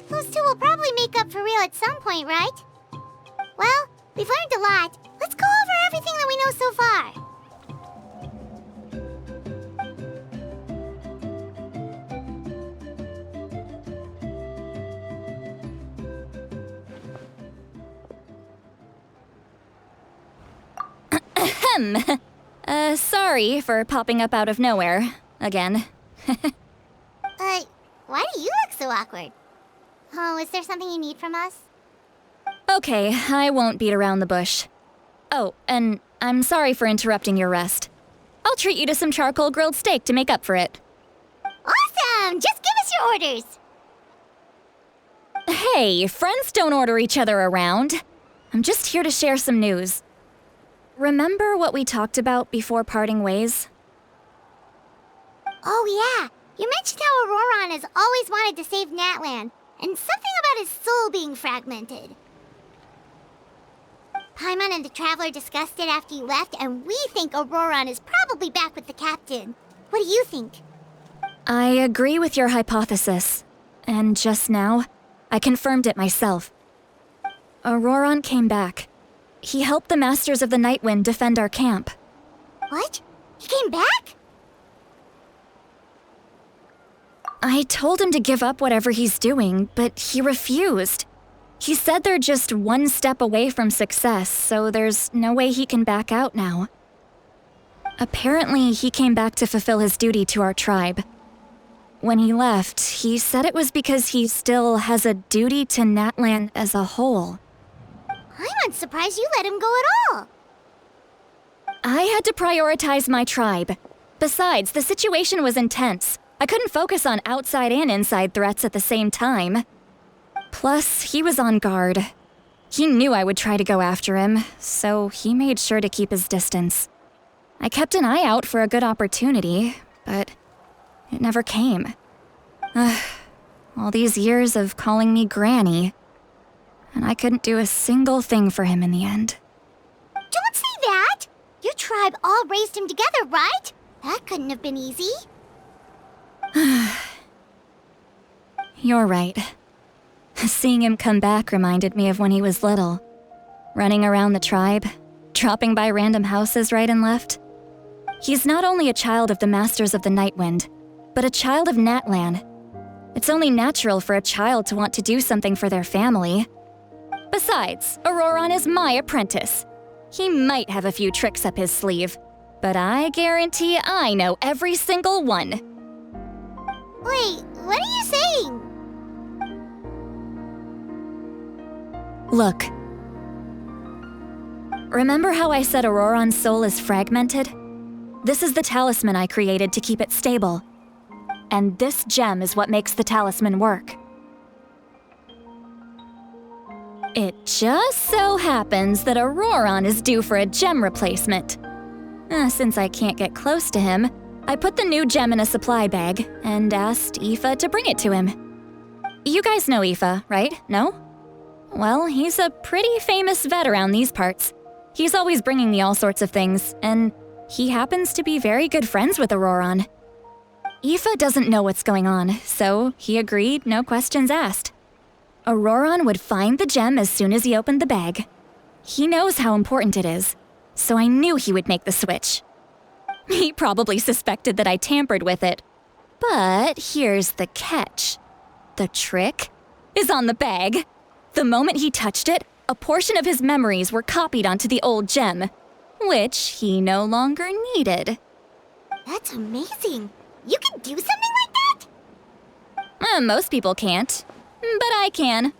S1: Those two will probably make up for real at some point, right? Well, we've learned a lot. Let's go over everything that we know so far.
S5: Sorry for popping up out of nowhere. Again.
S1: Why do you look so awkward? Oh, is there something you need from us?
S5: Okay, I won't beat around the bush. Oh, and I'm sorry for interrupting your rest. I'll treat you to some charcoal grilled steak to make up for it.
S1: Awesome! Just give us your orders!
S5: Hey, friends don't order each other around. I'm just here to share some news. Remember what we talked about before parting ways?
S1: Oh yeah, you mentioned how Auroron has always wanted to save Natlan, and something about his soul being fragmented. Paimon and the Traveler discussed it after you left, and we think Auroron is probably back with the captain. What do you think?
S5: I agree with your hypothesis. And just now, I confirmed it myself. Auroron came back. He helped the Masters of the Nightwind defend our camp.
S1: What? He came back?
S5: I told him to give up whatever he's doing, but he refused. He said they're just one step away from success, so there's no way he can back out now. Apparently, he came back to fulfill his duty to our tribe. When he left, he said it was because he still has a duty to Natlan as a whole.
S1: I'm not surprised you let him go at all.
S5: I had to prioritize my tribe. Besides, the situation was intense. I couldn't focus on outside and inside threats at the same time. Plus, he was on guard. He knew I would try to go after him, so he made sure to keep his distance. I kept an eye out for a good opportunity, but it never came. All these years of calling me Granny, and I couldn't do a single thing for him in the end.
S1: Don't say that! Your tribe all raised him together, right? That couldn't have been easy.
S5: You're right. Seeing him come back reminded me of when he was little. Running around the tribe, dropping by random houses right and left. He's not only a child of the Masters of the Nightwind, but a child of Natlan. It's only natural for a child to want to do something for their family. Besides, Auroron is my apprentice. He might have a few tricks up his sleeve, but I guarantee I know every single one.
S1: Wait, what are you saying?
S5: Look. Remember how I said Auroron's soul is fragmented? This is the talisman I created to keep it stable. And this gem is what makes the talisman work. It just so happens that Auroron is due for a gem replacement. Since I can't get close to him, I put the new gem in a supply bag and asked Aoife to bring it to him. You guys know Aoife, right? No? Well, he's a pretty famous vet around these parts. He's always bringing me all sorts of things, and he happens to be very good friends with Auroron. Aoife doesn't know what's going on, so he agreed, no questions asked. Auroron would find the gem as soon as he opened the bag. He knows how important it is, so I knew he would make the switch. He probably suspected that I tampered with it. But here's the catch. The trick is on the bag. The moment he touched it, a portion of his memories were copied onto the old gem, which he no longer needed.
S1: That's amazing. You can do something like that?
S5: Most people can't, but I can.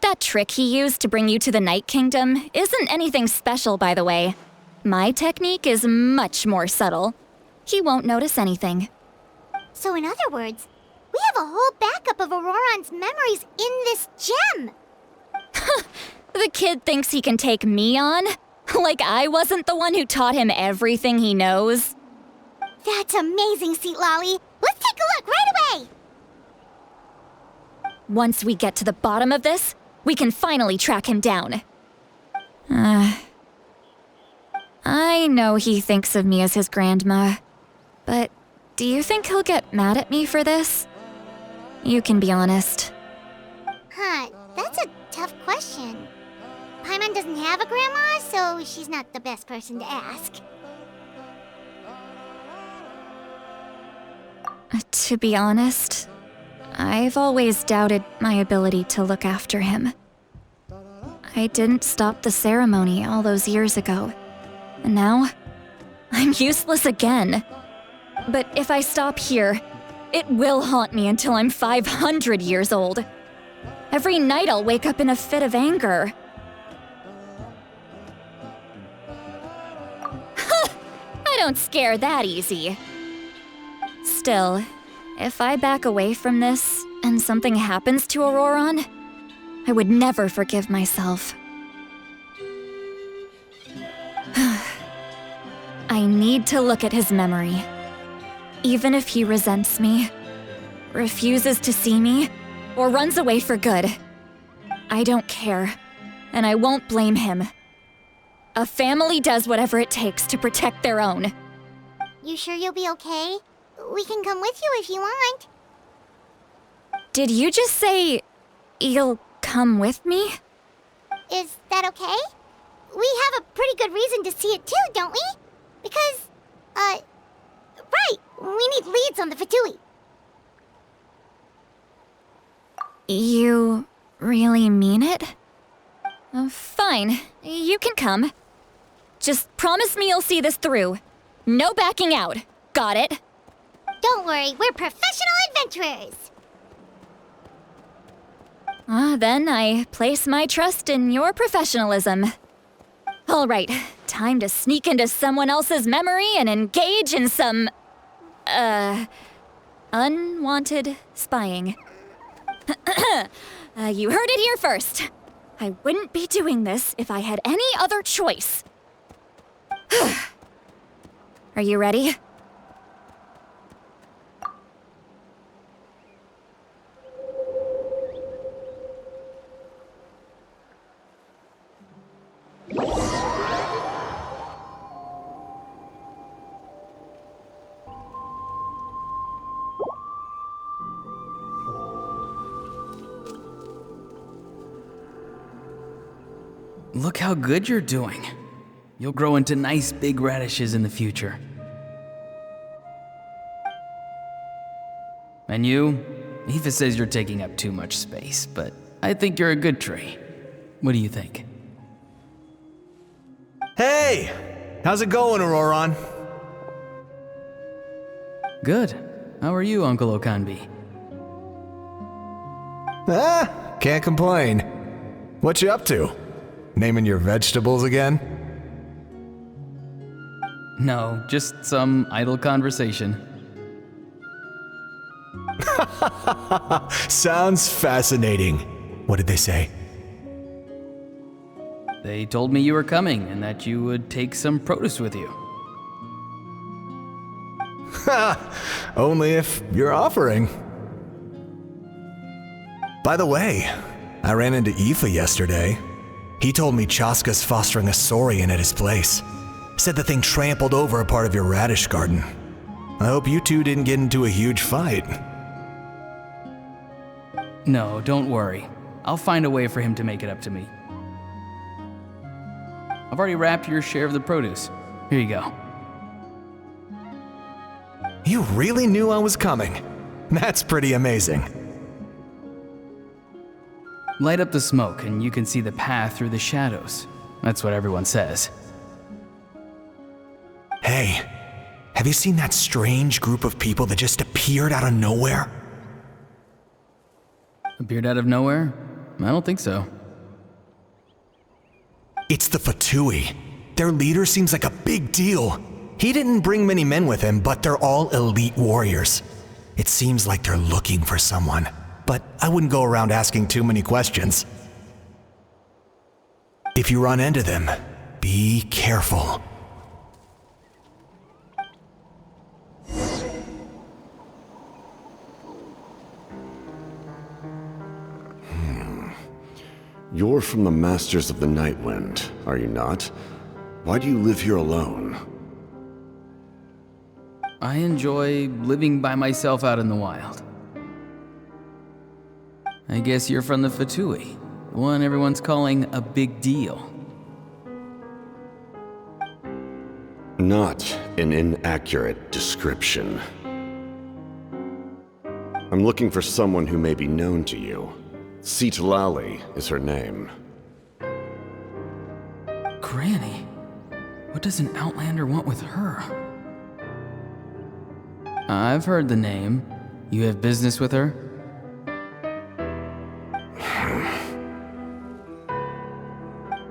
S5: That trick he used to bring you to the Night Kingdom isn't anything special, by the way. My technique is much more subtle. He won't notice anything.
S1: So in other words, we have a whole backup of Auroron's memories in this gem.
S5: The kid thinks he can take me on? Like I wasn't the one who taught him everything he knows?
S1: That's amazing, Seat Lolly. Let's take a look right away.
S5: Once we get to the bottom of this, we can finally track him down. I know he thinks of me as his grandma, but do you think he'll get mad at me for this? You can be honest.
S1: That's a tough question. Paimon doesn't have a grandma, so she's not the best person to ask.
S5: To be honest, I've always doubted my ability to look after him. I didn't stop the ceremony all those years ago, and now I'm useless again. But if I stop here, it will haunt me until I'm 500 years old. Every night I'll wake up in a fit of anger. I don't scare that easy. Still, if I back away from this and something happens to Auroron, I would never forgive myself. I need to look at his memory. Even if he resents me, refuses to see me, or runs away for good, I don't care, and I won't blame him. A family does whatever it takes to protect their own.
S1: You sure you'll be okay? We can come with you if you want.
S5: Did you just say you'll come with me?
S1: Is that okay? We have a pretty good reason to see it too, don't we? Because, right, we need leads on the Fatui.
S5: You really mean it? Fine, you can come. Just promise me you'll see this through. No backing out. Got it?
S1: Don't worry, we're professional adventurers.
S5: Then I place my trust in your professionalism. All right, time to sneak into someone else's memory and engage in some, unwanted spying. You heard it here first. I wouldn't be doing this if I had any other choice. Are you ready?
S6: Look how good you're doing. You'll grow into nice big radishes in the future. And you? Aoife says you're taking up too much space, but I think you're a good tree. What do you think?
S19: Hey! How's it going, Auroron?
S6: Good. How are you, Uncle Okanbi?
S19: Can't complain. What you up to? Naming your vegetables again?
S6: No, just some idle conversation.
S19: Sounds fascinating. What did they say?
S6: They told me you were coming and that you would take some produce with you.
S19: Ha! Only if you're offering. By the way, I ran into Aoife yesterday. He told me Chaska's fostering a saurian at his place. Said the thing trampled over a part of your radish garden. I hope you two didn't get into a huge fight.
S6: No, don't worry. I'll find a way for him to make it up to me. I've already wrapped your share of the produce. Here you go.
S19: You really knew I was coming. That's pretty amazing.
S6: Light up the smoke and you can see the path through the shadows. That's what everyone says.
S19: Hey, have you seen that strange group of people that just appeared out of nowhere?
S6: Appeared out of nowhere? I don't think so.
S19: It's the Fatui. Their leader seems like a big deal. He didn't bring many men with him, but they're all elite warriors. It seems like they're looking for someone, but I wouldn't go around asking too many questions. If you run into them, be careful.
S7: You're from the Masters of the Night Wind, are you not? Why do you live here alone?
S6: I enjoy living by myself out in the wild. I guess you're from the Fatui, the one everyone's calling a big deal.
S7: Not an inaccurate description. I'm looking for someone who may be known to you. Citlali is her name.
S6: Granny? What does an Outlander want with her? I've heard the name. You have business with her?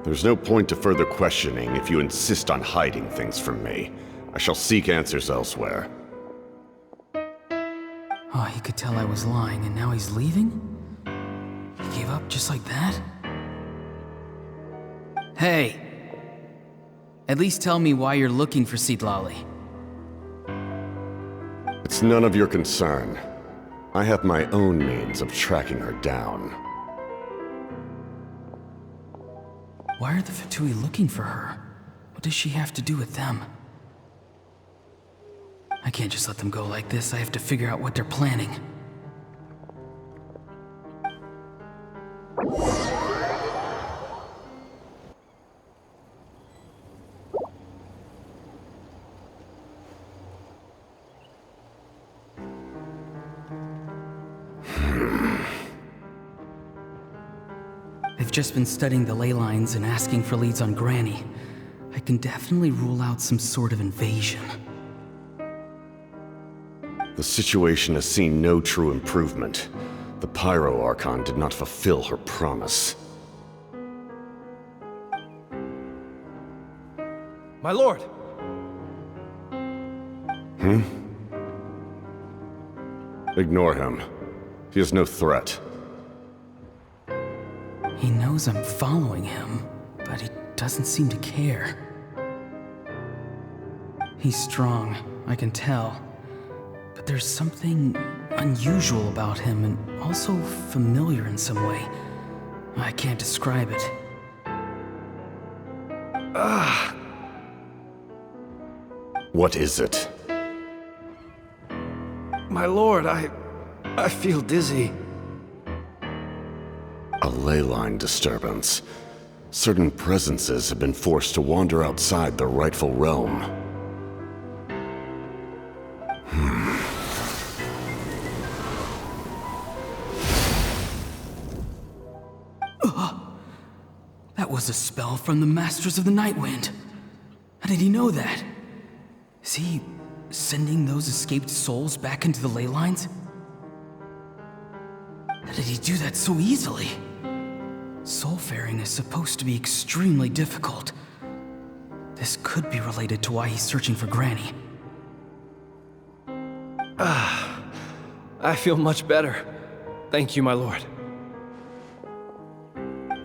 S7: There's no point to further questioning if you insist on hiding things from me. I shall seek answers elsewhere.
S6: Oh, he could tell I was lying and now he's leaving? He gave up just like that? Hey! At least tell me why you're looking for Citlali.
S7: It's none of your concern. I have my own means of tracking her down.
S6: Why are the Fatui looking for her? What does she have to do with them? I can't just let them go like this. I have to figure out what they're planning. I've just been studying the ley lines and asking for leads on Granny. I can definitely rule out some sort of invasion.
S7: The situation has seen no true improvement. The Pyro Archon did not fulfill her promise.
S3: My lord!
S7: Ignore him. He is no threat.
S6: He knows I'm following him, but he doesn't seem to care. He's strong, I can tell. But there's something unusual about him and also familiar in some way. I can't describe it.
S7: What is it?
S3: My lord, I feel dizzy.
S7: A ley line disturbance. Certain presences have been forced to wander outside their rightful realm.
S6: That was a spell from the Masters of the Night Wind. How did he know that? Is he sending those escaped souls back into the ley lines? How did he do that so easily? Soulfaring is supposed to be extremely difficult. This could be related to why he's searching for Granny.
S3: I feel much better. Thank you, my lord.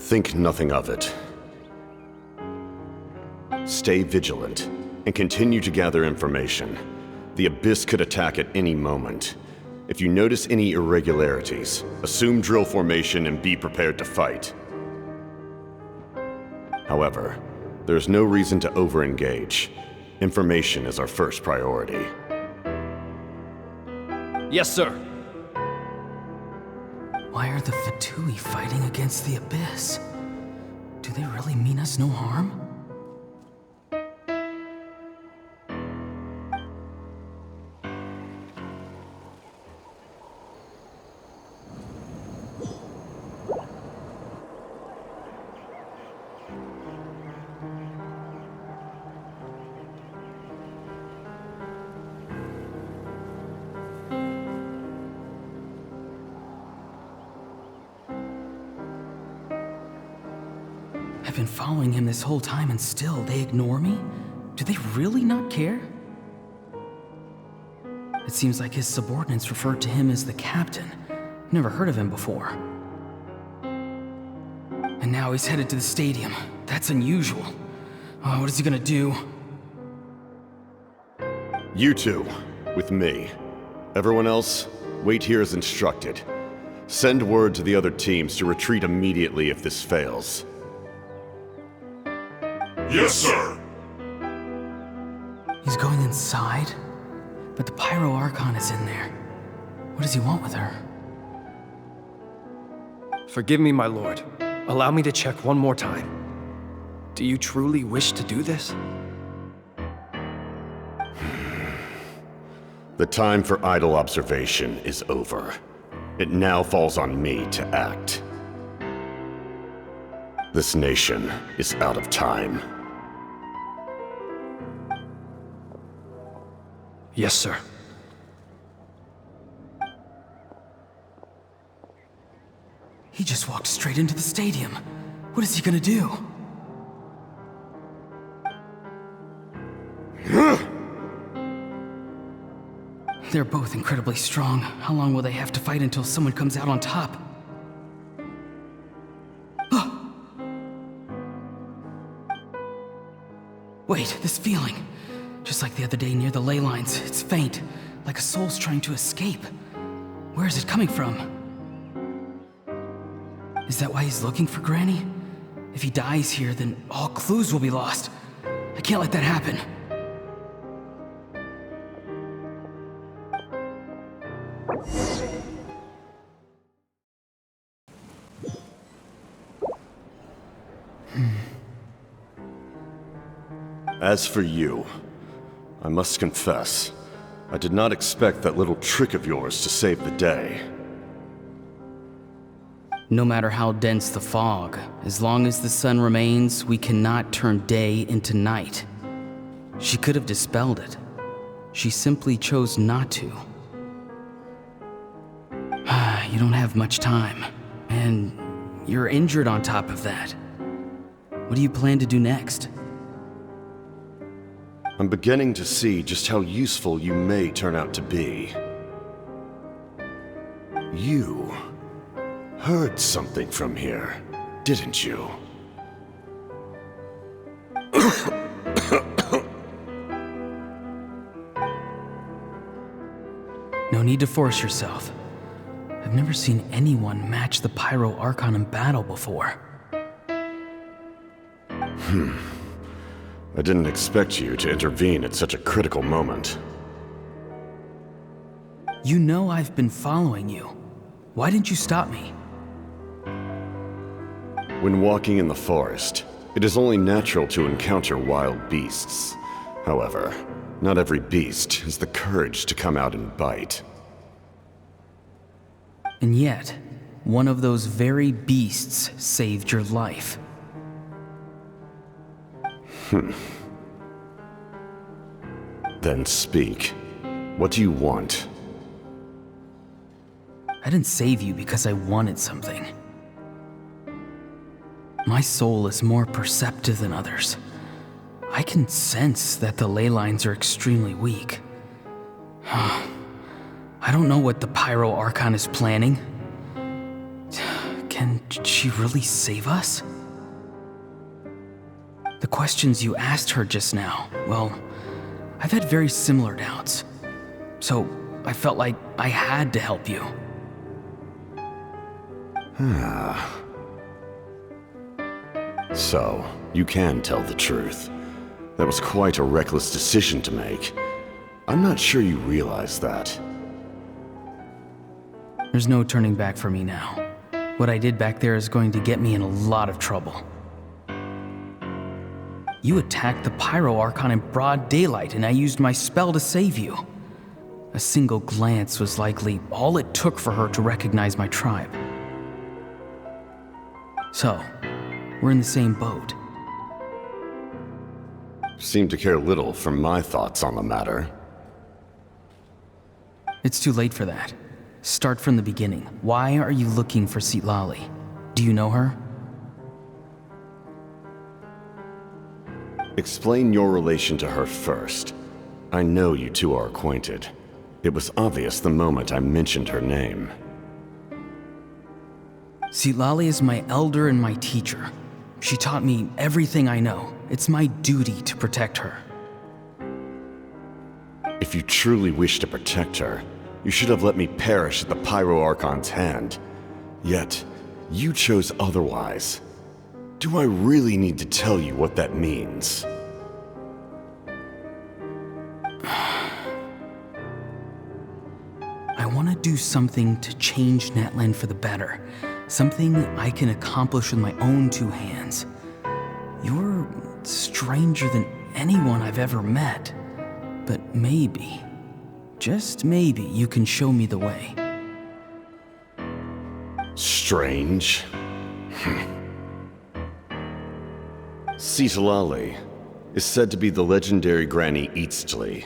S7: Think nothing of it. Stay vigilant, and continue to gather information. The Abyss could attack at any moment. If you notice any irregularities, assume drill formation and be prepared to fight. However, there's no reason to over-engage. Information is our first priority.
S3: Yes, sir.
S6: Why are the Fatui fighting against the Abyss? Do they really mean us no harm? I've been following him this whole time and still they ignore me? Do they really not care? It seems like his subordinates referred to him as the captain. Never heard of him before. And now he's headed to the stadium. That's unusual. Oh, what is he gonna do?
S7: You two, with me. Everyone else, wait here as instructed. Send word to the other teams to retreat immediately if this fails.
S8: Yes, sir.
S6: He's going inside? But the Pyro Archon is in there. What does he want with her?
S3: Forgive me, my lord. Allow me to check one more time. Do you truly wish to do this?
S7: The time for idle observation is over. It now falls on me to act. This nation is out of time.
S3: Yes, sir.
S6: He just walked straight into the stadium. What is he gonna do? They're both incredibly strong. How long will they have to fight until someone comes out on top? Wait, this feeling. Just like the other day near the ley lines, it's faint, like a soul's trying to escape. Where is it coming from? Is that why he's looking for Granny? If he dies here, then all clues will be lost. I can't let that happen.
S7: As for you, I must confess, I did not expect that little trick of yours to save the day.
S6: No matter how dense the fog, as long as the sun remains, we cannot turn day into night. She could have dispelled it. She simply chose not to. You don't have much time, and you're injured on top of that. What do you plan to do next?
S7: I'm beginning to see just how useful you may turn out to be. You heard something from here, didn't you?
S6: No need to force yourself. I've never seen anyone match the Pyro Archon in battle before.
S7: I didn't expect you to intervene at such a critical moment.
S6: You know I've been following you. Why didn't you stop me?
S7: When walking in the forest, it is only natural to encounter wild beasts. However, not every beast has the courage to come out and bite.
S6: And yet, one of those very beasts saved your life.
S7: Then speak. What do you want?
S6: I didn't save you because I wanted something. My soul is more perceptive than others. I can sense that the ley lines are extremely weak. I don't know what the Pyro Archon is planning. Can she really save us? The questions you asked her just now, well, I've had very similar doubts. So, I felt like I had to help you.
S7: So, you can tell the truth. That was quite a reckless decision to make. I'm not sure you realize that.
S6: There's no turning back for me now. What I did back there is going to get me in a lot of trouble. You attacked the Pyro Archon in broad daylight, and I used my spell to save you. A single glance was likely all it took for her to recognize my tribe. So, we're in the same boat.
S7: Seem to care little for my thoughts on the matter.
S6: It's too late for that. Start from the beginning. Why are you looking for Citlali? Do you know her?
S7: Explain your relation to her first. I know you two are acquainted. It was obvious the moment I mentioned her name.
S6: Citlali is my elder and my teacher. She taught me everything I know. It's my duty to protect her.
S7: If you truly wish to protect her, you should have let me perish at the Pyro Archon's hand. Yet, you chose otherwise. Do I really need to tell you what that means?
S6: I want to do something to change Natlan for the better. Something I can accomplish with my own two hands. You're stranger than anyone I've ever met. But maybe, just maybe, you can show me the way.
S7: Strange? Citlali is said to be the legendary Granny Eastly,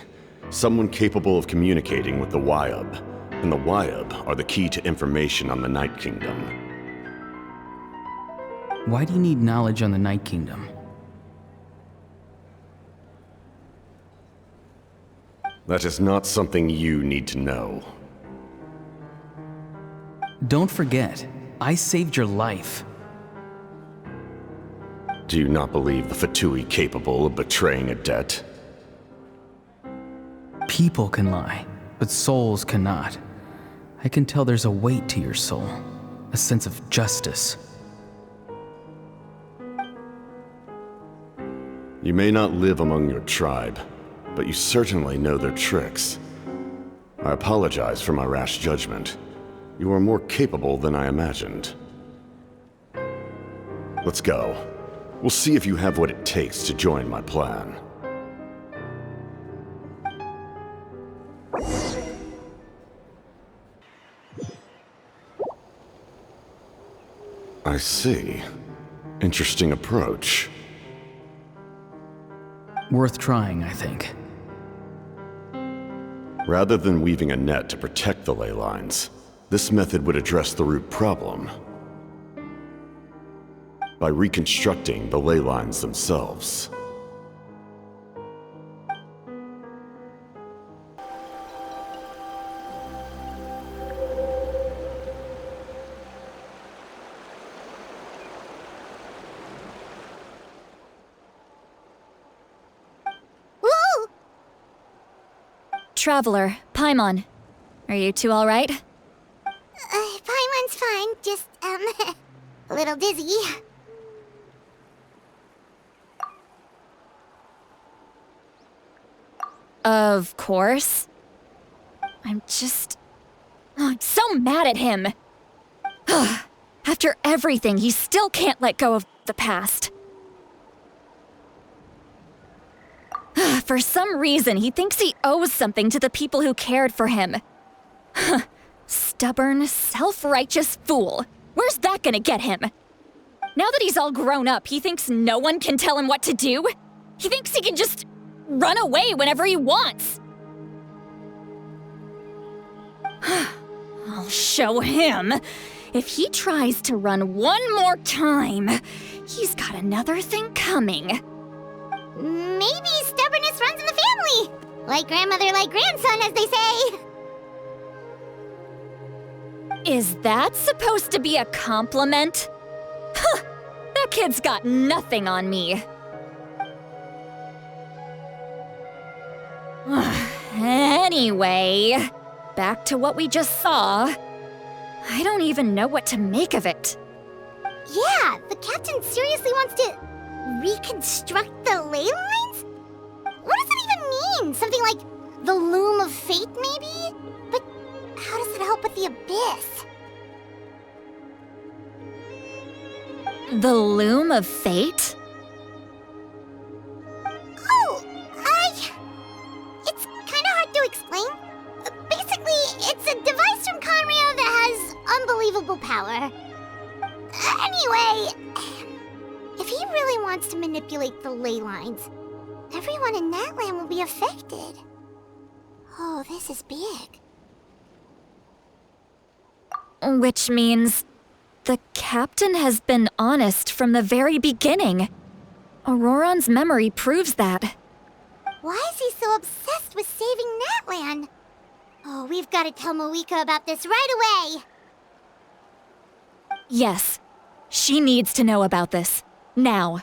S7: someone capable of communicating with the Wyab, and the Wyab are the key to information on the Night Kingdom.
S6: Why do you need knowledge on the Night Kingdom?
S7: That is not something you need to know.
S6: Don't forget, I saved your life.
S7: Do you not believe the Fatui capable of betraying a debt?
S6: People can lie, but souls cannot. I can tell there's a weight to your soul, a sense of justice.
S7: You may not live among your tribe, but you certainly know their tricks. I apologize for my rash judgment. You are more capable than I imagined. Let's go. We'll see if you have what it takes to join my plan. I see. Interesting approach.
S6: Worth trying, I think.
S7: Rather than weaving a net to protect the ley lines, this method would address the root problem by reconstructing the ley lines themselves.
S5: Traveler, Paimon. Are you two alright?
S1: Paimon's fine, just, a little dizzy.
S5: Of course. I'm so mad at him. After everything, he still can't let go of the past. For some reason, he thinks he owes something to the people who cared for him. Stubborn, self-righteous fool. Where's that gonna get him? Now that he's all grown up, he thinks no one can tell him what to do? He thinks he can just run away whenever he wants. I'll show him. If he tries to run one more time, he's got another thing coming.
S1: Maybe stubbornness runs in the family. Like grandmother, like grandson, as they say.
S5: Is that supposed to be a compliment? Huh, that kid's got nothing on me. Anyway, back to what we just saw, I don't even know what to make of it.
S1: Yeah, the captain seriously wants to reconstruct the ley lines? What does that even mean? Something like the loom of fate, maybe? But how does it help with the abyss?
S5: The loom of fate?
S1: Oh, it's kind of hard to explain. Basically, it's a device from Conrio that has unbelievable power. Anyway, if he really wants to manipulate the ley lines, everyone in that land will be affected. Oh, this is big.
S5: Which means the captain has been honest from the very beginning. Auroron's memory proves that.
S1: Why is he so obsessed with saving Natlan? Oh, we've got to tell Moeka about this right away.
S5: Yes, she needs to know about this. Now.